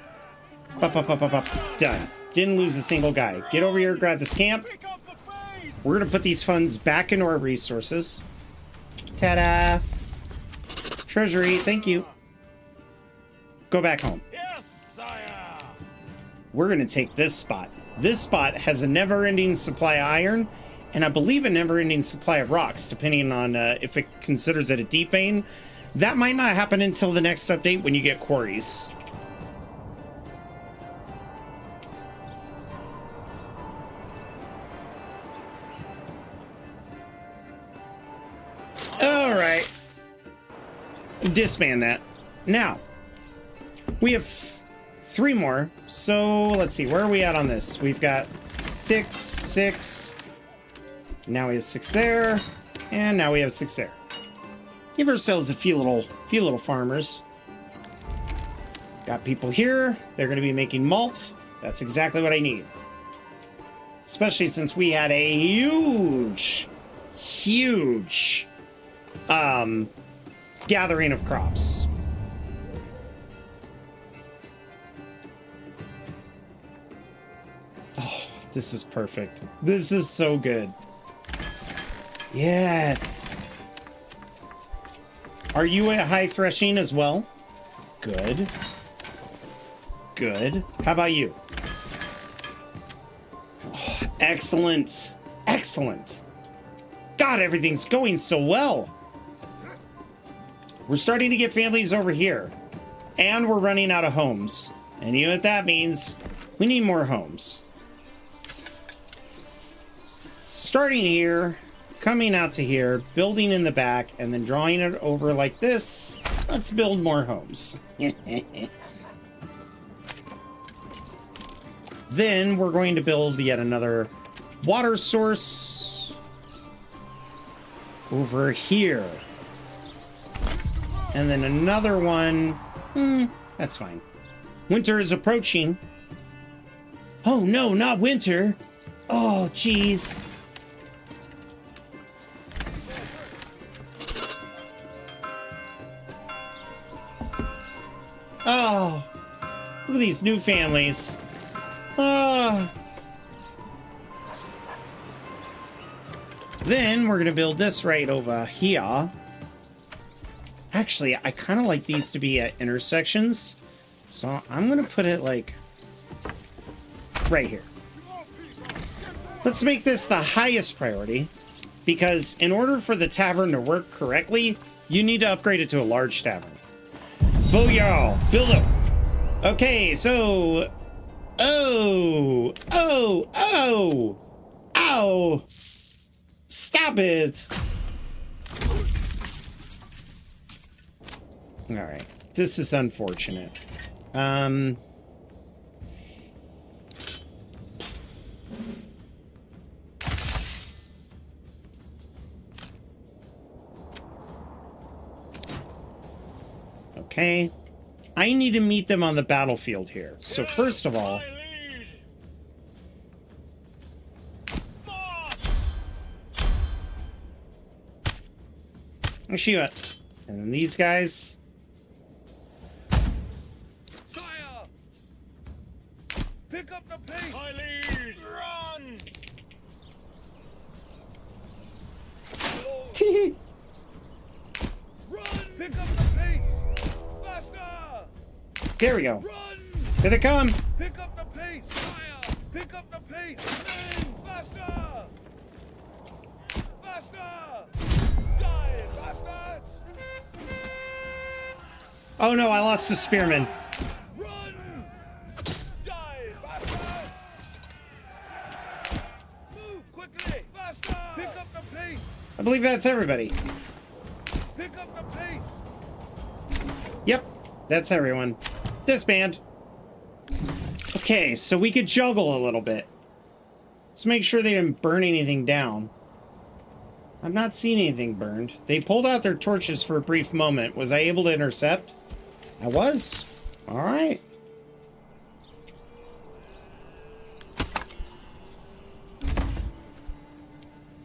Done. Didn't lose a single guy. Get over here, grab this camp. We're going to put these funds back into our resources. Ta-da! Treasury, thank you. Go back home. Yes, sire. We're going to take this spot. This spot has a never-ending supply of iron, and I believe a never-ending supply of rocks, depending on if it considers it a deep vein. That might not happen until the next update when you get quarries. All right. Disband that. Now, we have 3 more. So let's see, where are we at on this? We've got 6, 6. Now we have 6 there, and now we have 6 there. Give ourselves a few little farmers. Got people here. They're going to be making malt. That's exactly what I need. Especially since we had a huge gathering of crops. Oh, this is perfect. This is so good. Yes. Are you at high threshing as well? Good. Good. How about you? Oh, excellent. Excellent. God, everything's going so well. We're starting to get families over here. And we're running out of homes. And you know what that means? We need more homes. Starting here, coming out to here, building in the back, and then drawing it over like this. Let's build more homes. Then we're going to build yet another water source over here. And then another one. That's fine. Winter is approaching. Oh no, not winter. Oh, jeez. Oh, look at these new families. Oh. Then we're gonna build this right over here. Actually, I kind of like these to be at intersections. So I'm gonna put it like right here. Let's make this the highest priority, because in order for the tavern to work correctly, you need to upgrade it to a large tavern. Booyah! Build up! Okay, so... Oh! Oh! Oh! Ow! Stop it! Alright. This is unfortunate. Okay. I need to meet them on the battlefield here. So first of all... Actually, what? And then these guys... Pick up the pace! Run! Run! Pick up the pace! Faster! There we go. Run! Here they come! Pick up the pace! Fire! Pick up the pace! Men! Faster! Faster! Die, bastards! Oh no, I lost the spearman. Run! Die, bastards! Move quickly! Faster! Pick up the pace! I believe that's everybody. Pick up the pace! Yep, that's everyone. Disband. Okay, so we could juggle a little bit. Let's make sure they didn't burn anything down. I've not seen anything burned. They pulled out their torches for a brief moment. Was I able to intercept? I was. All right.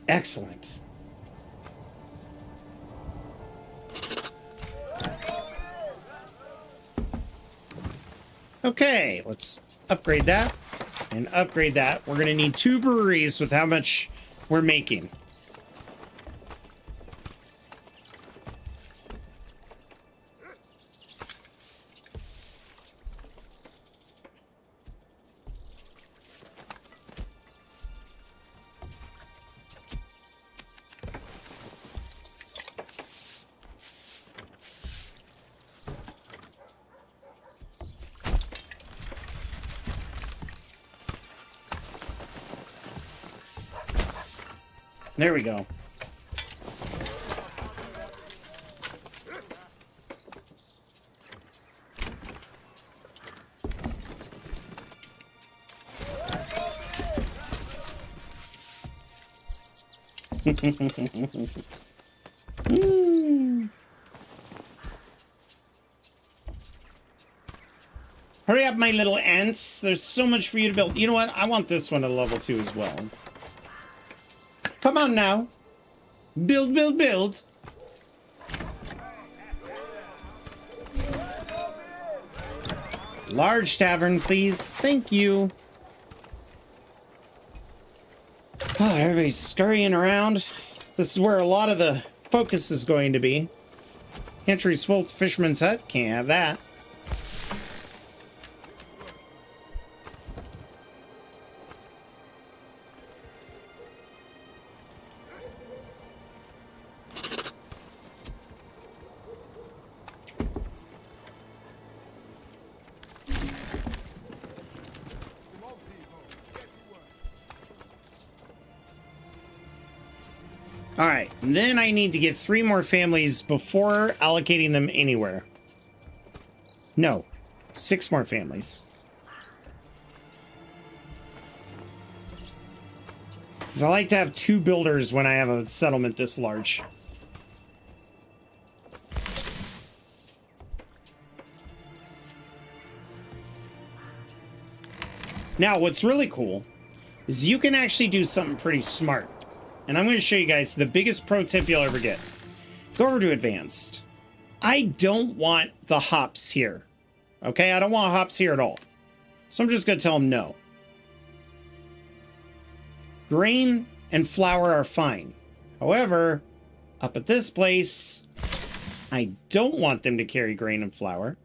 Excellent. Okay, let's upgrade that and upgrade that. We're going to need 2 breweries with how much we're making. There we go. Hurry up, my little ants. There's so much for you to build. You know what? I want this one at level 2 as well. Come on now. Build, build, build. Large tavern, please. Thank you. Oh, everybody's scurrying around. This is where a lot of the focus is going to be. Pantry's full. Fisherman's hut. Can't have that. All right, then I need to get 3 more families before allocating them anywhere. No, 6 more families. Because I like to have 2 builders when I have a settlement this large. Now, what's really cool is you can actually do something pretty smart. And I'm going to show you guys the biggest pro tip you'll ever get. Go over to advanced. I don't want the hops here. Okay, I don't want hops here at all. So I'm just going to tell them no. Grain and flour are fine. However, up at this place, I don't want them to carry grain and flour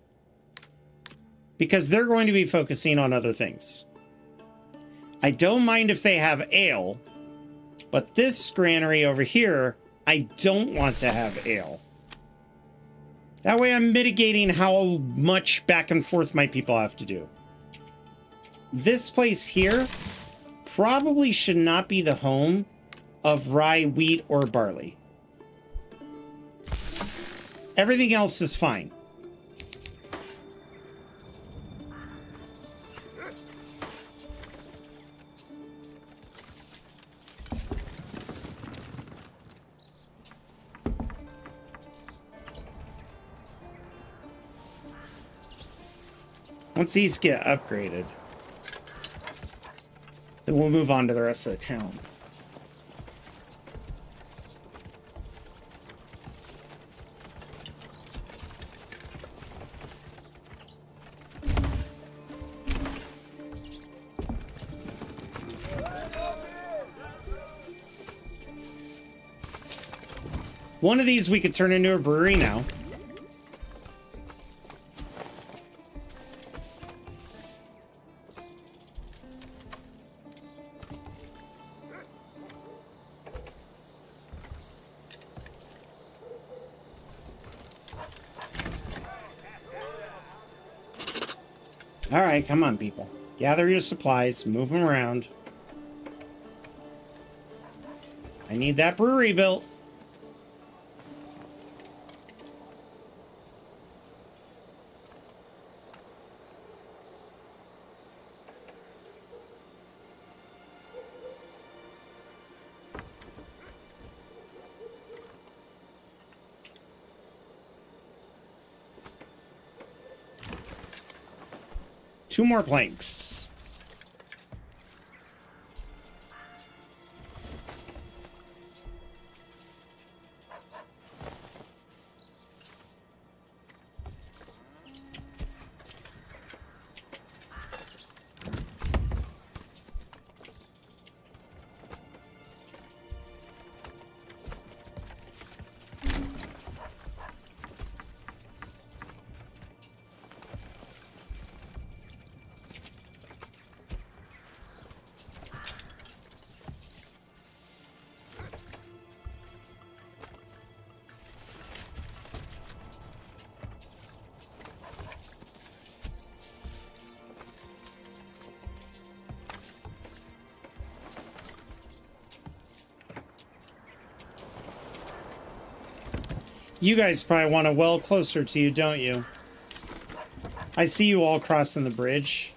because they're going to be focusing on other things. I don't mind if they have ale. But this granary over here, I don't want to have ale. That way I'm mitigating how much back and forth my people have to do. This place here probably should not be the home of rye, wheat, or barley. Everything else is fine. Once these get upgraded, then we'll move on to the rest of the town. One of these we could turn into a brewery now. All right, come on, people. Gather your supplies, move them around. I need that brewery built. Two more planks. You guys probably want a well closer to you, don't you? I see you all crossing the bridge.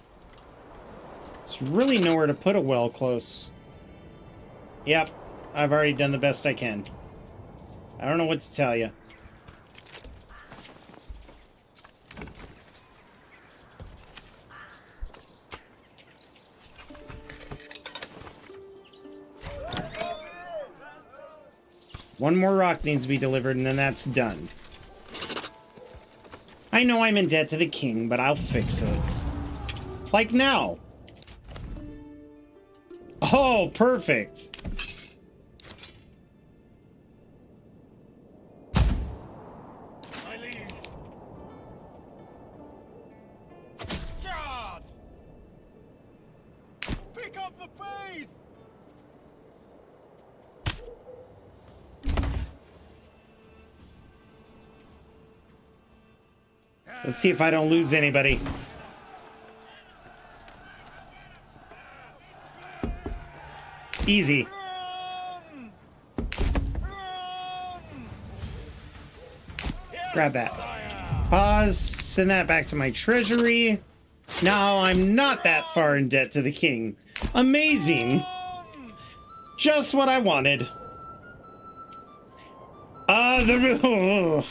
There's really nowhere to put a well close. Yep, I've already done the best I can. I don't know what to tell you. One more rock needs to be delivered, and then that's done. I know I'm in debt to the king, but I'll fix it. Like now. Oh, perfect. My Let's see if I don't lose anybody. Easy. Grab that. Pause. Send that back to my treasury. Now I'm not that far in debt to the king. Amazing. Just what I wanted. The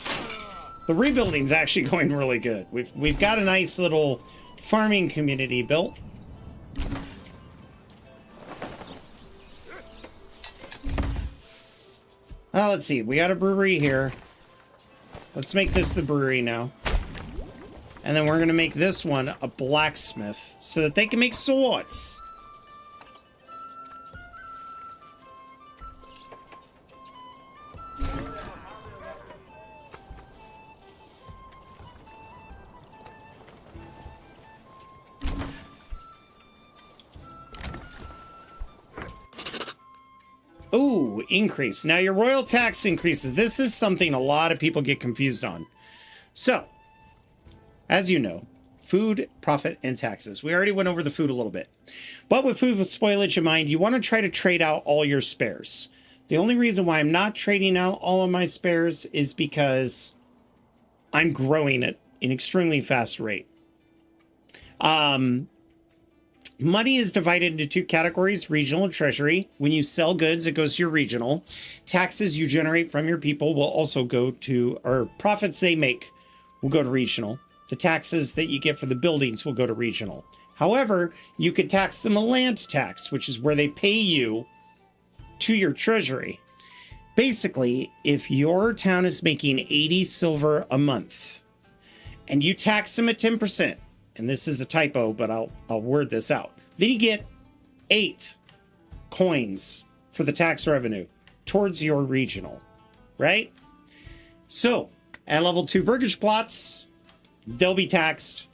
rebuilding's actually going really good. We've got a nice little farming community built. Let's see. We got a brewery here. Let's make this the brewery now. And then we're going to make this one a blacksmith so that they can make swords. Ooh, increase. Now your royal tax increases. This is something a lot of people get confused on. So, as you know, food, profit, and taxes. We already went over the food a little bit. But with food with spoilage in mind, you want to try to trade out all your spares. The only reason why I'm not trading out all of my spares is because I'm growing at an extremely fast rate. Money is divided into two categories, regional and treasury. When you sell goods, it goes to your regional. Taxes you generate from your people will also go to, or profits they make will go to regional. The taxes that you get for the buildings will go to regional. However, you could tax them a land tax, which is where they pay you to your treasury. Basically, if your town is making 80 silver a month and you tax them at 10%, and this is a typo, but I'll word this out. Then you get 8 coins for the tax revenue towards your regional, right? So at level 2 burgage plots, they'll be taxed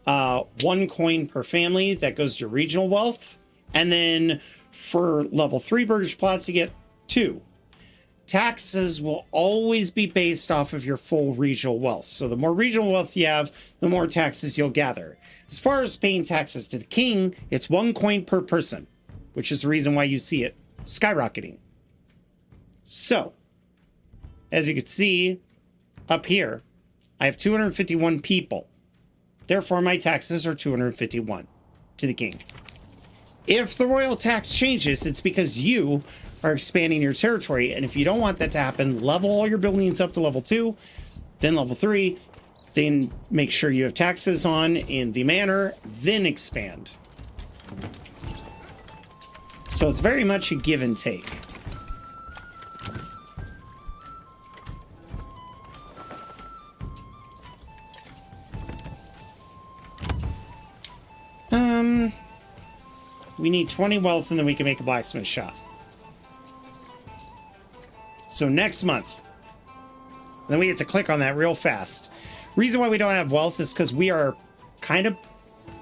1 coin per family that goes to regional wealth. And then for level 3 burgage plots, you get 2. Taxes will always be based off of your full regional wealth. So the more regional wealth you have, the more taxes you'll gather. As far as paying taxes to the king, it's 1 coin per person, which is the reason why you see it skyrocketing. So, as you can see up here, I have 251 people. Therefore, my taxes are 251 to the king. If the royal tax changes, it's because you are expanding your territory. And if you don't want that to happen, level all your buildings up to level 2, then level 3, then make sure you have taxes on in the manor, then expand. So it's very much a give and take. We need 20 wealth and then we can make a blacksmith shop. So next month, then we get to click on that real fast. Reason why we don't have wealth is because we are kind of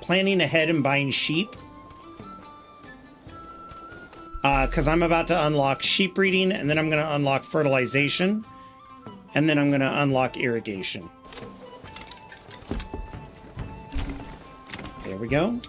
planning ahead and buying sheep. Because I'm about to unlock sheep breeding, and then I'm going to unlock fertilization, and then I'm going to unlock irrigation. There we go.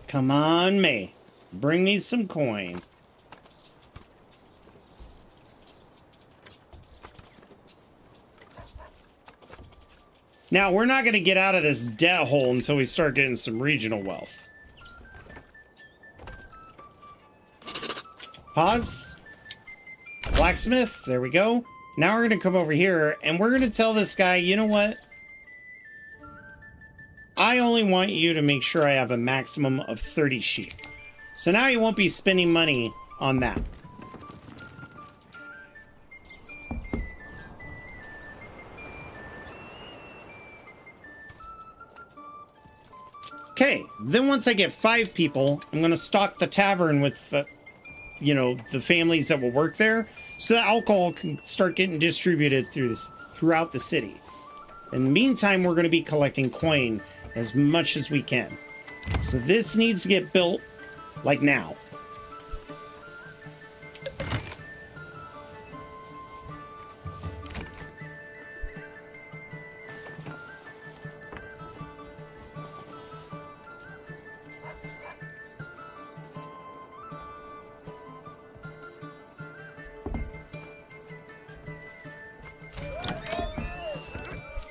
Come on, May. Bring me some coin. Now, we're not going to get out of this debt hole until we start getting some regional wealth. Pause. Blacksmith. There we go. Now we're going to come over here, and we're going to tell this guy, you know what? I only want you to make sure I have a maximum of 30 sheep. So now you won't be spending money on that. Then once I get 5 people, I'm going to stock the tavern with, you know, the families that will work there, so that alcohol can start getting distributed throughout the city. In the meantime, we're going to be collecting coin as much as we can. So this needs to get built, like, now.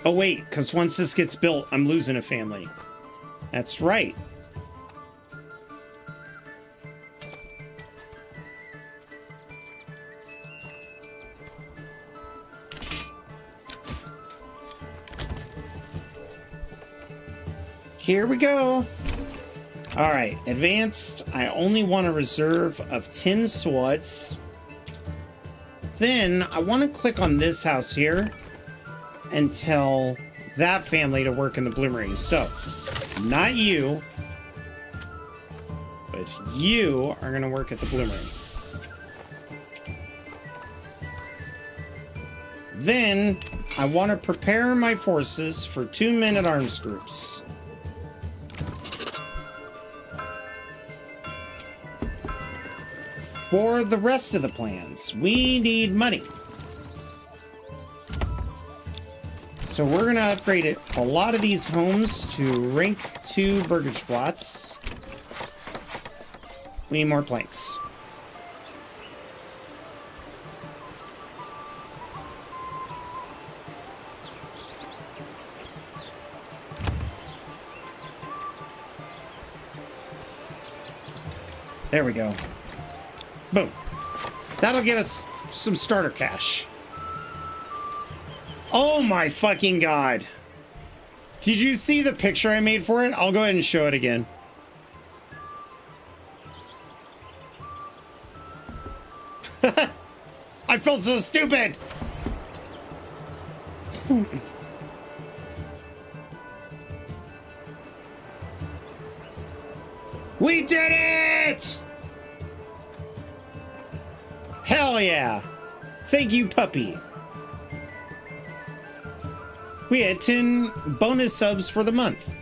Oh wait, because once this gets built, I'm losing a family. That's right. Here we go. All right, advanced. I only want a reserve of 10 swords. Then I want to click on this house here and tell that family to work in the bloomery. So, not you, but you are going to work at the bloomery. Then, I want to prepare my forces for 2 men-at-arms groups. For the rest of the plans, we need money. So we're going to upgrade a lot of these homes to rank 2 Burgersplots. We need more planks. There we go. Boom. That'll get us some starter cash. Oh my fucking god. Did you see the picture I made for it? I'll go ahead and show it again. I felt so stupid. We did it! Hell yeah. Thank you, puppy. We had 10 bonus subs for the month.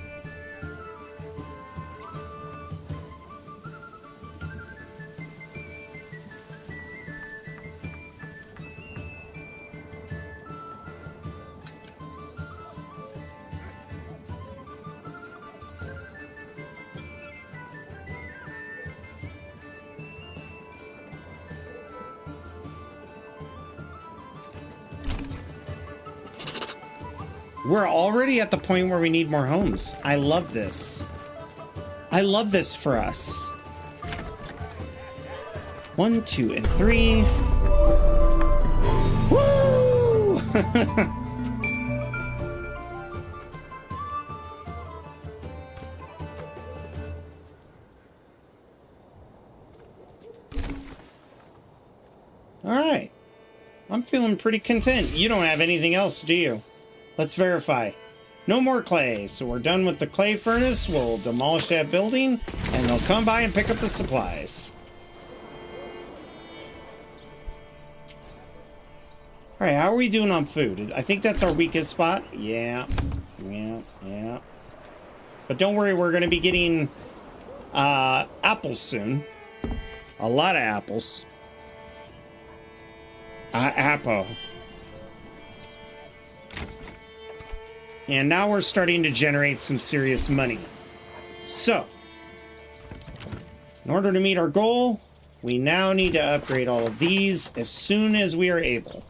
We're already at the point where we need more homes. I love this. I love this for us. 1, 2, and 3. Woo! All right. I'm feeling pretty content. You don't have anything else, do you? Let's verify. No more clay, so we're done with the clay furnace. We'll demolish that building, and they'll come by and pick up the supplies. All right, how are we doing on food? I think that's our weakest spot. Yeah. But don't worry, we're going to be getting apples soon. A lot of apples. Apple. And now we're starting to generate some serious money. So, in order to meet our goal, we now need to upgrade all of these as soon as we are able.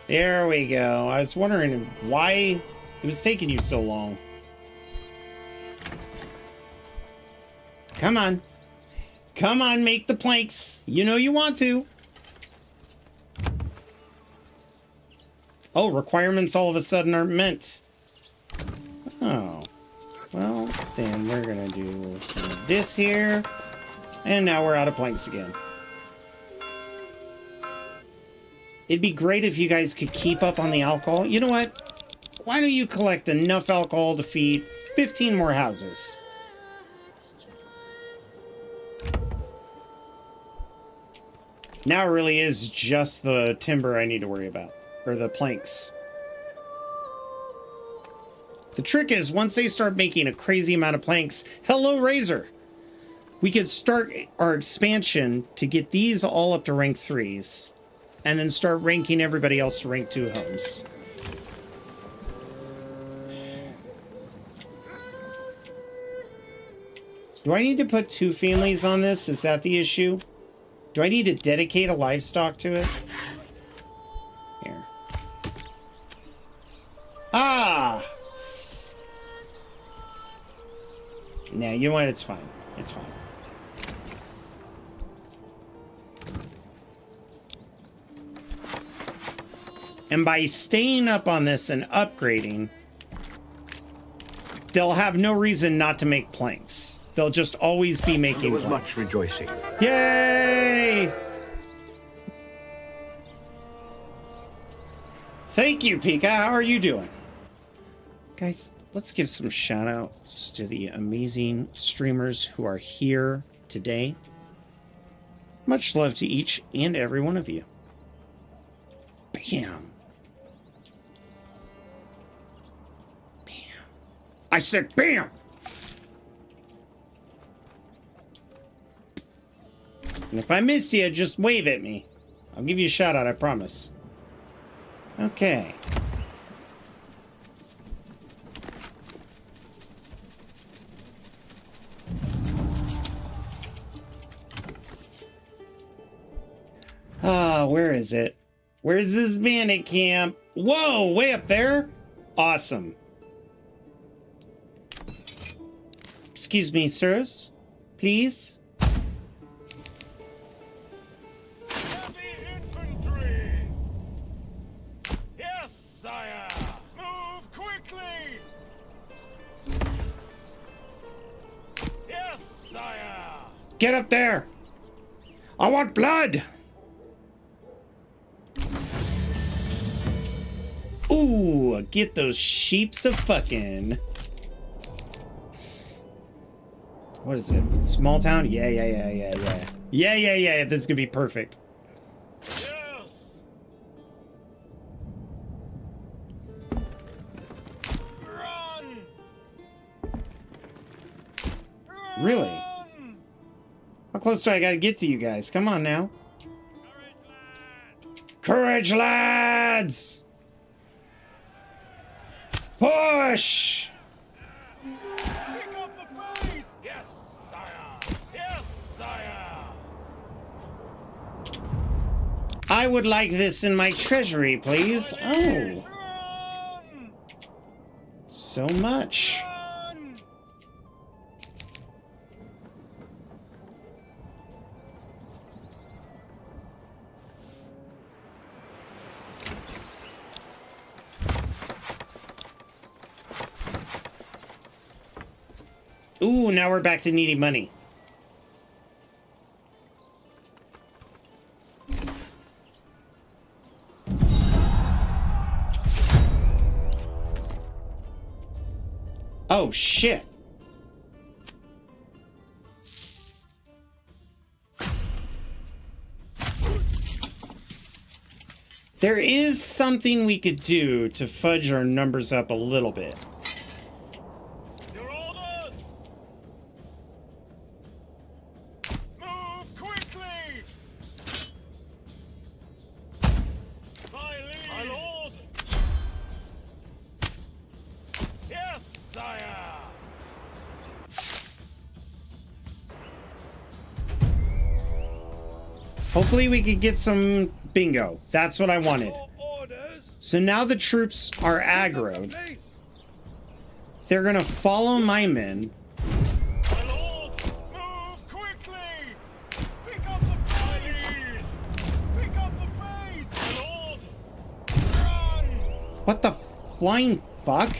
There we go. I was wondering why it was taking you so long. Come on. Come on, make the planks. You know you want to. Oh, requirements all of a sudden aren't meant. Oh. Well, then we're going to do some of this here. And now we're out of planks again. It'd be great if you guys could keep up on the alcohol. You know what? Why don't you collect enough alcohol to feed 15 more houses? Now it really is just the timber I need to worry about. Or the planks. The trick is, once they start making a crazy amount of planks, hello Razor! We could start our expansion to get these all up to rank 3s. And then start ranking everybody else to rank 2 homes. Do I need to put 2 families on this? Is that the issue? Do I need to dedicate a livestock to it? Here. Ah! Nah, you know what? It's fine. It's fine. And by staying up on this and upgrading, they'll have no reason not to make planks. They'll just always be making There was planks. much rejoicing. Yay! Thank you, Pika. How are you doing? Guys, let's give some shout outs to the amazing streamers who are here today. Much love to each and every one of you. Bam. Bam. I said bam! And if I miss you, just wave at me. I'll give you a shout out, I promise. Okay. Ah, where is it? Where's this bandit camp? Whoa, way up there? Awesome. Excuse me, sirs. Please? Heavy infantry! Yes, sire! Move quickly! Yes, sire! Get up there! I want blood! Ooh, get those sheeps a fucking. What is it? Small town? Yeah. Yeah. This is gonna be perfect. Yes! Run! Really? Run! How close do I gotta get to you guys? Come on now. Courage, lad! Courage, lads! Push! Pick up the pace! Yes, sire! Yes, sire! I would like this in my treasury, please. Oh, Run! so much. Run! Ooh, now we're back to needing money. Oh, shit. There is something we could do to fudge our numbers up a little bit. Your orders! Move quickly! My liege! My lord! Yes, sire! Hopefully we could get some bingo. That's what I wanted. Your orders! So now the troops are aggroed. Pace! They're gonna follow my men. My lord! Move quickly! Pick up the pace! Pick up the pace! My lord! Run! What the flying fuck?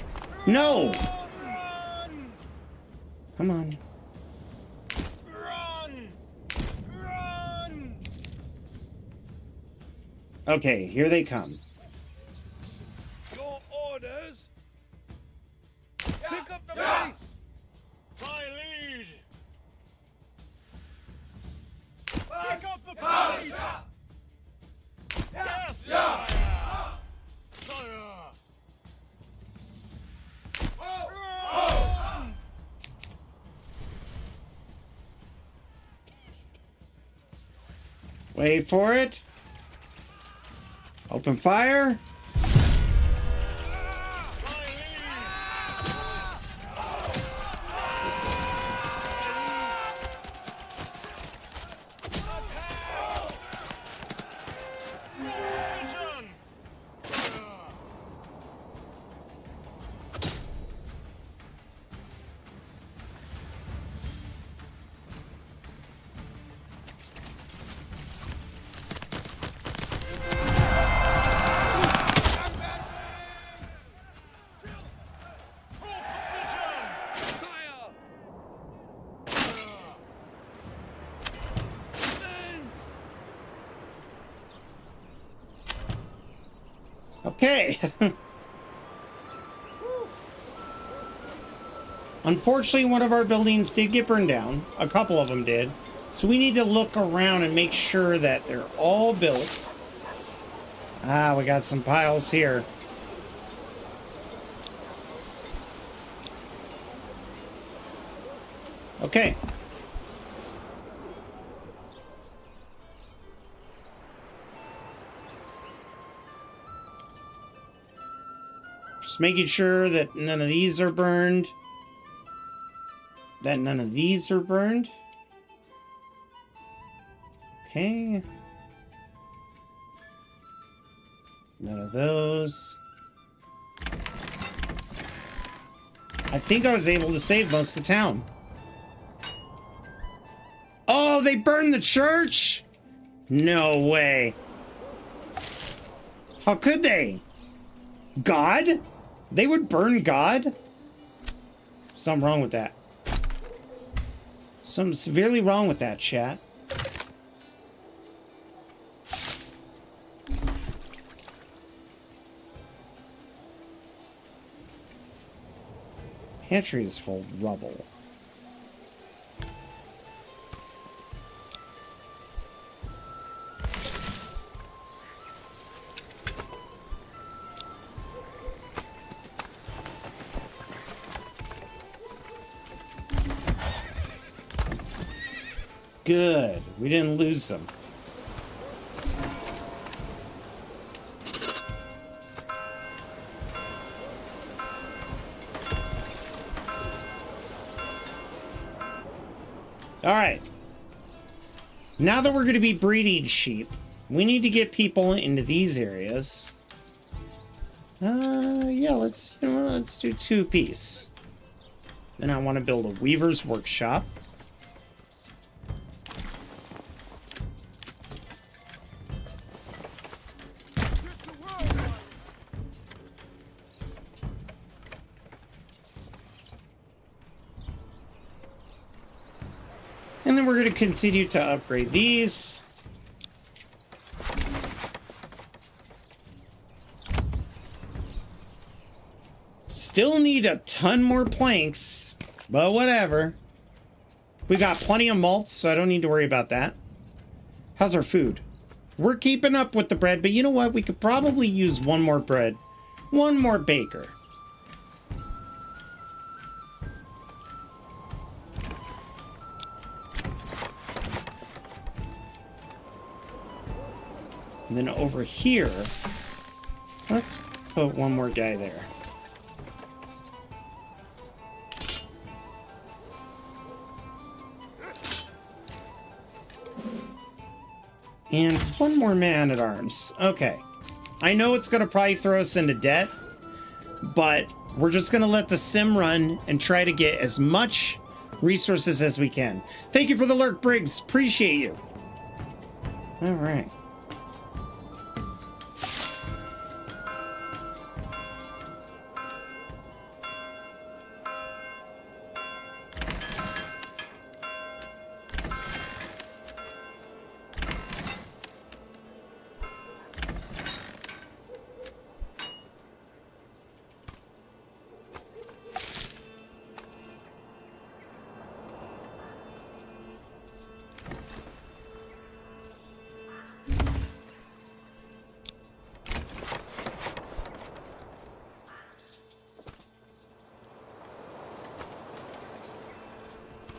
No! Run! Come on. Run! Run! Okay, here they come. Your orders. Pick up the pace. My lead. Pick up the pace. Yes, sire. Sire. Wait for it. Open fire. Okay. Unfortunately, one of our buildings did get burned down. A couple of them did. So we need to look around and make sure that they're all built. Ah, we got some piles here. Okay. Just making sure that none of these are burned. That none of these are burned. Okay. None of those. I think I was able to save most of the town. Oh, they burned the church? No way. How could they? God? They would burn God? Something wrong with that. Something severely wrong with that, chat. Pantry is full of rubble. Good. We didn't lose them. All right. Now that we're going to be breeding sheep, we need to get people into these areas. Yeah, let's do 2 apiece. Then I want to build a weaver's workshop. And then we're going to continue to upgrade these. Still need a ton more planks, but whatever. We got plenty of malts, so I don't need to worry about that. How's our food? We're keeping up with the bread, but you know what? We could probably use one more bread. One more baker. And then over here, let's put one more guy there. And one more man at arms. Okay. I know it's going to probably throw us into debt, but we're just going to let the sim run and try to get as much resources as we can. Thank you for the lurk, Briggs. Appreciate you. All right.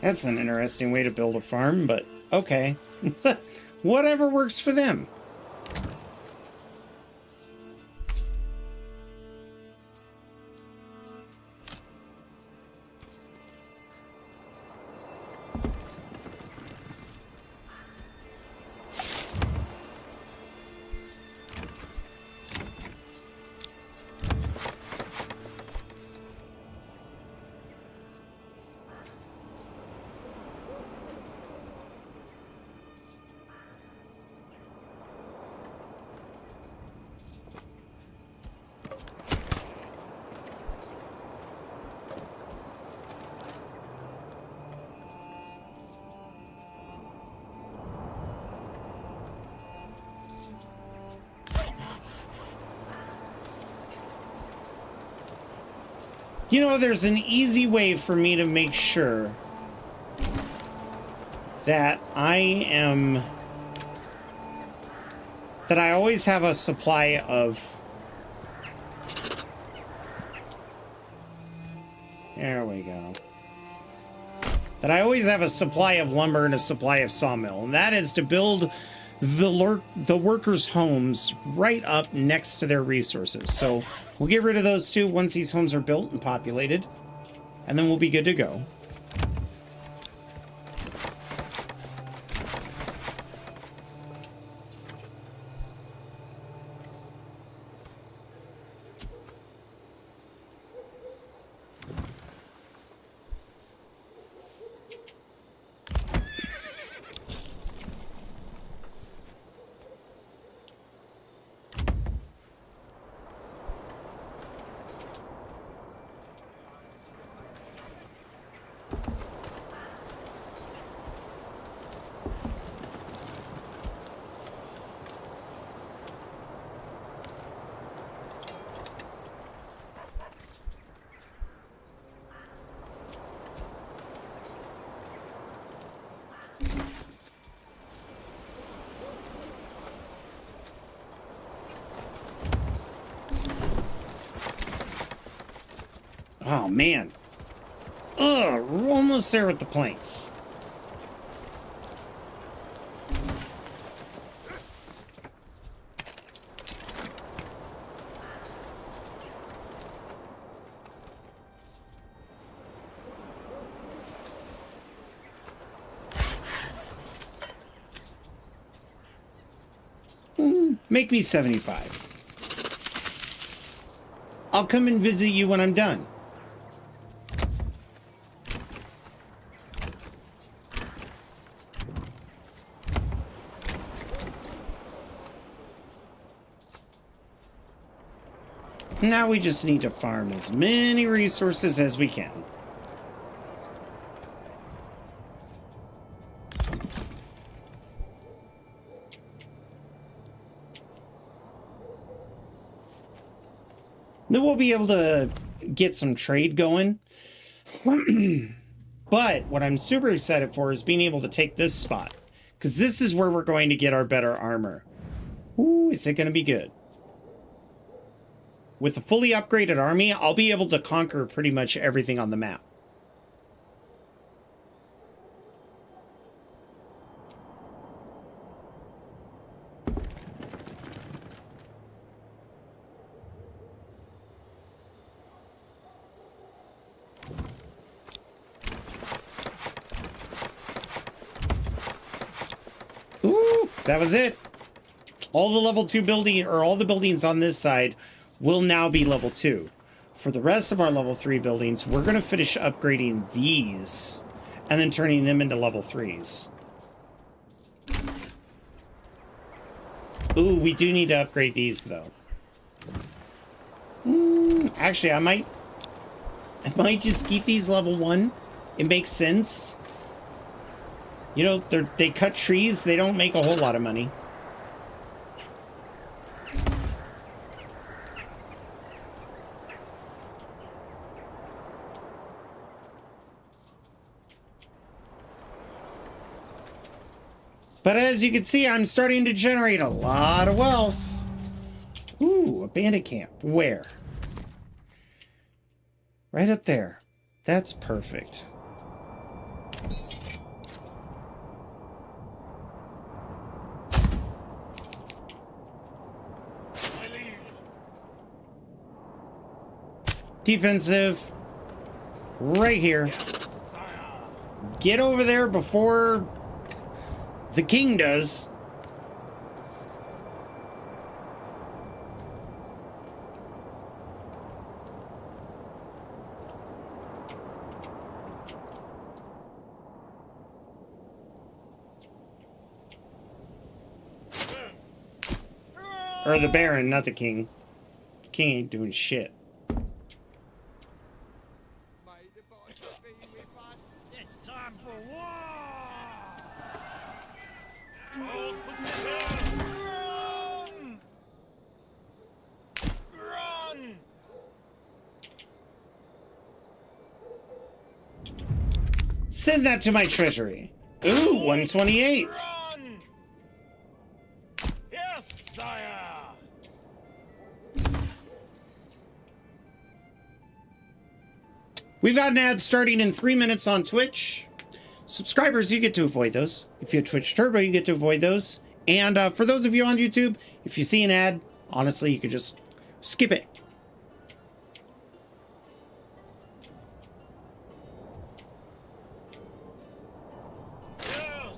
That's an interesting way to build a farm, but okay. Whatever works for them. You know, there's an easy way for me to make sure that I always have a supply of... There we go. That I always have a supply of lumber and a supply of sawmill, and that is to build the workers' homes right up next to their resources. So we'll get rid of those two once these homes are built and populated, and then we'll be good to go. Oh, man. Ugh, we're almost there with the planks. Make me 75. I'll come and visit you when I'm done. Now we just need to farm as many resources as we can. Then we'll be able to get some trade going. But what I'm super excited for is being able to take this spot, because this is where we're going to get our better armor. Ooh, is it going to be good? With a fully upgraded army, I'll be able to conquer pretty much everything on the map. Ooh, that was it. All the level 2 building, or all the buildings on this side, will now be level 2. For the rest of our level 3 buildings, we're going to finish upgrading these and then turning them into level 3s. Ooh, we do need to upgrade these though. Actually, I might just keep these level 1. It makes sense. You know, they cut trees, they don't make a whole lot of money. But as you can see, I'm starting to generate a lot of wealth. Ooh, a bandit camp. Where? Right up there. That's perfect. defensive. Right here. Get over there before the king does. Or the Baron, not the king. The king ain't doing shit. It's time for war! Hold position! Run! Run! Send that to my treasury. Ooh, 128. Run! Yes, sire! We've got an ad starting in 3 minutes on Twitch. Subscribers, you get to avoid those. If you have Twitch Turbo, you get to avoid those. And for those of you on YouTube, if you see an ad, honestly, you could just skip it. Yes!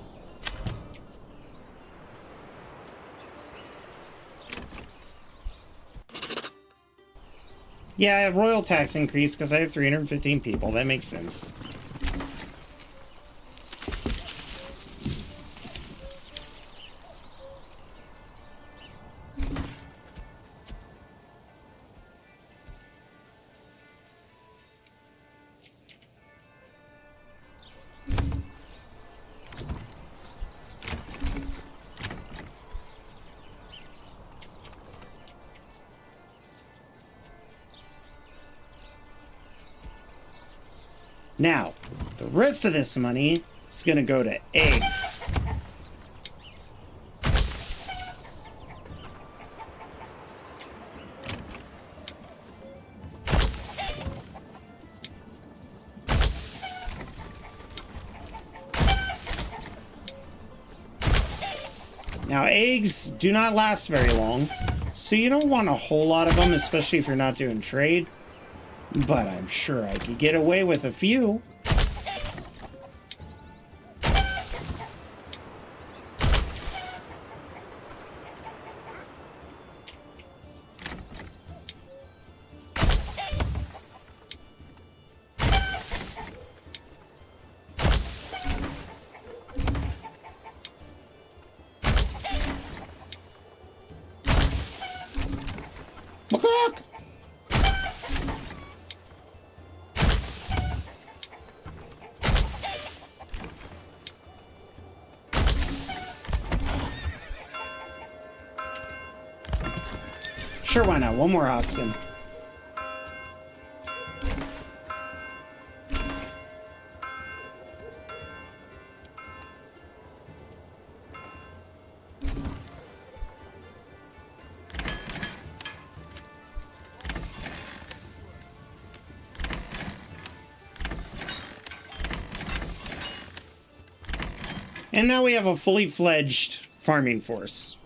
Yeah, royal tax increase because I have 315 people. That makes sense. Now, the rest of this money is going to go to eggs. Now, eggs do not last very long, so you don't want a whole lot of them, especially if you're not doing trade. But I'm sure I could get away with a few. Macaque! Sure, why not? One more oxen. And now we have a fully fledged farming force.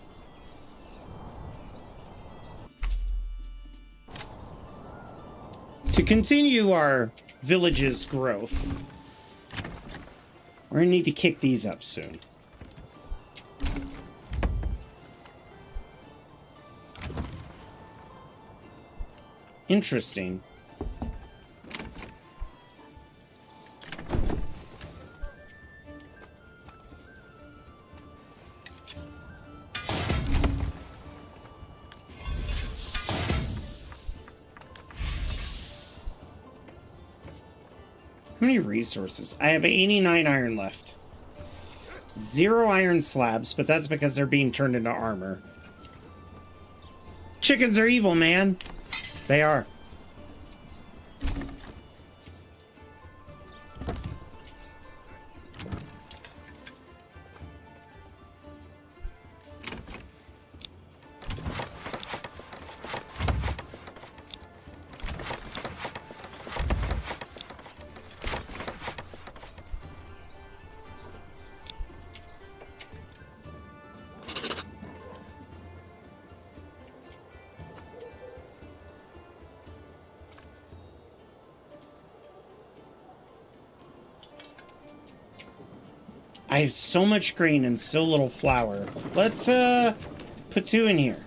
To continue our village's growth, we're gonna need to kick these up soon. Interesting. How many resources? I have 89 iron left. 0 iron slabs, but that's because they're being turned into armor. Chickens are evil, man. They are. I have so much grain and so little flour. Let's put 2 in here.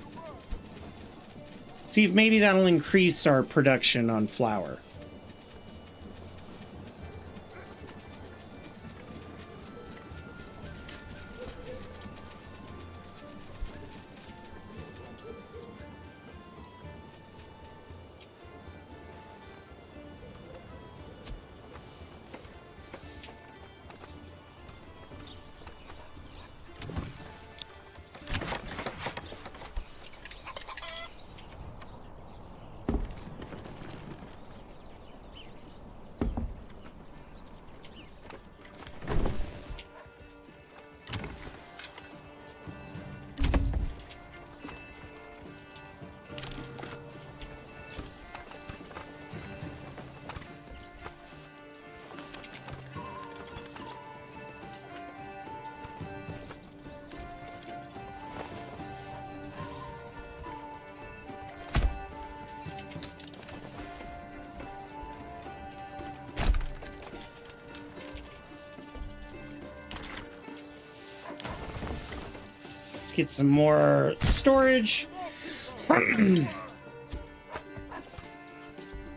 See if maybe that'll increase our production on flour. Let's get some more storage.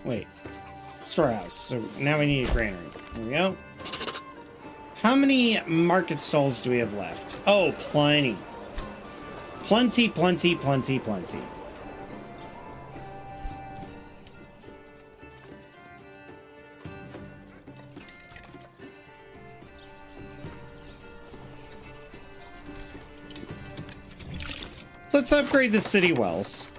Wait. Storehouse. So now we need a granary. There we go. How many market stalls do we have left? Oh, plenty. Plenty, plenty, plenty, plenty. Let's upgrade the city wells.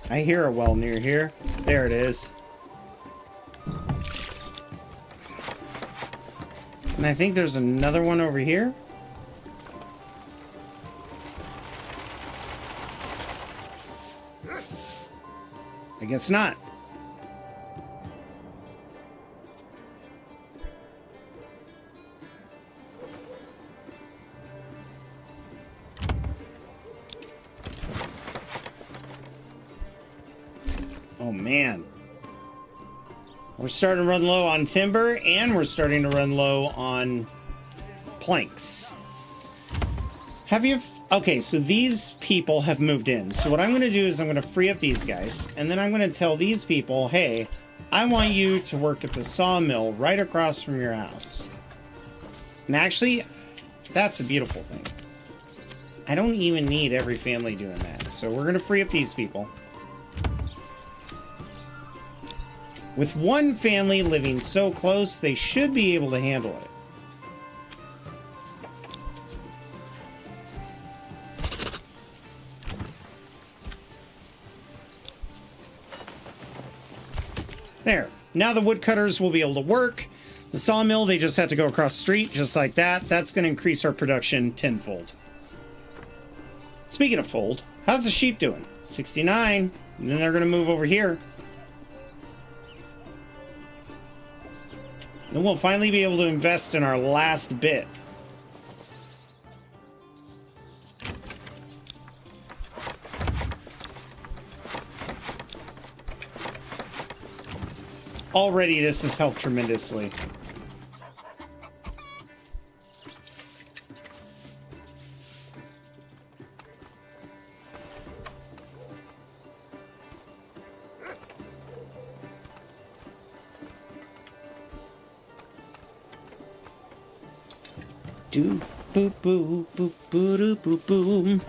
I hear a well near here. There it is. And I think there's another one over here. I guess not. Oh man. We're starting to run low on timber and we're starting to run low on planks. Have you... Okay, so these people have moved in. So what I'm going to do is I'm going to free up these guys and then I'm going to tell these people, hey, I want you to work at the sawmill right across from your house. And actually, that's a beautiful thing. I don't even need every family doing that. So we're going to free up these people. With one family living so close, they should be able to handle it. There. Now the woodcutters will be able to work. The sawmill, they just have to go across the street, just like that. That's going to increase our production tenfold. Speaking of fold, how's the sheep doing? 69. And then they're going to move over here. Then we'll finally be able to invest in our last bit. Already this has helped tremendously. Do boo boo boo boo doo boo boom.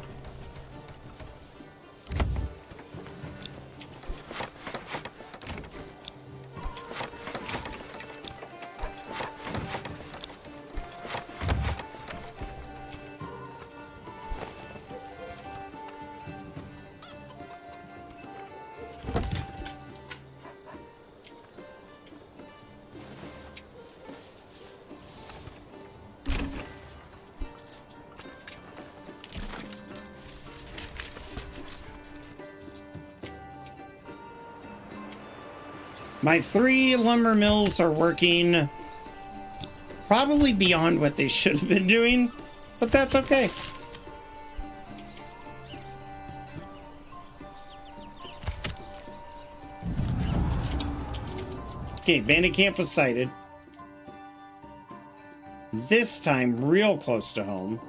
My 3 lumber mills are working probably beyond what they should have been doing, but that's okay. Okay, bandit camp was sighted. This time, real close to home.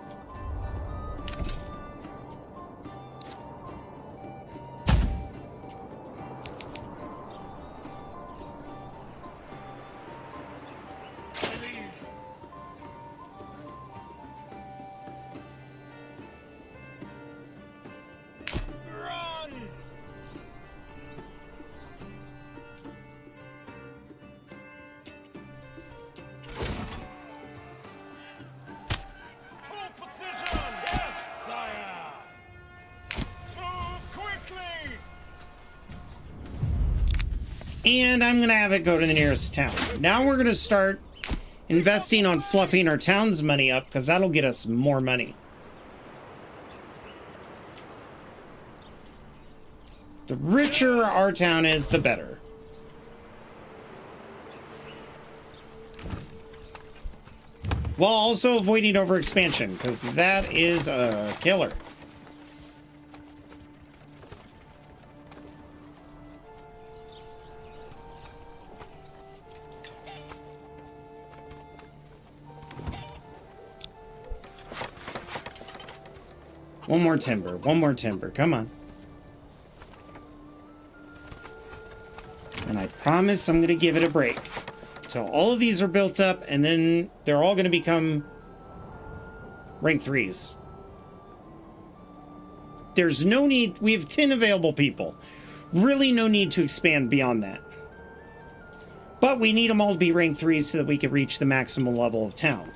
And I'm going to have it go to the nearest town. Now we're going to start investing on fluffing our town's money up, because that'll get us more money. The richer our town is, the better. While also avoiding overexpansion, because that is a killer. One more timber, come on. And I promise I'm gonna give it a break until all of these are built up, and then they're all gonna become rank 3s. There's no need, we have 10 available people. Really no need to expand beyond that. But we need them all to be rank 3s so that we can reach the maximum level of town.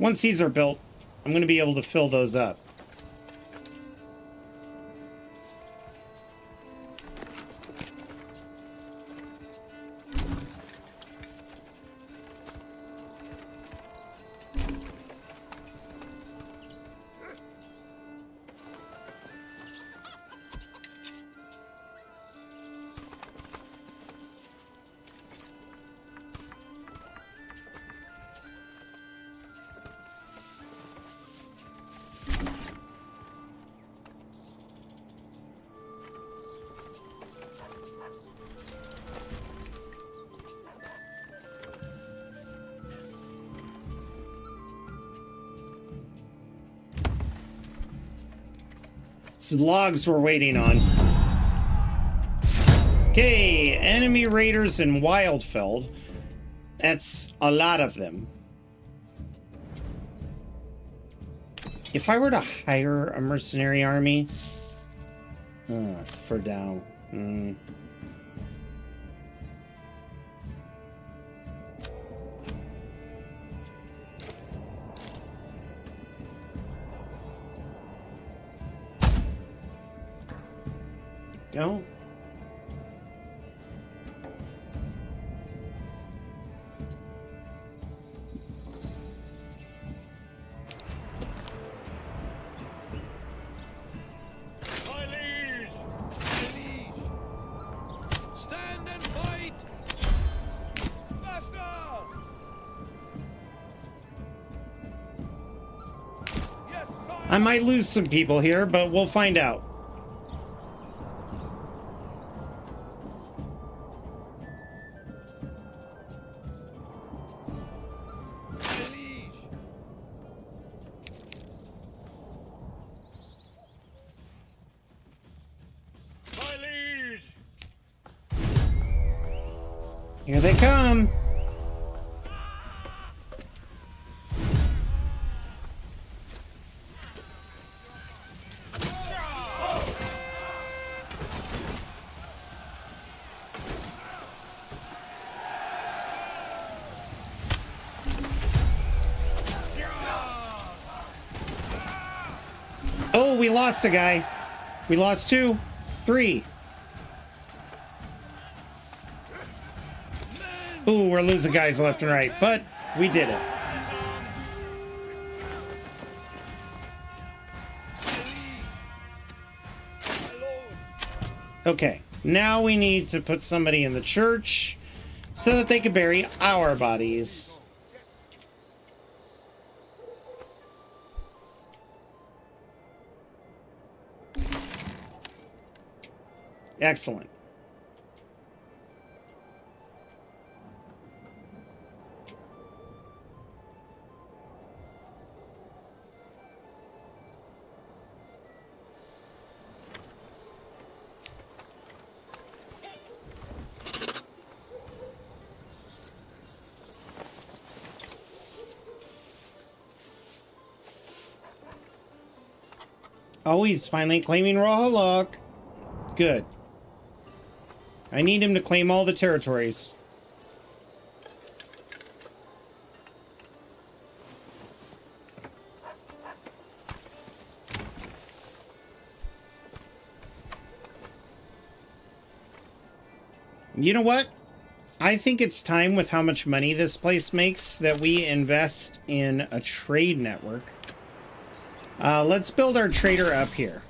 Once these are built, I'm going to be able to fill those up. So logs we're waiting on. Okay, enemy raiders in Wildfeld. That's a lot of them. If I were to hire a mercenary army... for down. Go. My liege! Stand and fight! Faster! Yes, sire! I might lose some people here, but we'll find out. Here they come. Oh, we lost a guy. We lost 2, 3. Ooh, we're losing guys left and right, but we did it. Okay, now we need to put somebody in the church so that they can bury our bodies. Excellent. Oh, he's finally claiming Rahalok. Good. I need him to claim all the territories. You know what? I think it's time, with how much money this place makes, that we invest in a trade network. Let's build our trader up here.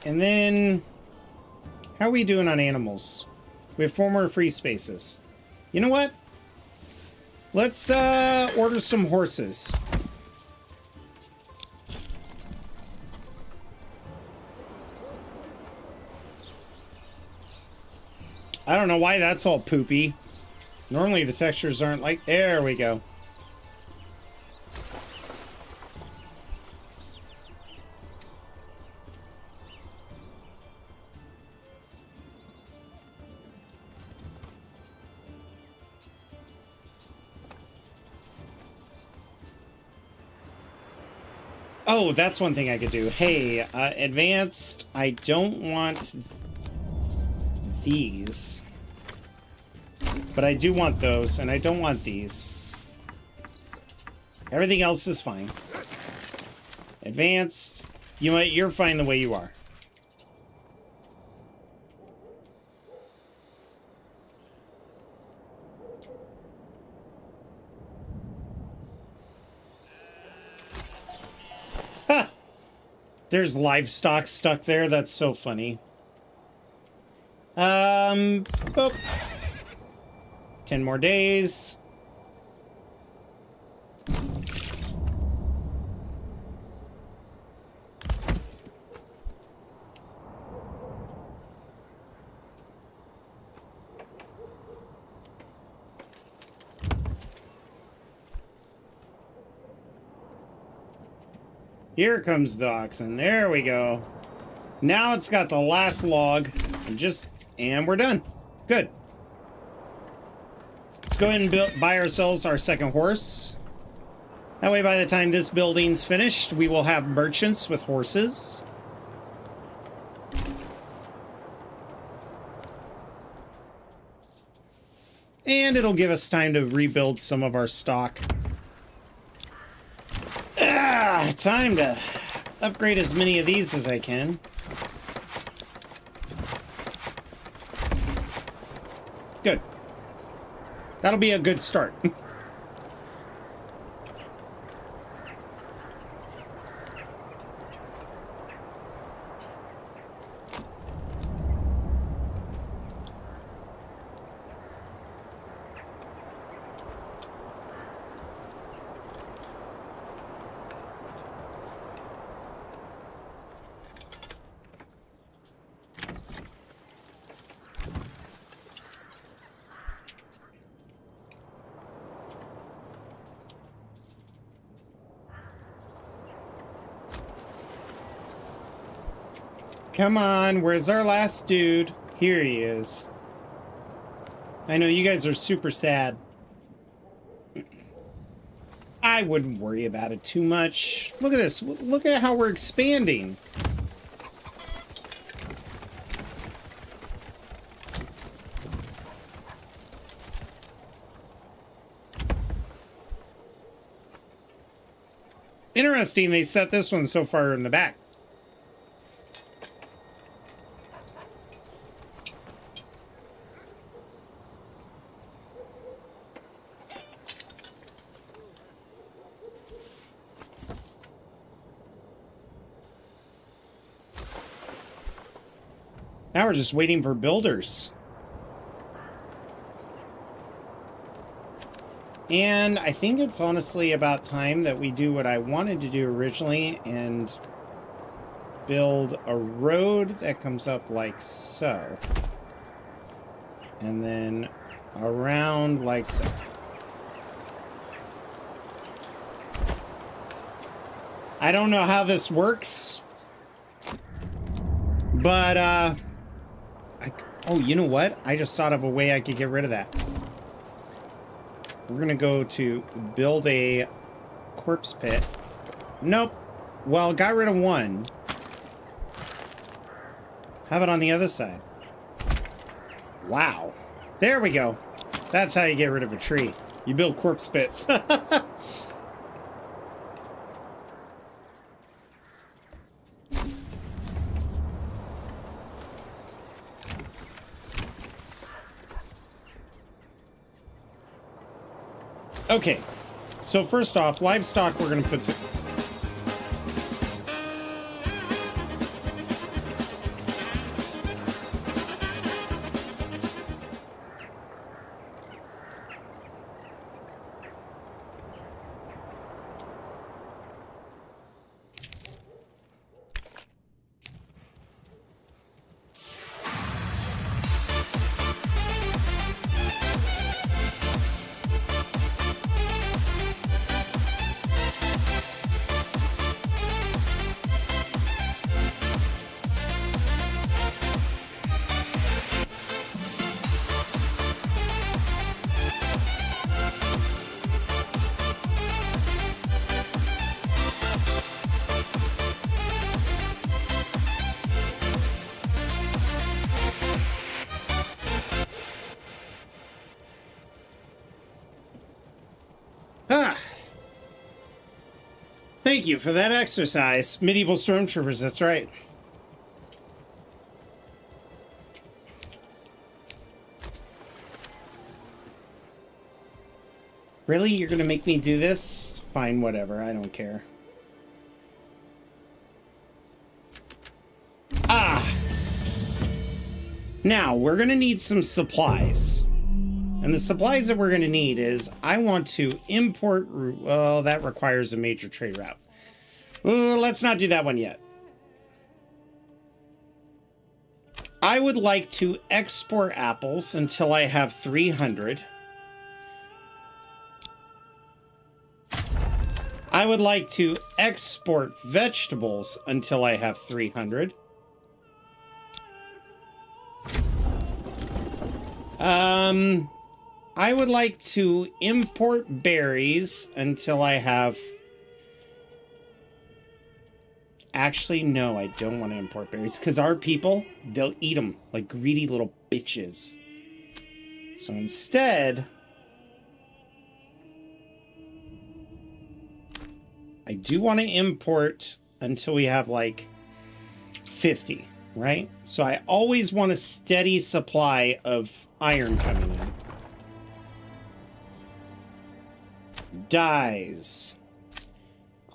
And then, how are we doing on animals? We have 4 more free spaces. You know what? Let's order some horses. I don't know why that's all poopy. Normally the textures aren't like... There we go. Oh, that's one thing I could do. Hey, advanced, I don't want these. But I do want those, and I don't want these. Everything else is fine. Advanced, you know what? You're fine the way you are. Ha! There's livestock stuck there. That's so funny. Boop. 10 more days. Here comes the oxen. There we go. Now it's got the last log. And we're done. Good. Let's go ahead and buy ourselves our second horse. That way, by the time this building's finished, we will have merchants with horses. And it'll give us time to rebuild some of our stock. Time to upgrade as many of these as I can. Good. That'll be a good start. Come on, where's our last dude? Here he is. I know you guys are super sad. I wouldn't worry about it too much. Look at this. Look at how we're expanding. Interesting, they set this one so far in the back. Now we're just waiting for builders. And I think it's honestly about time that we do what I wanted to do originally and build a road that comes up like so. And then around like so. I don't know how this works, but, oh, you know what? I just thought of a way I could get rid of that. We're gonna go to build a corpse pit. Nope. Well, got rid of one. Have it on the other side. Wow. There we go. That's how you get rid of a tree. You build corpse pits. Okay, so first off, livestock we're going to put some... Ah! Thank you for that exercise. Medieval stormtroopers, that's right. Really? You're gonna make me do this? Fine, whatever. I don't care. Ah! Now, we're gonna need some supplies. And the supplies that we're gonna need is, I want to import... Well, that requires a major trade route. Ooh, let's not do that one yet. I would like to export apples until I have 300. I would like to export vegetables until I have 300. I would like to import berries until I have... Actually, no, I don't want to import berries, because our people, they'll eat them like greedy little bitches. So instead... I do want to import until we have like 50, right? So I always want a steady supply of iron coming in. Dyes.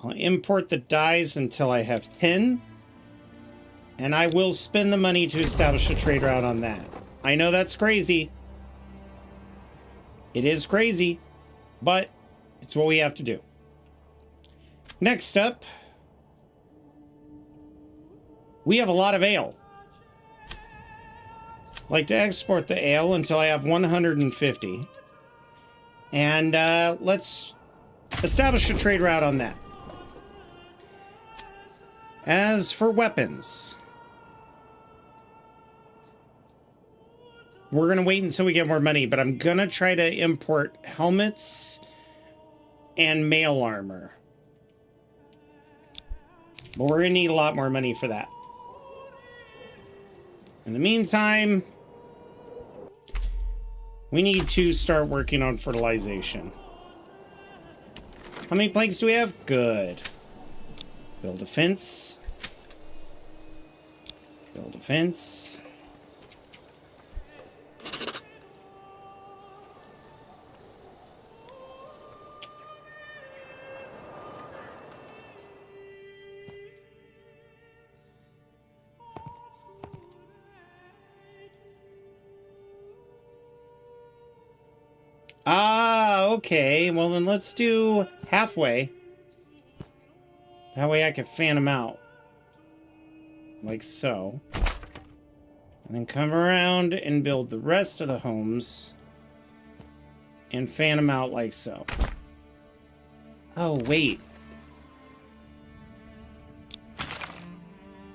I'll import the dyes until I have 10. And I will spend the money to establish a trade route on that. I know that's crazy. It is crazy, but it's what we have to do. Next up, we have a lot of ale. I'd like to export the ale until I have 150. And let's establish a trade route on that. As for weapons, we're going to wait until we get more money, but I'm going to try to import helmets and mail armor. But we're going to need a lot more money for that. In the meantime, we need to start working on fertilization. How many planks do we have? Good. Build a fence. Build a fence. Ah, Okay, well then let's do halfway. That way I can fan them out. Like so. And then come around and build the rest of the homes. And fan them out like so. Oh, wait.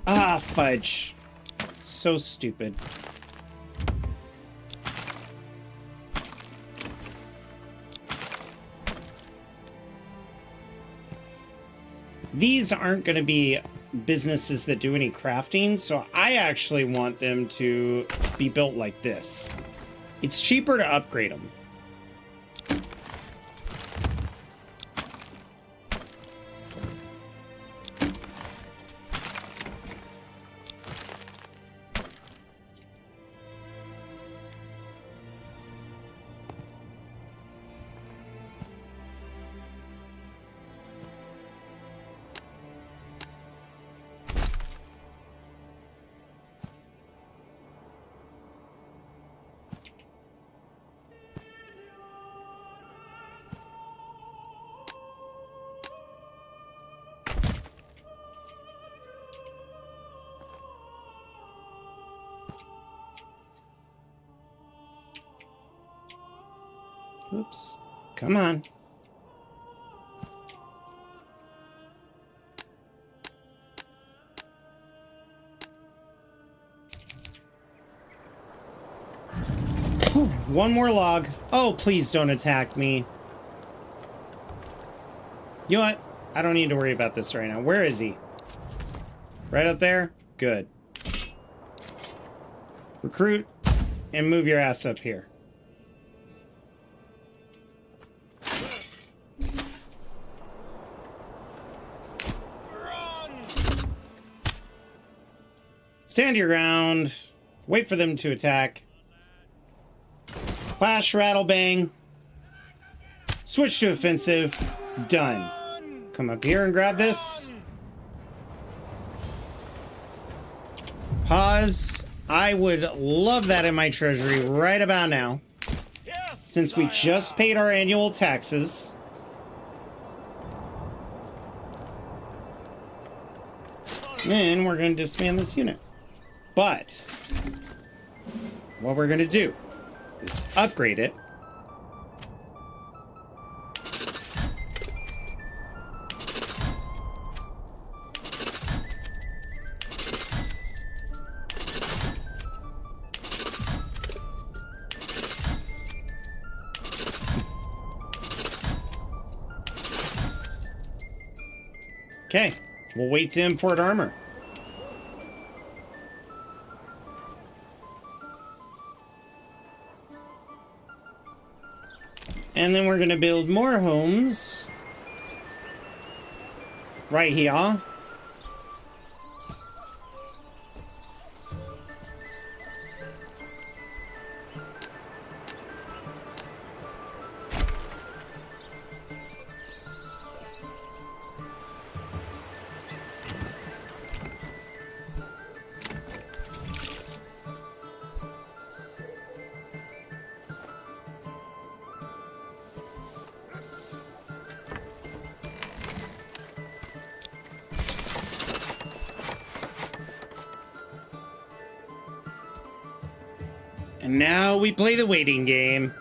Ah, fudge. So stupid. These aren't going to be businesses that do any crafting, so I actually want them to be built like this. It's cheaper to upgrade them. Oops. Come on. One more log. Oh, please don't attack me. You know what? I don't need to worry about this right now. Where is he? Right up there? Good. Recruit and move your ass up here. Stand your ground. Wait for them to attack. Clash, rattle, bang. Switch to offensive. Done. Come up here and grab this. Pause. I would love that in my treasury right about now. Since we just paid our annual taxes. Then we're going to disband this unit. But what we're going to do is upgrade it. Okay, we'll wait to import armor. And then we're going to build more homes. Right here. And now we play the waiting game.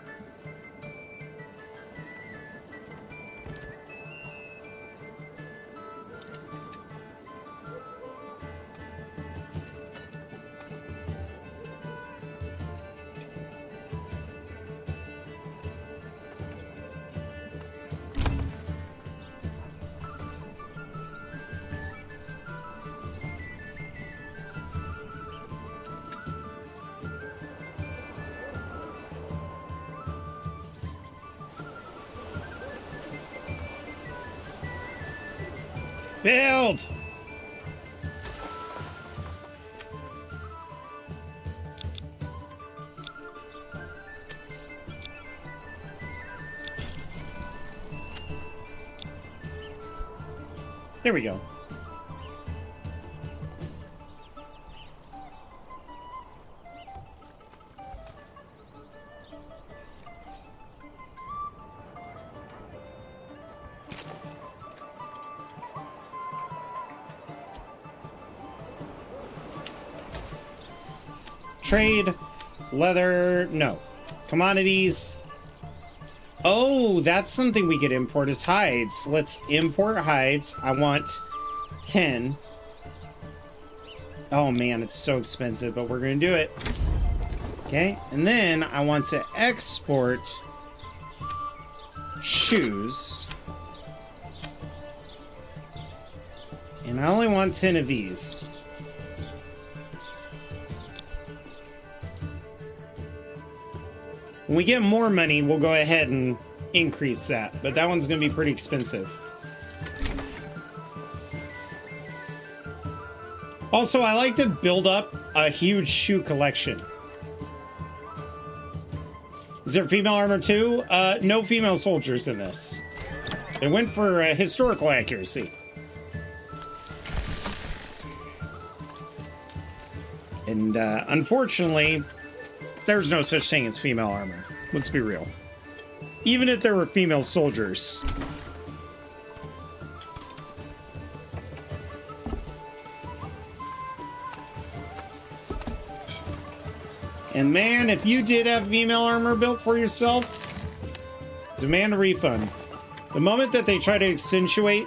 Build! There we go. trade. Leather, no. Commodities. Oh, that's something we could import as hides. Let's import hides. I want 10. Oh man, it's so expensive, but we're gonna do it. Okay, and then I want to export shoes. And I only want 10 of these. When we get more money, we'll go ahead and increase that, but that one's gonna be pretty expensive. Also, I like to build up a huge shoe collection. Is there female armor too? No female soldiers in this. They went for historical accuracy. And unfortunately, there's no such thing as female armor. Let's be real. Even if there were female soldiers. And man, if you did have female armor built for yourself, demand a refund. The moment that they try to accentuate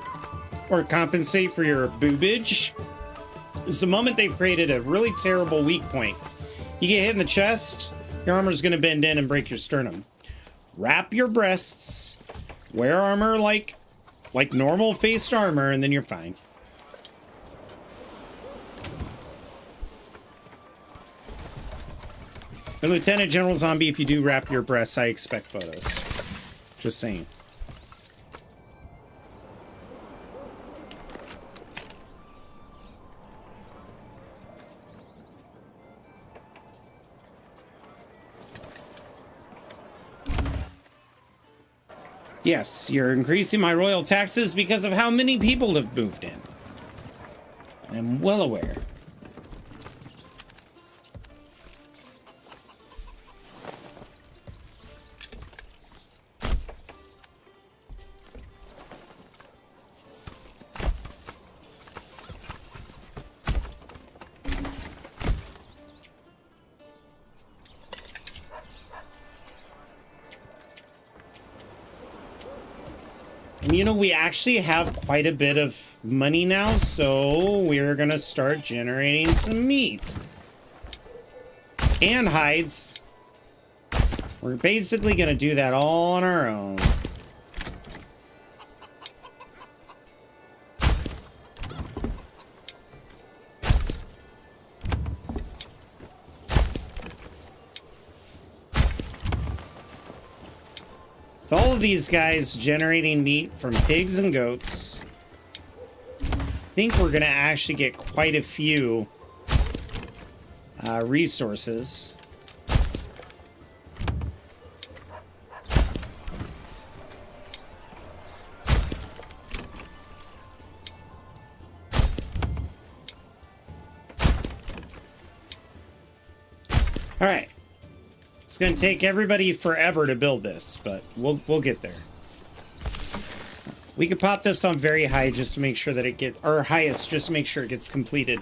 or compensate for your boobage is the moment they've created a really terrible weak point. You get hit in the chest, your armor's gonna bend in and break your sternum. Wrap your breasts, wear armor like normal faced armor, and then you're fine. And Lieutenant General Zombie, if you do wrap your breasts, I expect photos. Just saying. Yes, you're increasing my royal taxes because of how many people have moved in. I'm well aware. And you know, we actually have quite a bit of money now, so we're gonna start generating some meat. And hides. We're basically gonna do that all on our own. With all of these guys generating meat from pigs and goats, I think we're gonna actually get quite a few resources. All right. It's gonna take everybody forever to build this, but we'll get there. We could pop this on very high just to make sure that it gets, or highest, just to make sure it gets completed.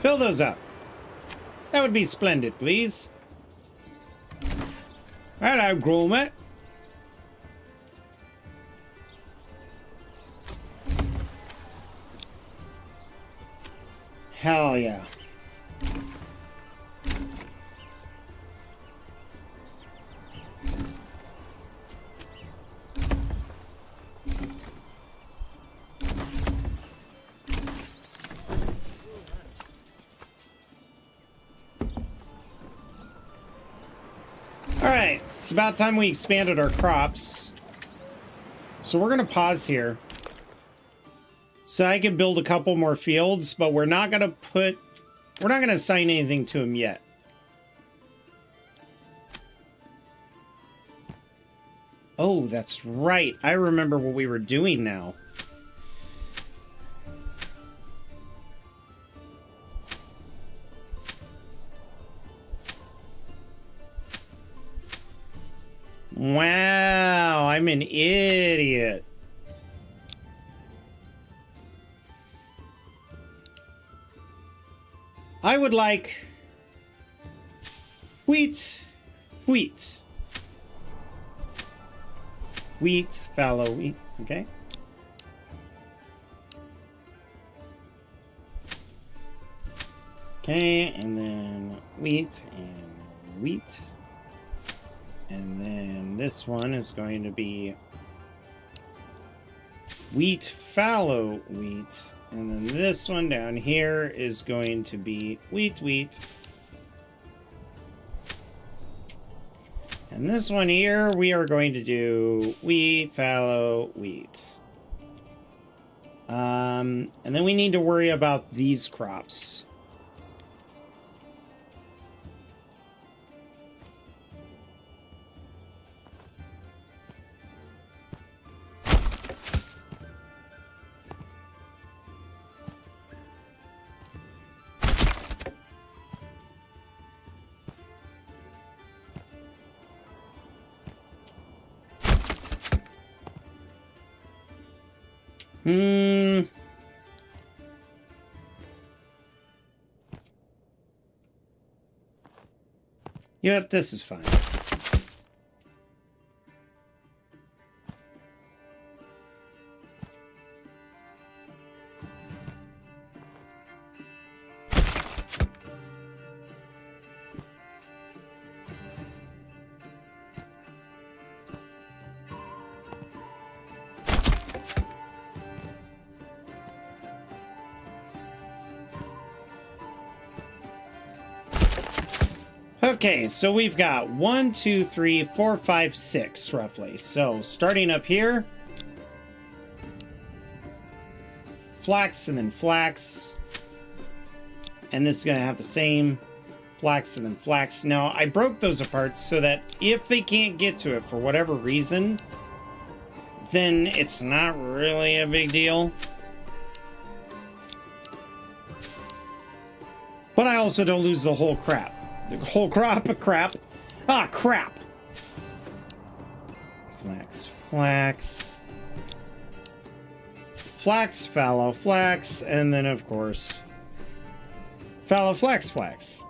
Fill those up. That would be splendid, please. Hello, Gromit. Hell yeah. Alright, it's about time we expanded our crops. So we're gonna pause here. So I can build a couple more fields, but we're not gonna assign anything to them yet. Oh, that's right. I remember what we were doing now. Wow, I'm an idiot. I would like wheat, wheat. Wheat, fallow wheat, okay. Okay, and then wheat and wheat. And then this one is going to be wheat, fallow wheat. And then this one down here is going to be wheat, wheat. And this one here, we are going to do wheat, fallow, wheat. And then we need to worry about these crops. Yep, this is fine. Okay, so we've got 1, 2, 3, 4, 5, 6 roughly. So starting up here, flax and then flax, and this is going to have the same flax and then flax. Now I broke those apart so that if they can't get to it for whatever reason, then it's not really a big deal. But I also don't lose the whole crap. The whole crop of crap. Ah, crap. Flax, flax. Flax, fallow, flax. And then, of course, fallow, flax, flax.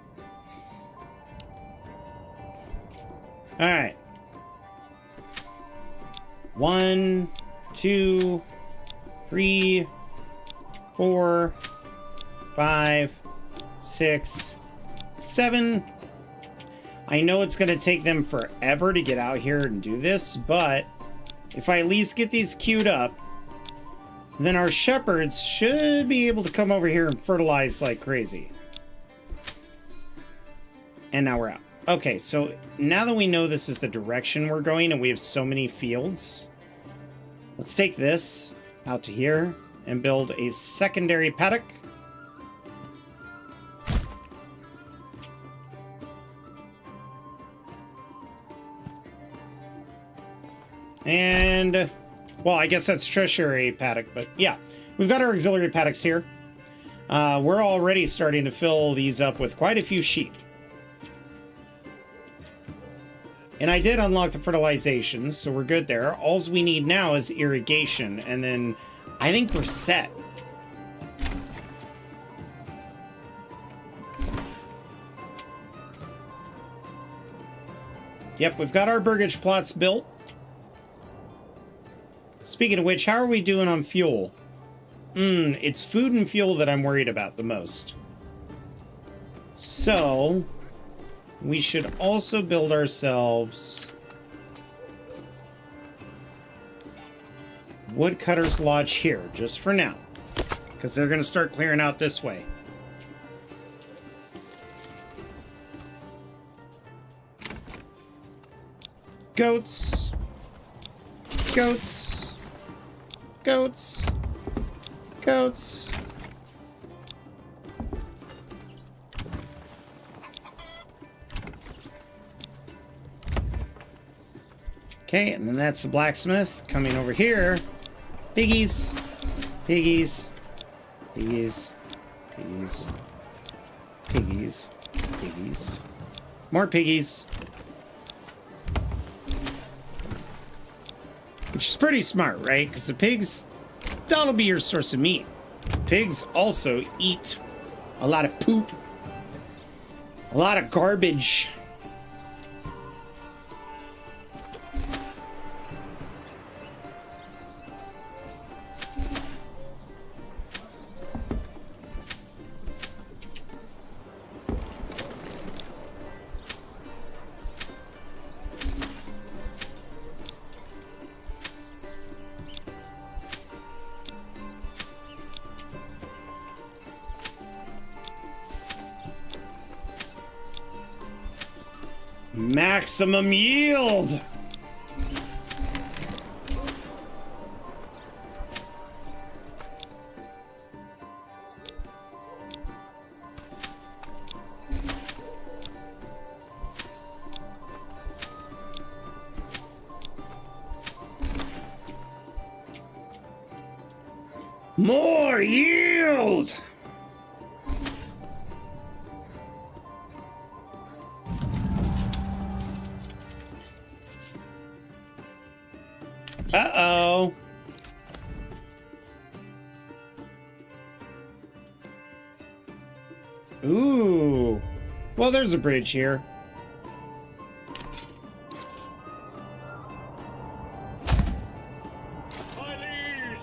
Alright. 1, 2, 3, 4, 5, 6, 7. I know it's going to take them forever to get out here and do this, but if I at least get these queued up, then our shepherds should be able to come over here and fertilize like crazy. And now we're out. Okay, so now that we know this is the direction we're going and we have so many fields, let's take this out to here and build a secondary paddock. And, well, I guess that's tertiary paddock, but yeah, we've got our auxiliary paddocks here. We're already starting to fill these up with quite a few sheep. And I did unlock the fertilization, so we're good there. All we need now is irrigation, and then I think we're set. Yep, we've got our burgage plots built. Speaking of which, how are we doing on fuel? It's food and fuel that I'm worried about the most. So, we should also build ourselves Woodcutter's Lodge here, just for now. Because they're going to start clearing out this way. Goats. Goats. Goats. Goats. Okay, and then that's the blacksmith coming over here. Piggies. Piggies. Piggies. Piggies. Piggies. Piggies. More piggies. Which is pretty smart, right? Because the pigs, that'll be your source of meat. Pigs also eat a lot of poop, a lot of garbage. Maximum yield. More yield. Uh-oh. Ooh. Well, there's a bridge here. My liege!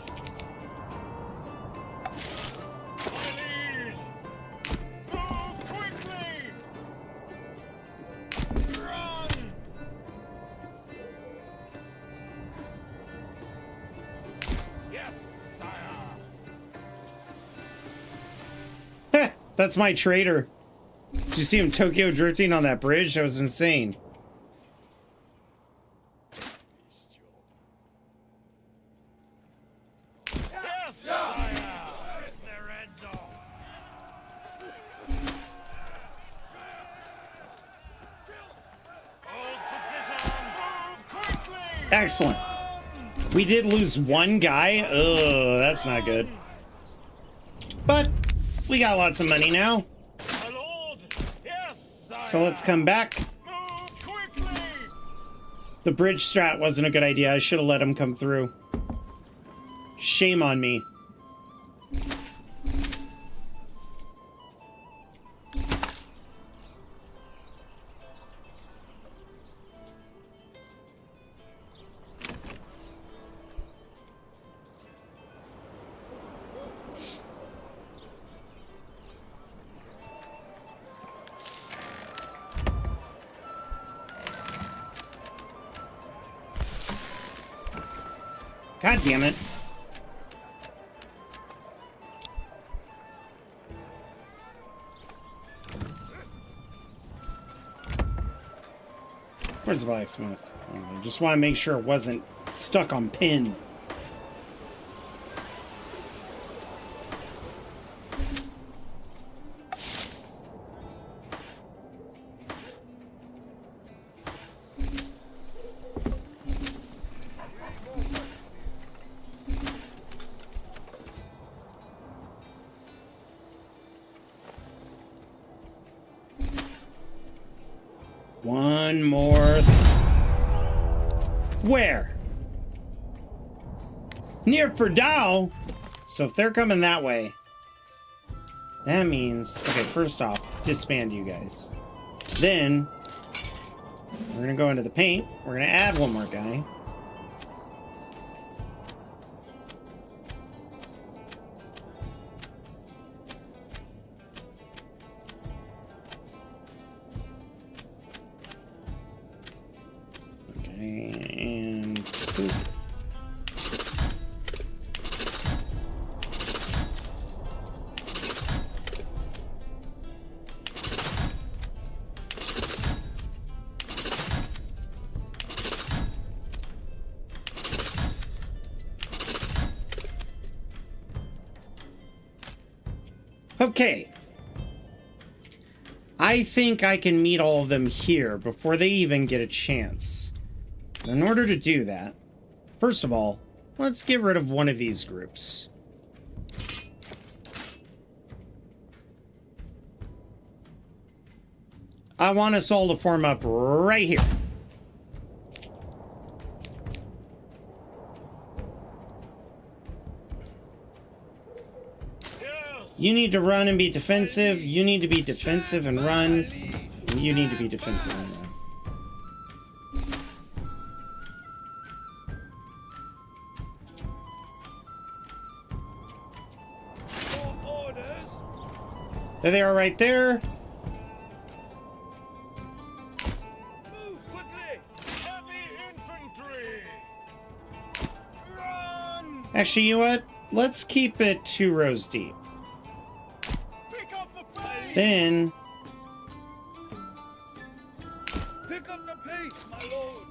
My liege! Move quickly! Run! Yes, sire! Heh, that's my trader. Did you see him Tokyo drifting on that bridge? That was insane. Yes, sire! Lorenzo! Hold position! Move quickly! Excellent. We did lose one guy. Oh, that's not good. But we got lots of money now. My lord! Yes, sire! So let's come back. Move quickly! The bridge strat wasn't a good idea. I should have let him come through. Shame on me. God damn it. Where's the blacksmith? I just want to make sure it wasn't stuck on pin. One more. Where? Near Ferdau? So if they're coming that way, that means... Okay, first off, disband you guys. Then, we're going to go into the paint. We're going to add one more guy. And boop. Okay. I think I can meet all of them here before they even get a chance. In order to do that, first of all, let's get rid of one of these groups. I want us all to form up right here. You need to run and be defensive. You need to be defensive and run. And you need to be defensive and run. There they are right there. Move quickly! Heavy infantry! Run! Actually, you know what? Let's keep it 2 rows deep. Pick up the pace! Then, Pick up the pace, my lord!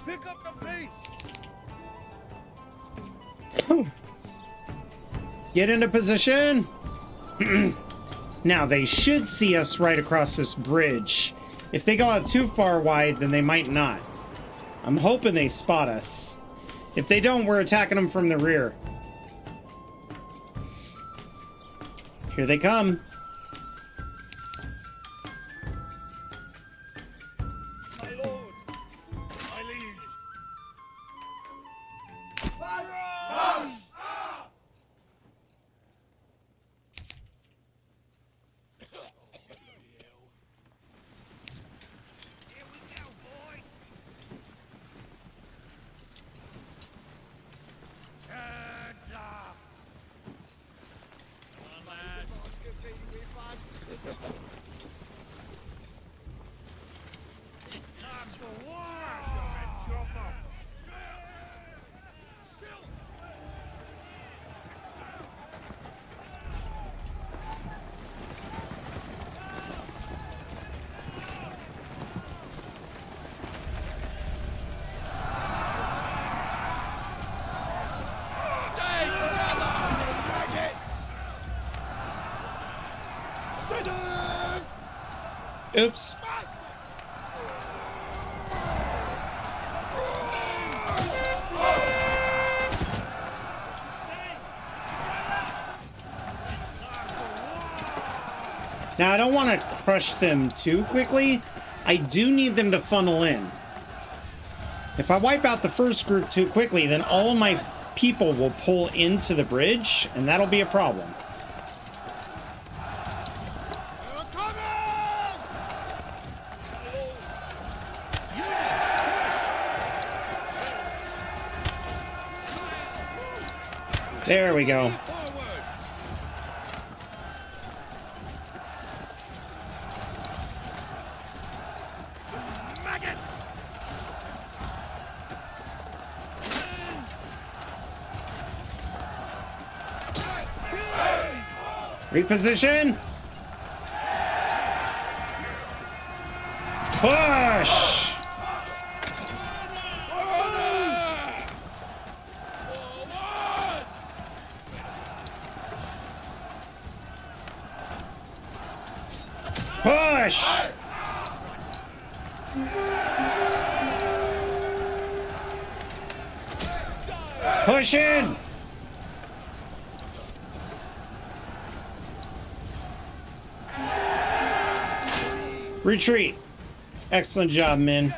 Pick up the pace! get into position. Now, they should see us right across this bridge. If they go out too far wide, then they might not. I'm hoping they spot us. If they don't, we're attacking them from the rear. Here they come. My lord! My liege! Run! Here we go, boy! Heads up! Come on, lad. Time for war! Chopper! Still! Oops. Now, I don't want to crush them too quickly. I do need them to funnel in. If I wipe out the first group too quickly, then all of my people will pull into the bridge, and that'll be a problem. There we go. Reposition. Push. Push. Push in. Retreat. Excellent job, men.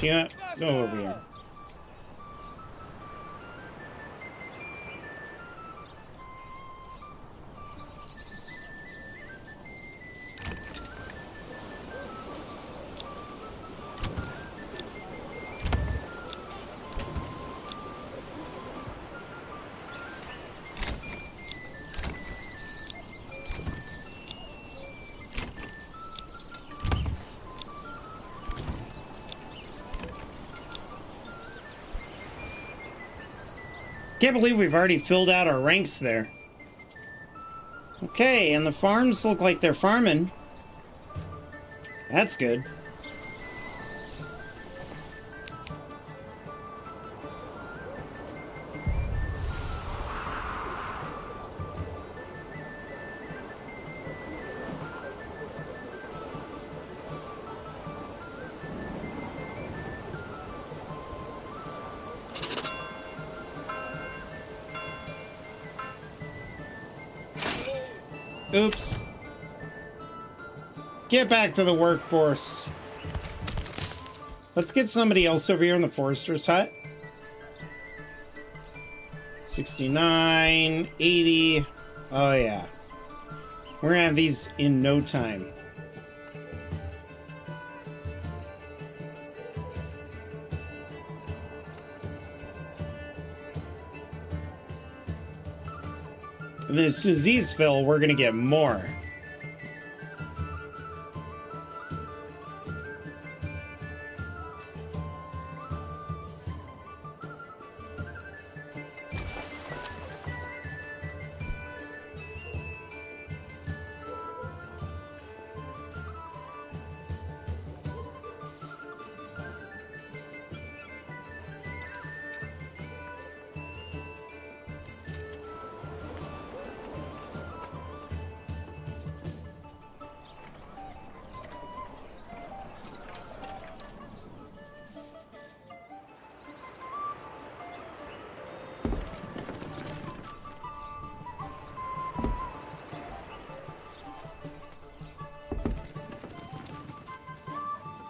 Yeah, go over here. Can't believe we've already filled out our ranks there. Okay, and the farms look like they're farming. That's good. Oops. Get back to the workforce. Let's get somebody else over here in the forester's hut. 69, 80. Oh yeah. We're gonna have these in no time. And then as soon as these fill, we're gonna get more.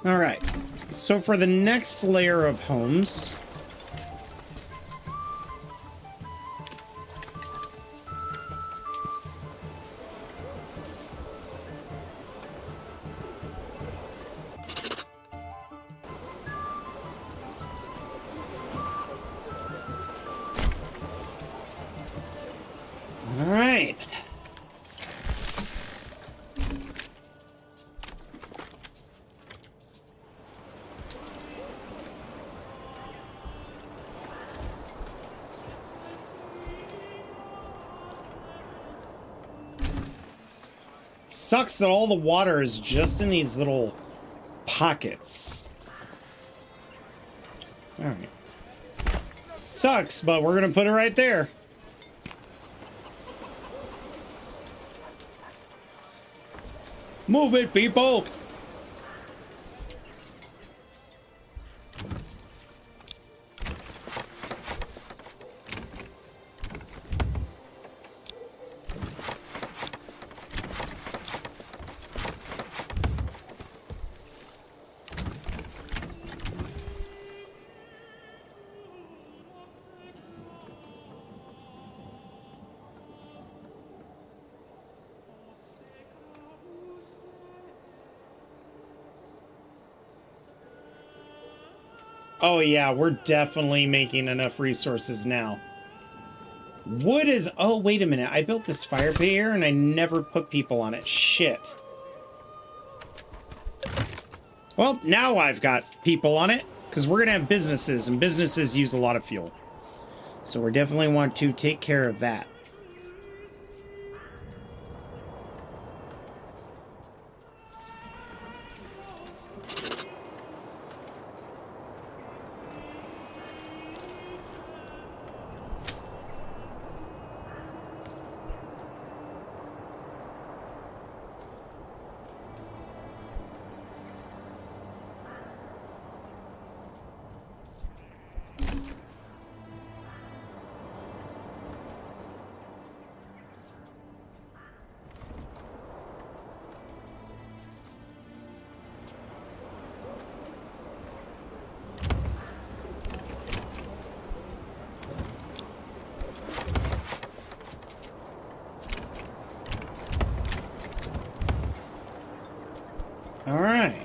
All right, so for the next layer of homes, all right. Sucks that all the water is just in these little pockets. All right. Sucks, but we're gonna put it right there. Move it, people! Oh yeah, we're definitely making enough resources now. Wood is... Oh, wait a minute. I built this fire pit here and I never put people on it. Shit. Well, now I've got people on it because we're going to have businesses and businesses use a lot of fuel. So we definitely want to take care of that. All right.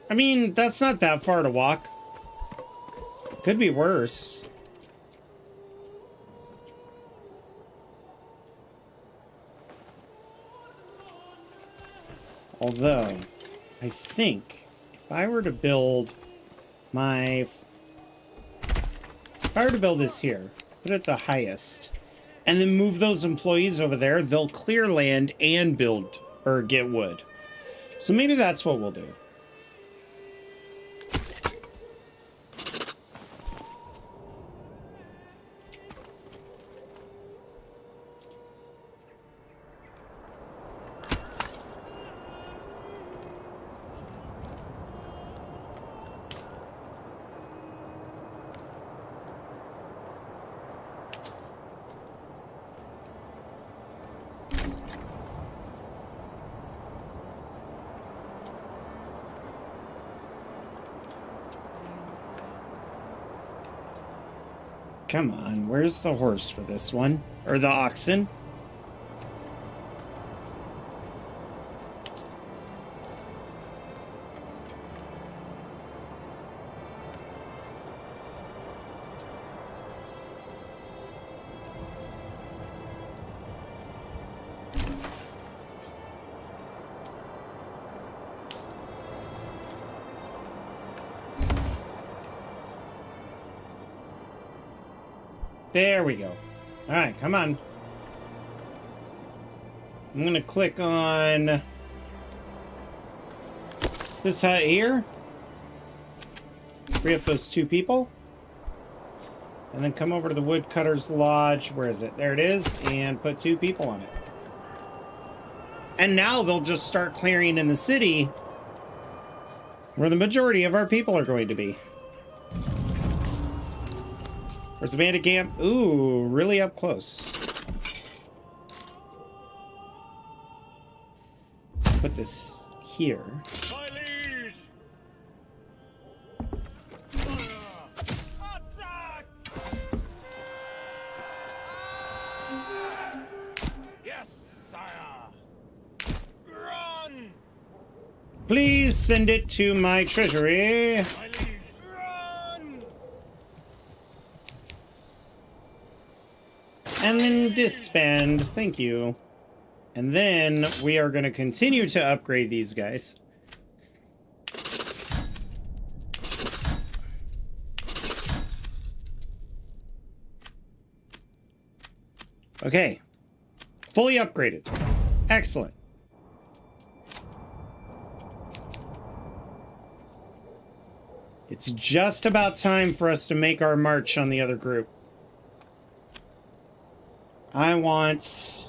I mean, that's not that far to walk. Could be worse. Although, I think if I were to build my... If I were to build this here, put it at the highest, and then move those employees over there, they'll clear land and build, or get wood. So maybe that's what we'll do. Come on, where's the horse for this one? Or the oxen? There we go. All right, come on. I'm going to click on this hut here. Free up those 2 people. And then come over to the Woodcutter's Lodge. Where is it? There it is. And put 2 people on it. And now they'll just start clearing in the city where the majority of our people are going to be. There's a bandit camp. Ooh, really up close. Put this here. My liege! Fire! Attack! Yes, sire! Run! Please send it to my treasury. My liege! Run! And then disband. Thank you. And then we are going to continue to upgrade these guys. Okay. Fully upgraded. Excellent. It's just about time for us to make our march on the other group. I want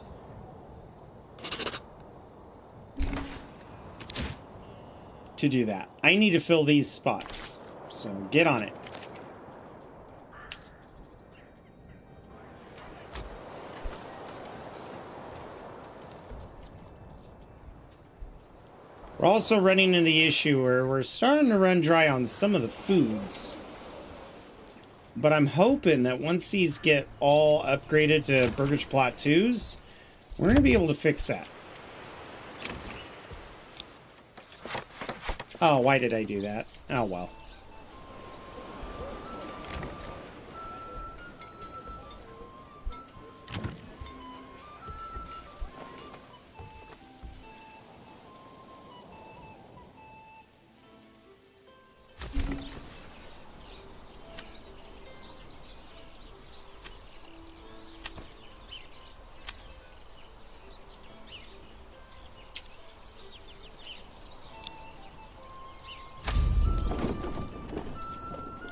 to do that. I need to fill these spots. So get on it. We're also running into the issue where we're starting to run dry on some of the foods. But I'm hoping that once these get all upgraded to Burgage Plot 2s, we're going to be able to fix that. Oh, why did I do that? Oh, well.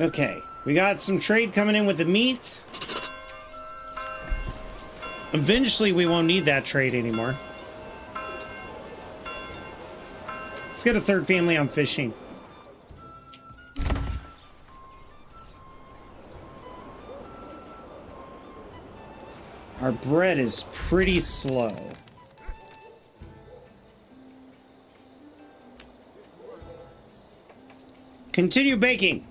Okay, we got some trade coming in with the meat. Eventually, we won't need that trade anymore. Let's get a third family on fishing. Our bread is pretty slow. Continue baking.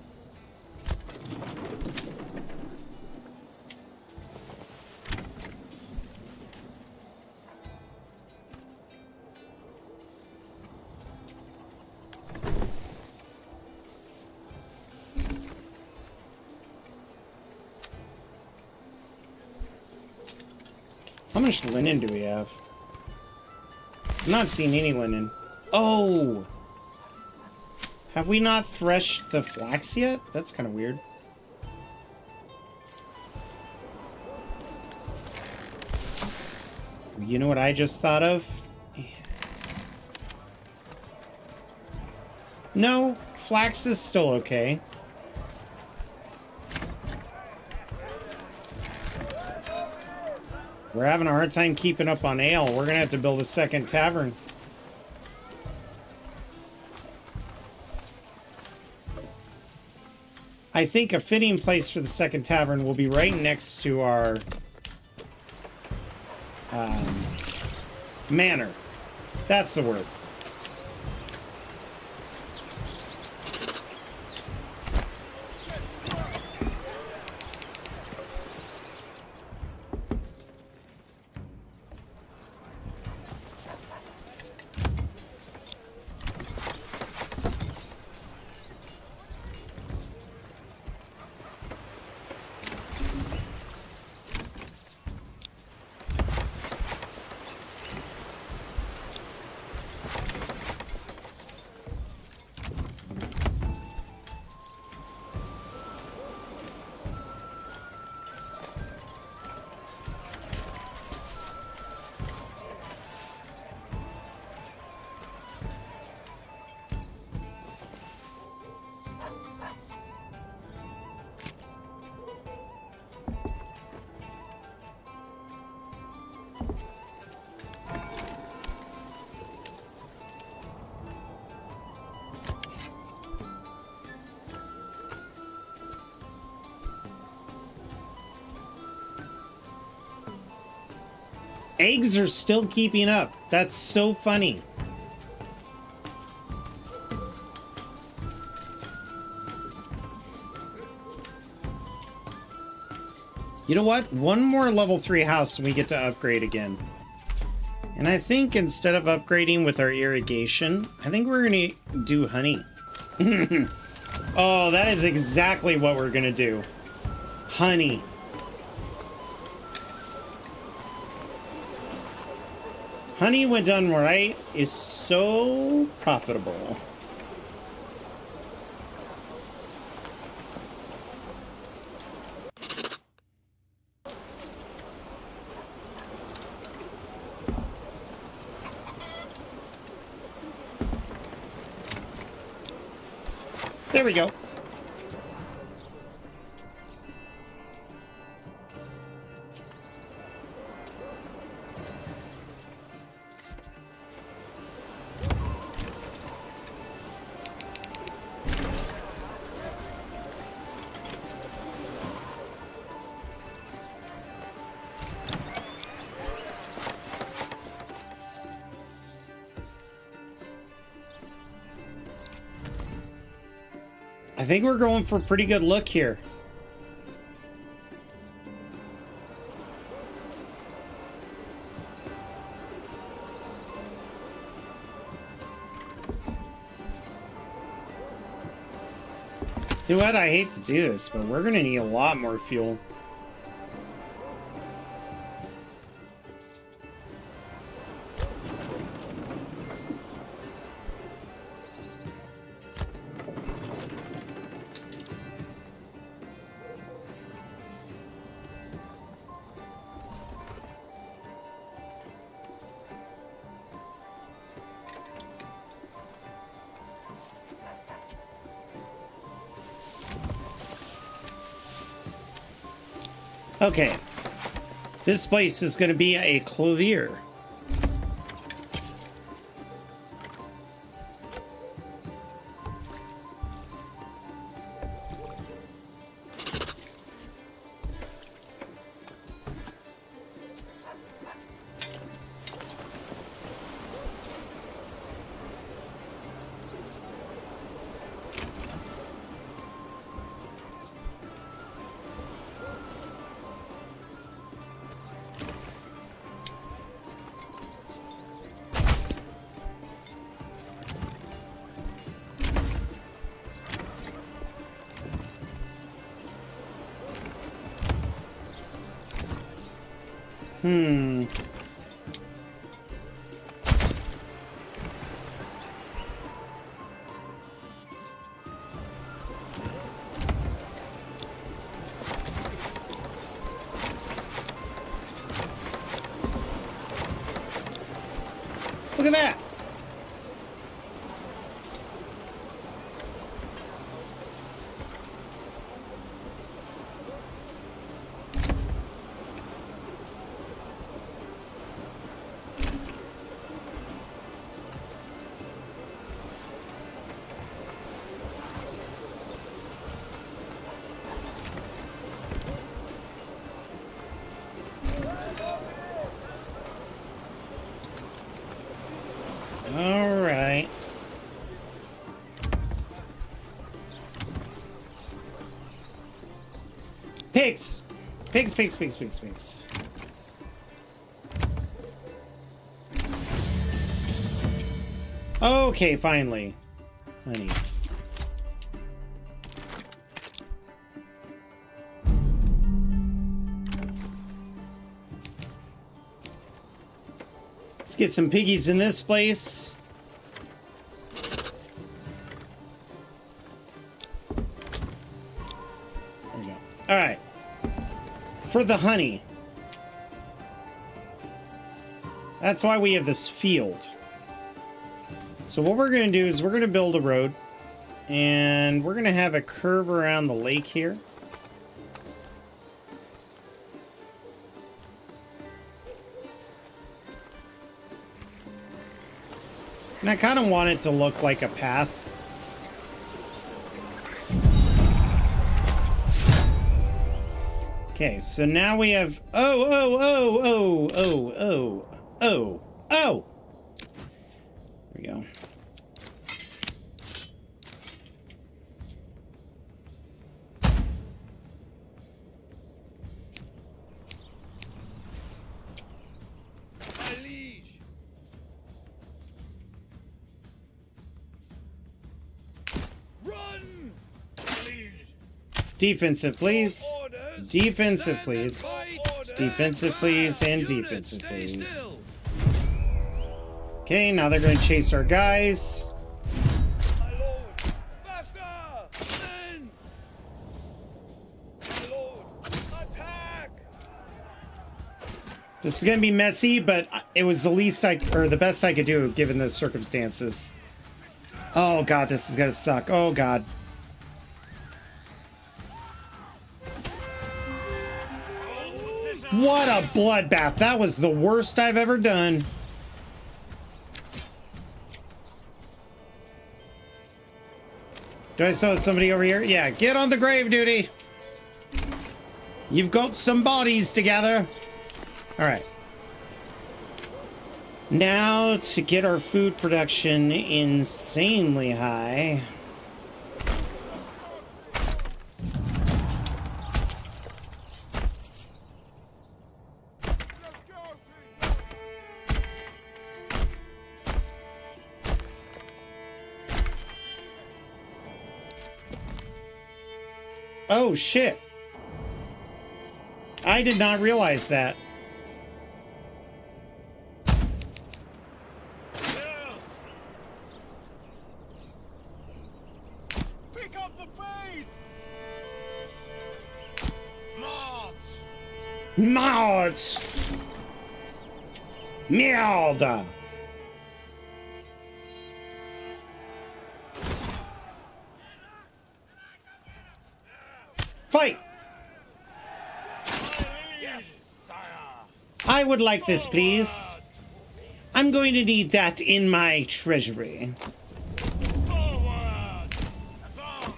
How much linen do we have? I'm not seeing any linen. Oh! Have we not threshed the flax yet? That's kind of weird. You know what I just thought of? No, flax is still okay. We're having a hard time keeping up on ale. We're gonna have to build a second tavern. I think a fitting place for the second tavern will be right next to our Manor. That's the word. Eggs are still keeping up. That's so funny. You know what? One more level 3 house and we get to upgrade again. And I think instead of upgrading with our irrigation, I think we're gonna do honey. Oh, that is exactly what we're gonna do. Honey. Honey, when done right, is so profitable. There we go. I think we're going for a pretty good look here. You know what? I hate to do this, but we're gonna need a lot more fuel. Okay, this place is going to be a clothier. Look at that. All right. Pigs! Pigs, pigs, pigs, pigs, pigs. Okay, finally. Honey. Let's get some piggies in this place. There we go. All right. For the honey. That's why we have this field. So what we're going to do is we're going to build a road. And we're going to have a curve around the lake here. And I kind of want it to look like a path. Okay, so now we have... Oh! There we go. Defensive, please. Defensive, please. Defensive, please. And defensive, please. Okay, now they're going to chase our guys. This is going to be messy, but it was the least or the best I could do given the circumstances. Oh god, this is going to suck. Oh god. What a bloodbath. That was the worst I've ever done. Do I saw somebody over here? Yeah, get on the grave duty. You've got some bodies together. All right. Now to get our food production insanely high. Oh, shit. I did not realize that. Yes. Pick up the pace. March. March! Merde! Fight! Yes, sire. I would like this, please. I'm going to need that in my treasury. Forward. Advance.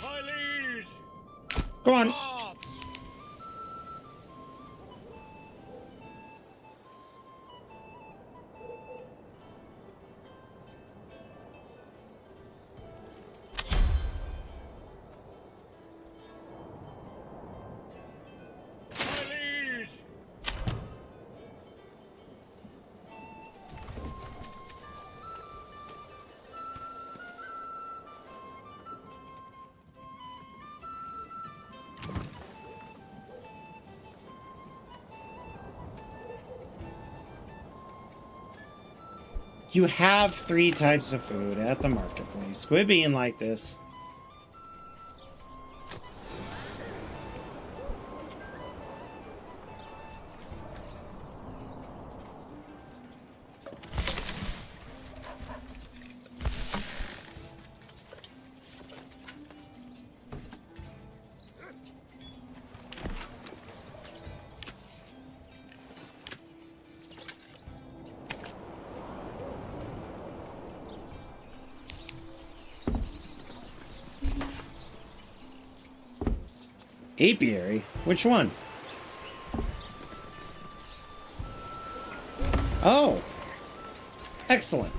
My liege. Go on. March. My liege. You have 3 types of food at the marketplace. Quit being like this. Apiary? Which one? Oh, excellent.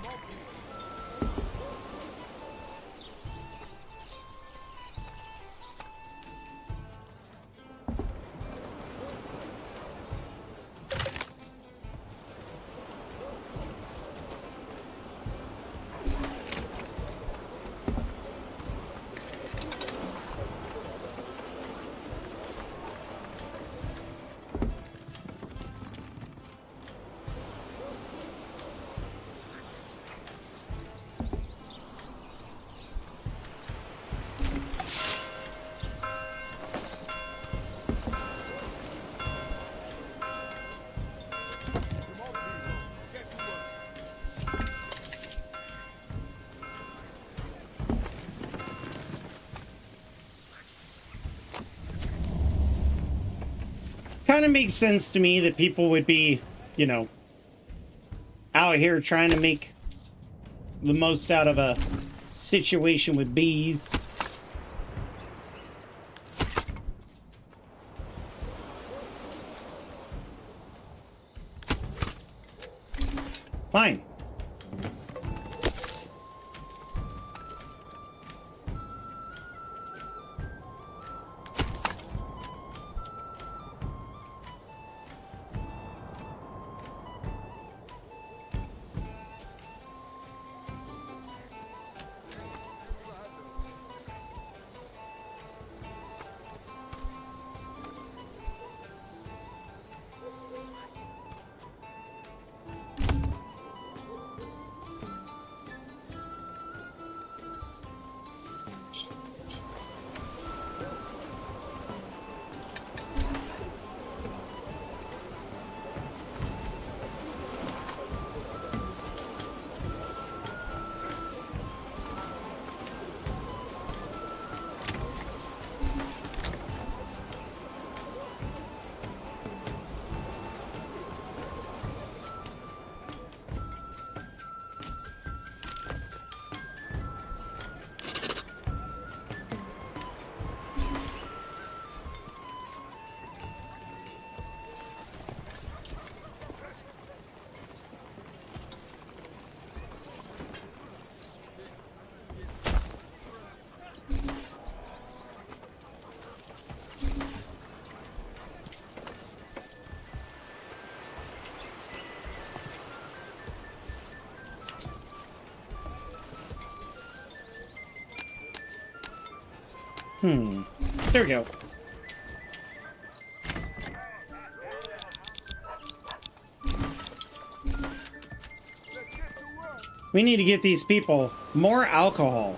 Kind of makes sense to me that people would be, you know, out here trying to make the most out of a situation with bees. Fine. There we go. We need to get these people more alcohol.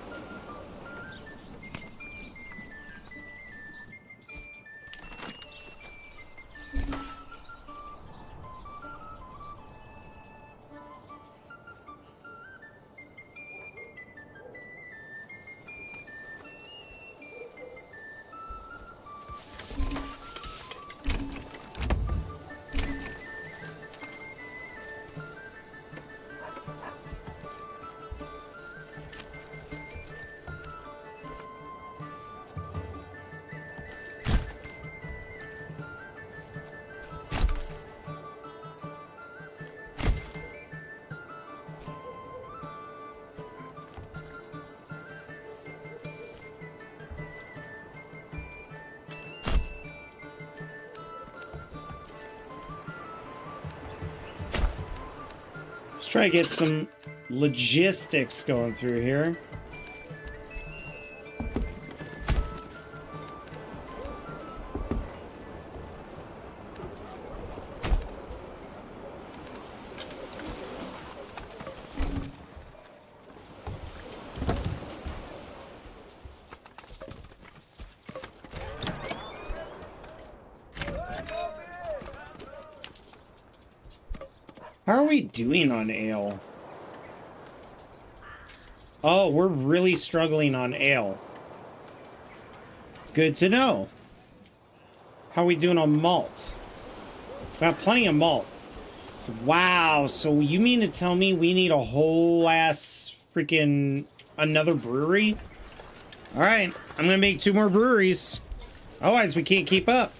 Let's try to get some logistics going through here. How are we doing on ale? Oh, we're really struggling on ale. Good to know. How are we doing on malt? We got plenty of malt. Wow, so you mean to tell me we need a whole ass freaking another brewery? All right, I'm gonna make 2 more breweries. Otherwise, we can't keep up.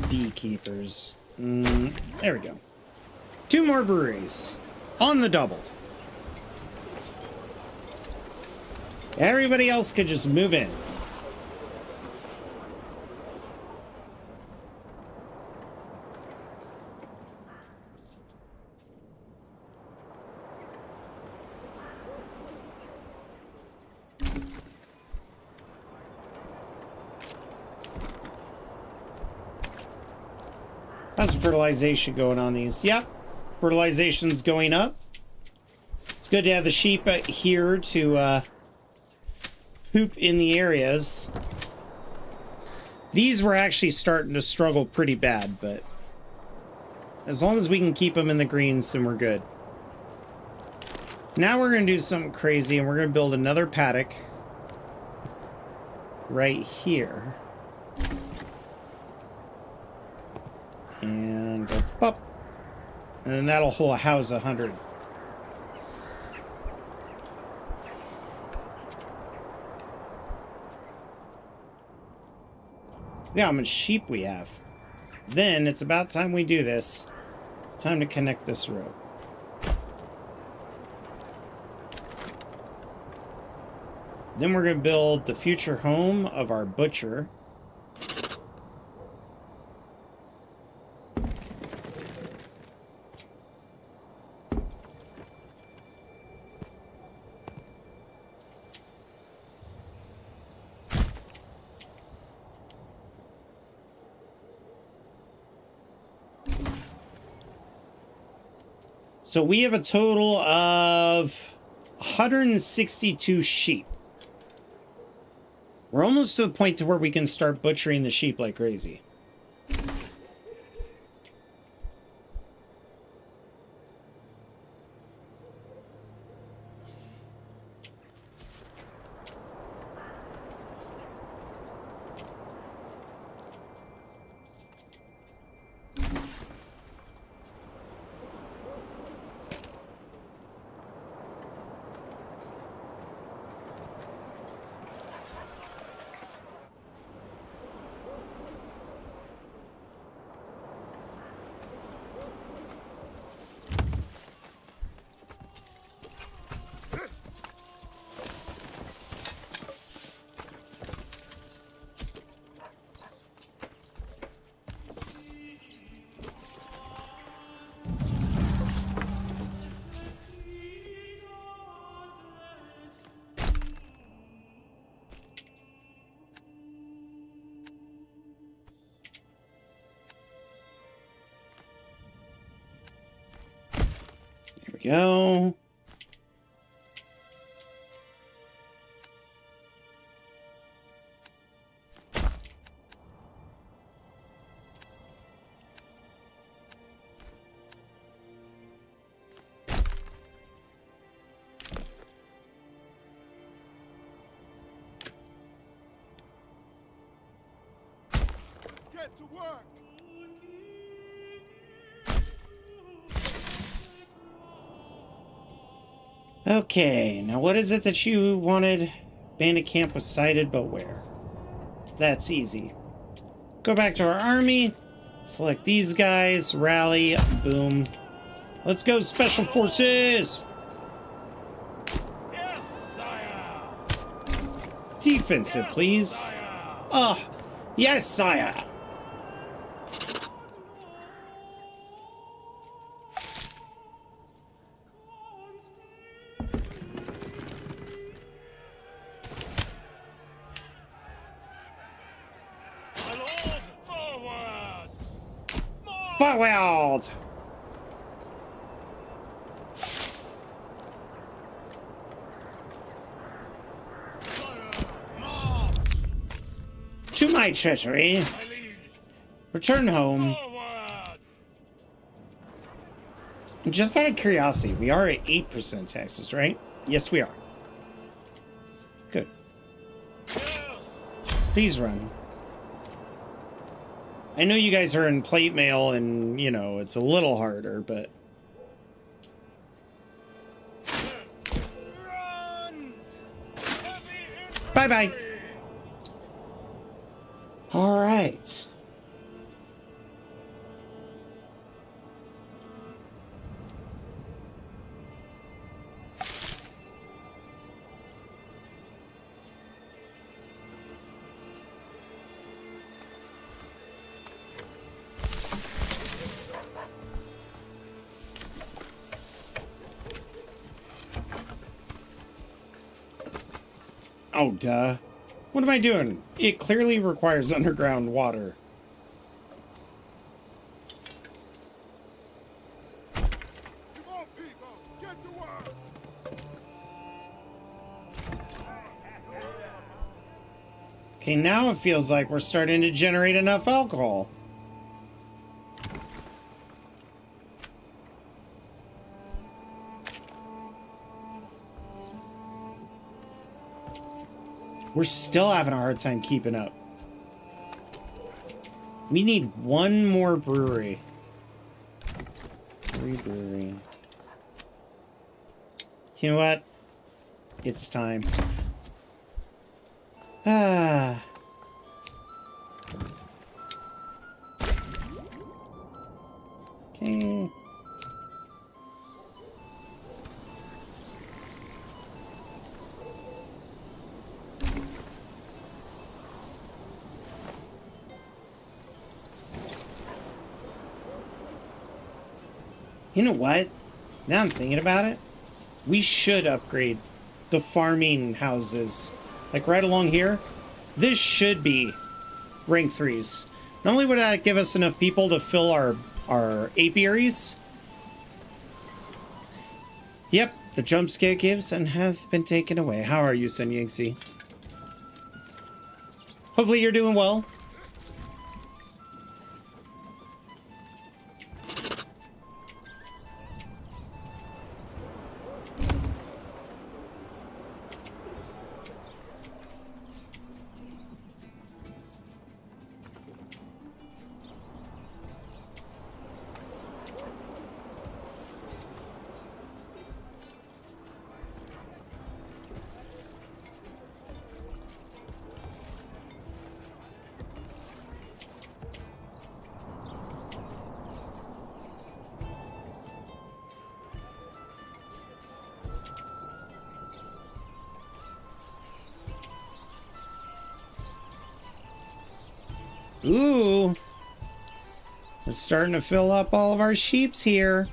Beekeepers. There we go. 2 more breweries. On the double. Everybody else could just move in. How's fertilization going on these? Yep. Fertilization's going up. It's good to have the sheep here to poop in the areas. These were actually starting to struggle pretty bad, but as long as we can keep them in the greens, then we're good. Now we're going to do something crazy, and we're going to build another paddock right here. And up. And then that'll house 100. Yeah, how much sheep we have. Then it's about time we do this. Time to connect this road. Then we're going to build the future home of our butcher. So we have a total of 162 sheep. We're almost to the point to where we can start butchering the sheep like crazy. Go. Let's get to work. Okay, now what is it that you wanted? Bandit camp was sighted, but where? That's easy. Go back to our army, select these guys, rally, boom. Let's go, Special Forces! Yes, sire. Defensive, please. Oh, yes, sire! My lord, forward. Forward! Sire, march. To my treasury. My liege, Return home. forward. Just out of curiosity, we are at 8% taxes, right? Yes, we are. Good. Yes. Please run. I know you guys are in plate mail and, you know, it's a little harder, but... Run. Heavy infantry. Bye-bye. All right. Oh, duh. What am I doing? It clearly requires underground water. Come on, people, get to work. Okay, now it feels like we're starting to generate enough alcohol. We're still having a hard time keeping up. We need one more brewery. Brewery. You know what? It's time. Ah. Okay. You know what? Now I'm thinking about it. We should upgrade the farming houses. Like right along here. This should be rank 3s. Not only would that give us enough people to fill our apiaries. Yep, the jump scare gives and has been taken away. How are you, Sun Yangtze? Hopefully you're doing well. Ooh. We're starting to fill up all of our sheeps here.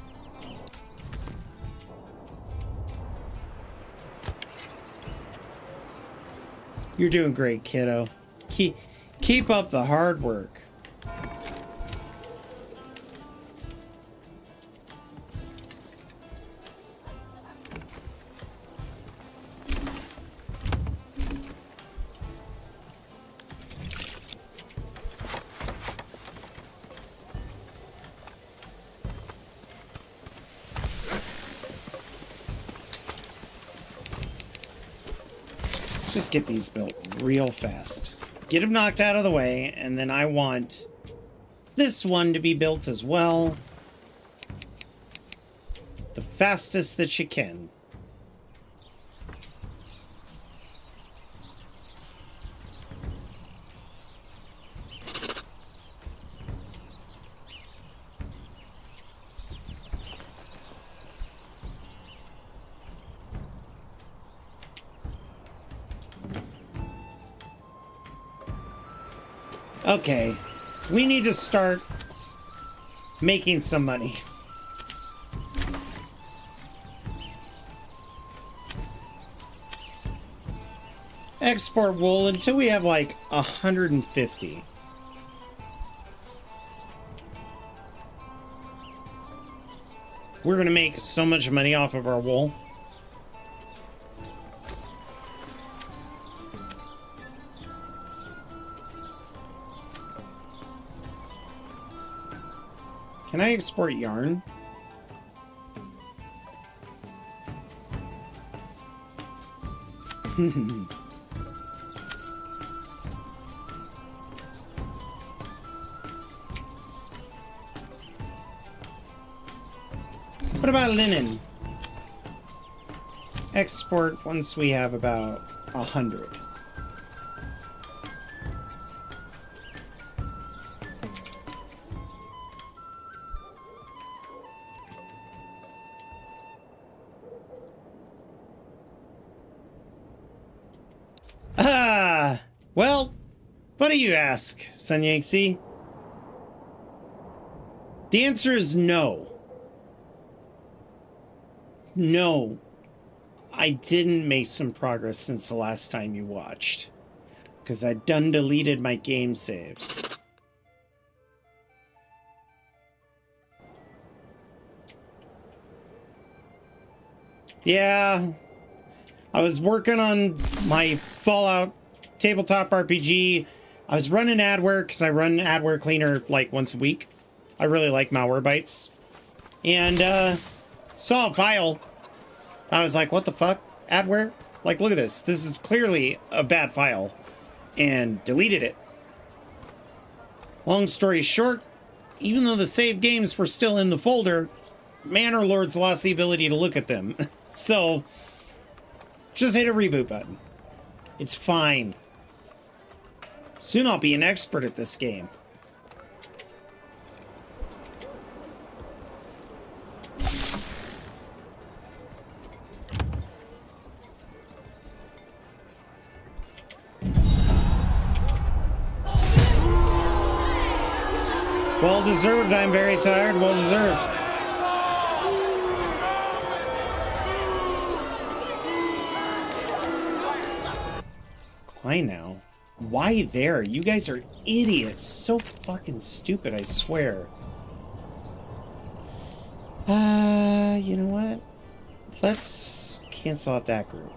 You're doing great, kiddo. Keep up the hard work. Let's just get these built real fast. Get them knocked out of the way, and then I want this one to be built as well. The fastest that you can. Okay, we need to start making some money. Export wool until we have like 150. We're gonna make so much money off of our wool. Can I export yarn? What about linen? Export once we have about 100. Well, what do you ask, Sun Yangtze? The answer is no. No. I didn't make some progress since the last time you watched. Because I done deleted my game saves. Yeah. I was working on my Fallout tabletop RPG. I was running adware because I run adware cleaner like once a week. I really like Malwarebytes. And saw a file. I was like, what the fuck? Adware? Like, look at this. This is clearly a bad file. And deleted it. Long story short, even though the saved games were still in the folder, Manor Lords lost the ability to look at them. So, just hit a reboot button. It's fine. Soon I'll be an expert at this game. Well deserved. I'm very tired. Well deserved. Klein now. Why there? You guys are idiots. So fucking stupid, I swear. You know what? Let's cancel out that group.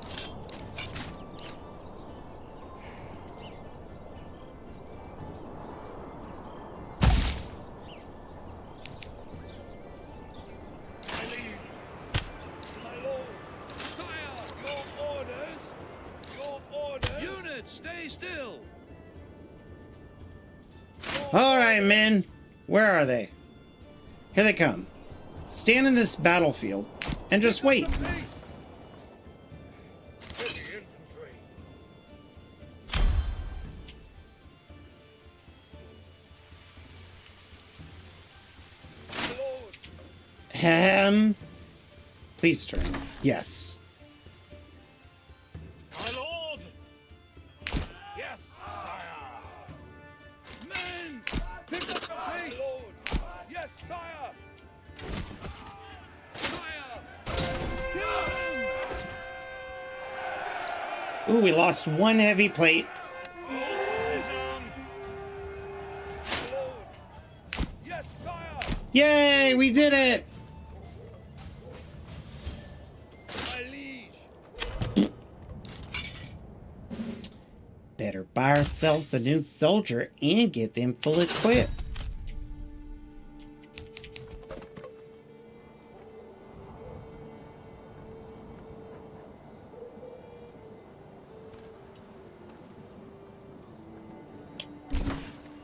All right, men. Where are they? Here they come. Stand in this battlefield and just wait. Please turn. Yes. My lord! Yes, sire! Men! Pick up the pace! Lord! Yes, sire! Sire! Kill them! Ooh, we lost one heavy plate. Lord! Yes, sire! Yay, we did it! My liege! Better buy ourselves a new soldier and get them full equipped.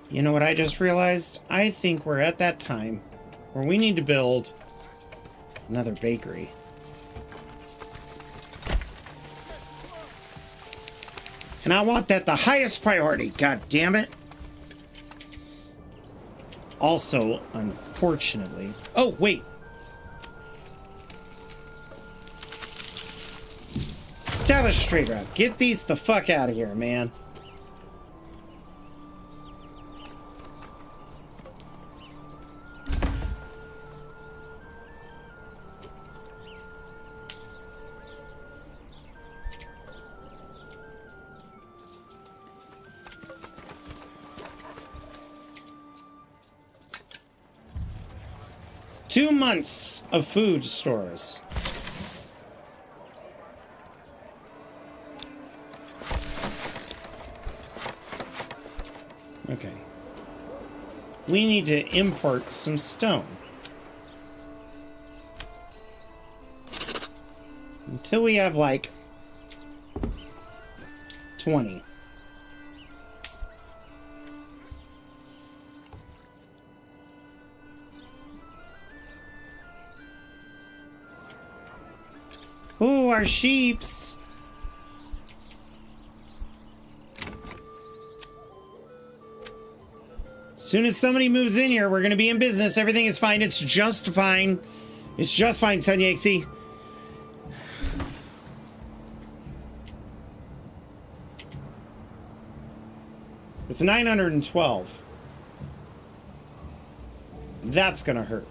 You know what I just realized? I think we're at that time where we need to build another bakery. And I want that the highest priority, god damn it. Also, unfortunately... Oh, wait. Establish a trade route. Get these the fuck out of here, man. Two months of food stores. Okay. We need to import some stone. Until we have like 20. Ooh, our sheeps. Soon as somebody moves in here, we're going to be in business. Everything is fine. It's just fine. It's just fine, Sunyaxi. With 912. That's going to hurt.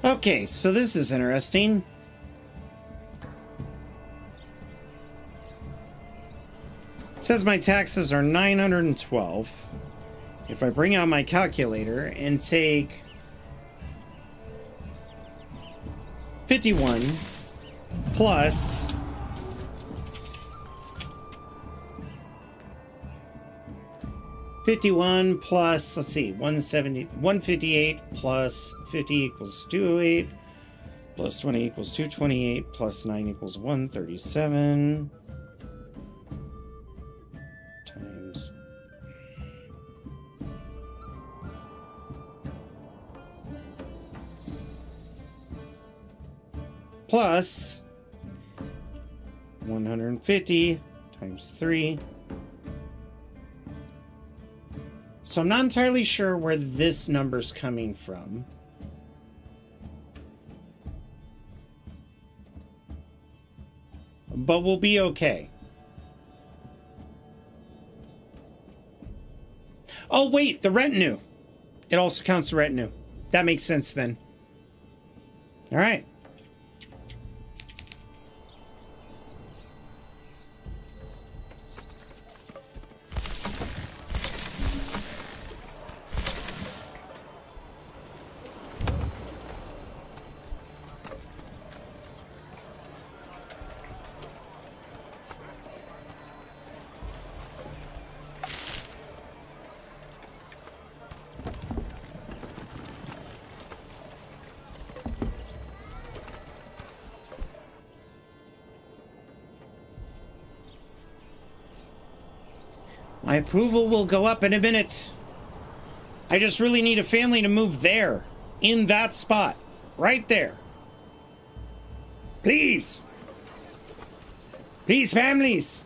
Okay, so this is interesting. It says my taxes are 912. If I bring out my calculator and take 51 plus 51 plus, let's see, 158 plus 50 equals 208 plus 20 equals 228 plus 9 equals 137 times plus 150 times 3. So I'm not entirely sure where this number's coming from. But we'll be okay. Oh, wait, the retinue. It also counts the retinue. That makes sense then. All right. My approval will go up in a minute. I just really need a family to move there. In that spot. Right there. Please. Please, families.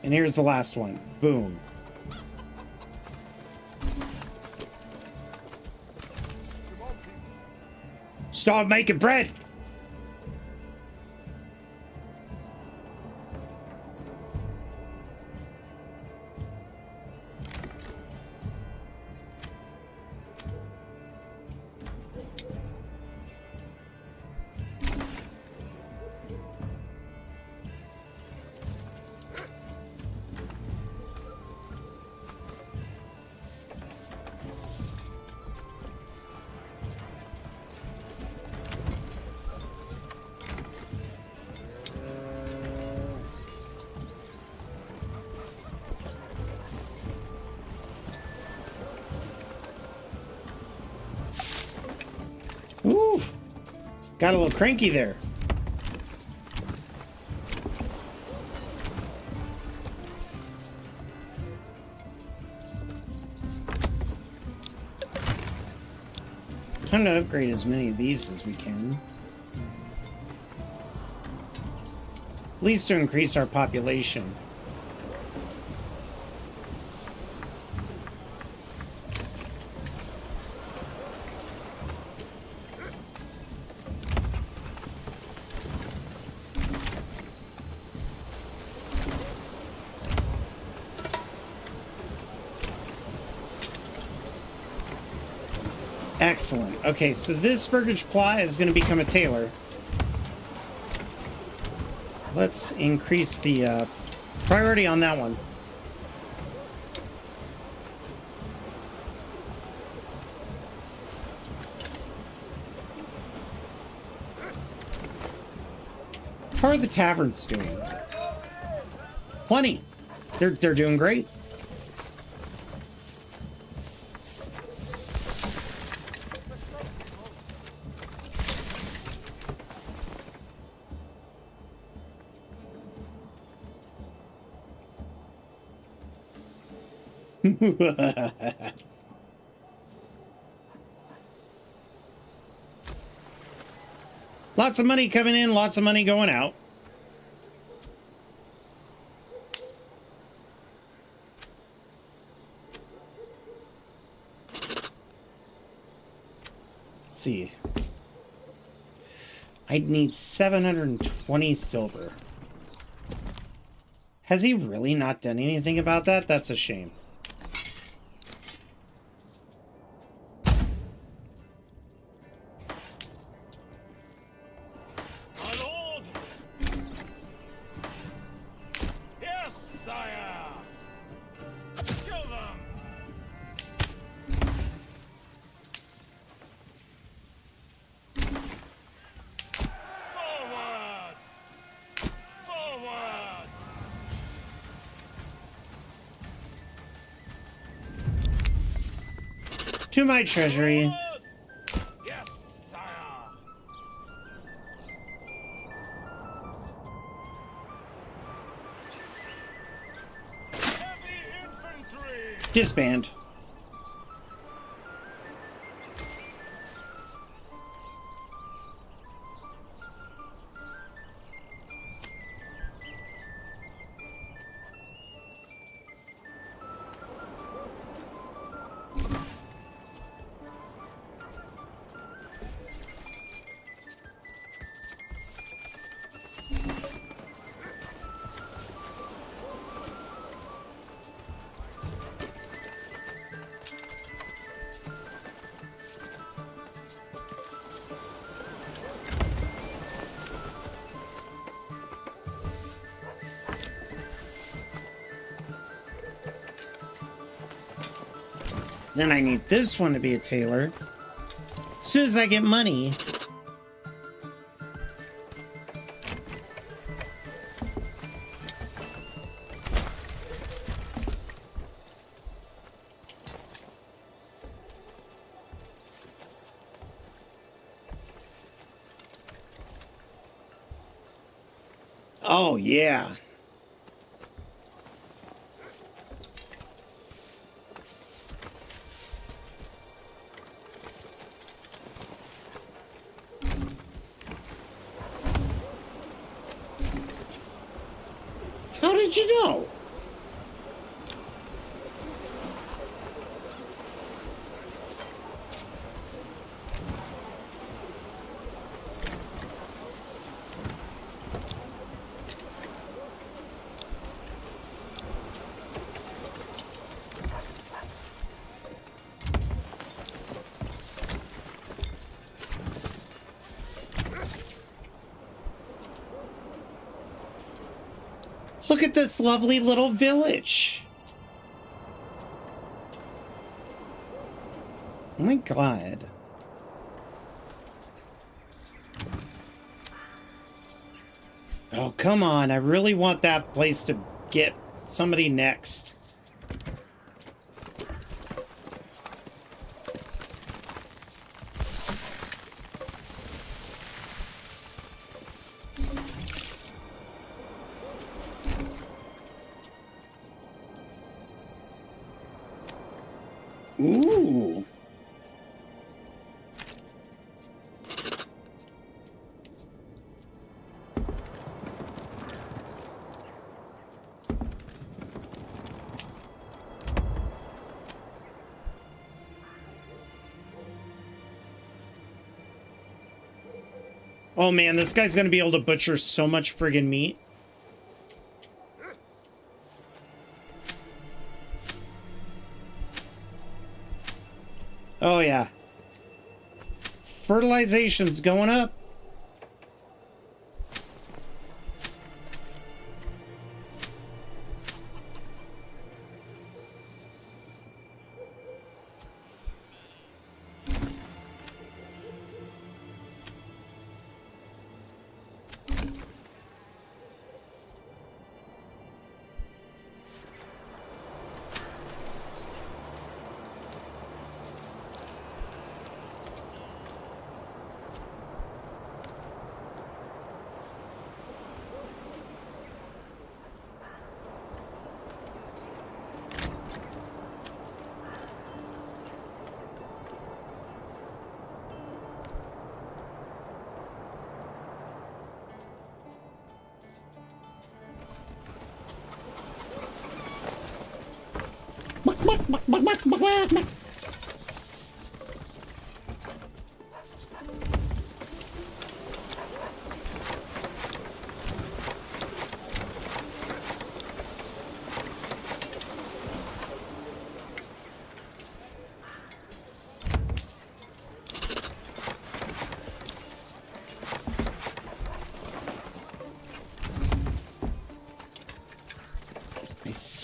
And here's the last one. Boom. Start making bread. Ooh, got a little cranky there. Time to upgrade as many of these as we can. At least to increase our population. Excellent. Okay, so this Burgage Ply is going to become a tailor. Let's increase the priority on that one. How are the taverns doing? Plenty. They're doing great. Lots of money coming in, lots of money going out. see. I'd need 720 silver. Has he really not done anything about that? That's a shame. My lord! Yes, sire! Kill them! Forward! Forward! To my treasury. Yes, sire! Heavy infantry! Disband. Then I need this one to be a tailor. As soon as I get money. Oh, yeah. How did you know? Look at this lovely little village. Oh my God. Oh, come on. I really want that place to get somebody next. Ooh. Oh man, this guy's gonna be able to butcher so much friggin' meat. Oh yeah. Fertilization's going up.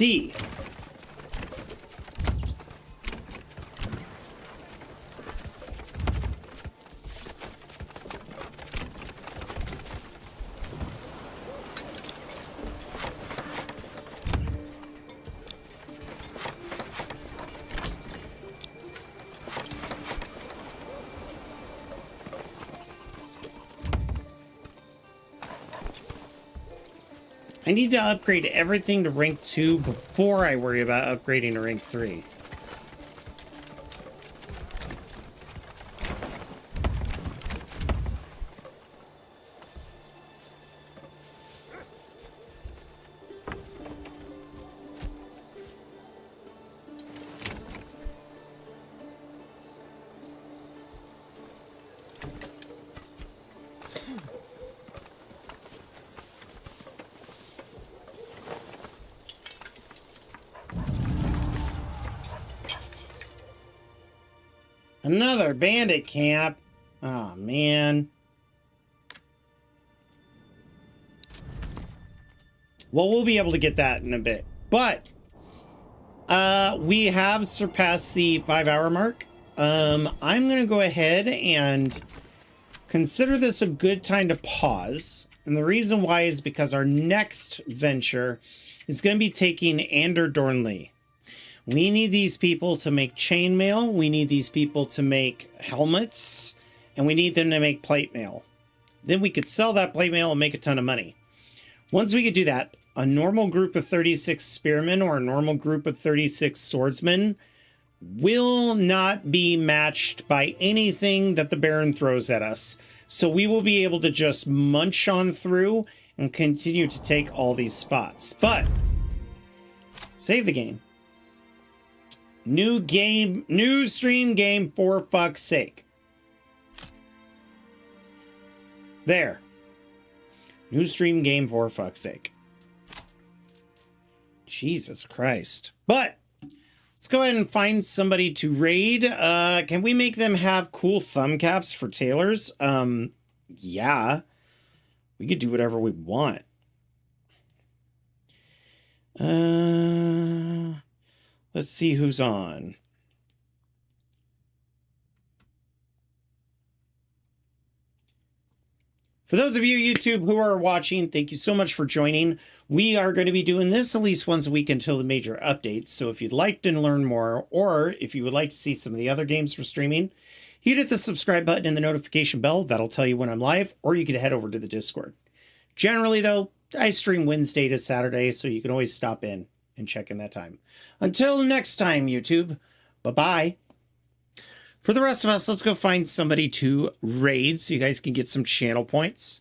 see. I need to upgrade everything to rank 2 before I worry about upgrading to rank 3. Another bandit camp. Oh, man. Well, we'll be able to get that in a bit. But we have surpassed the 5-hour mark. I'm going to go ahead and consider this a good time to pause. And the reason why is because our next venture is going to be taking Ander Dornley. We need these people to make chainmail. We need these people to make helmets. And we need them to make plate mail. Then we could sell that plate mail and make a ton of money. Once we could do that, a normal group of 36 spearmen or a normal group of 36 swordsmen will not be matched by anything that the Baron throws at us. So we will be able to just munch on through and continue to take all these spots. But save the game. New game, new stream game, for fuck's sake. There. New stream game, for fuck's sake. Jesus Christ. But let's go ahead and find somebody to raid. Can we make them have cool thumb caps for tailors? Yeah. We could do whatever we want. Let's see who's on. For those of you YouTube who are watching, thank you so much for joining. We are going to be doing this at least once a week until the major updates. So if you'd like to learn more, or if you would like to see some of the other games we're streaming, you hit the subscribe button and the notification bell. That'll tell you when I'm live, or you can head over to the Discord. Generally, though, I stream Wednesday to Saturday, so you can always stop in and check in that time. Until next time, YouTube, bye-bye. For the rest of us, let's go find somebody to raid so you guys can get some channel points.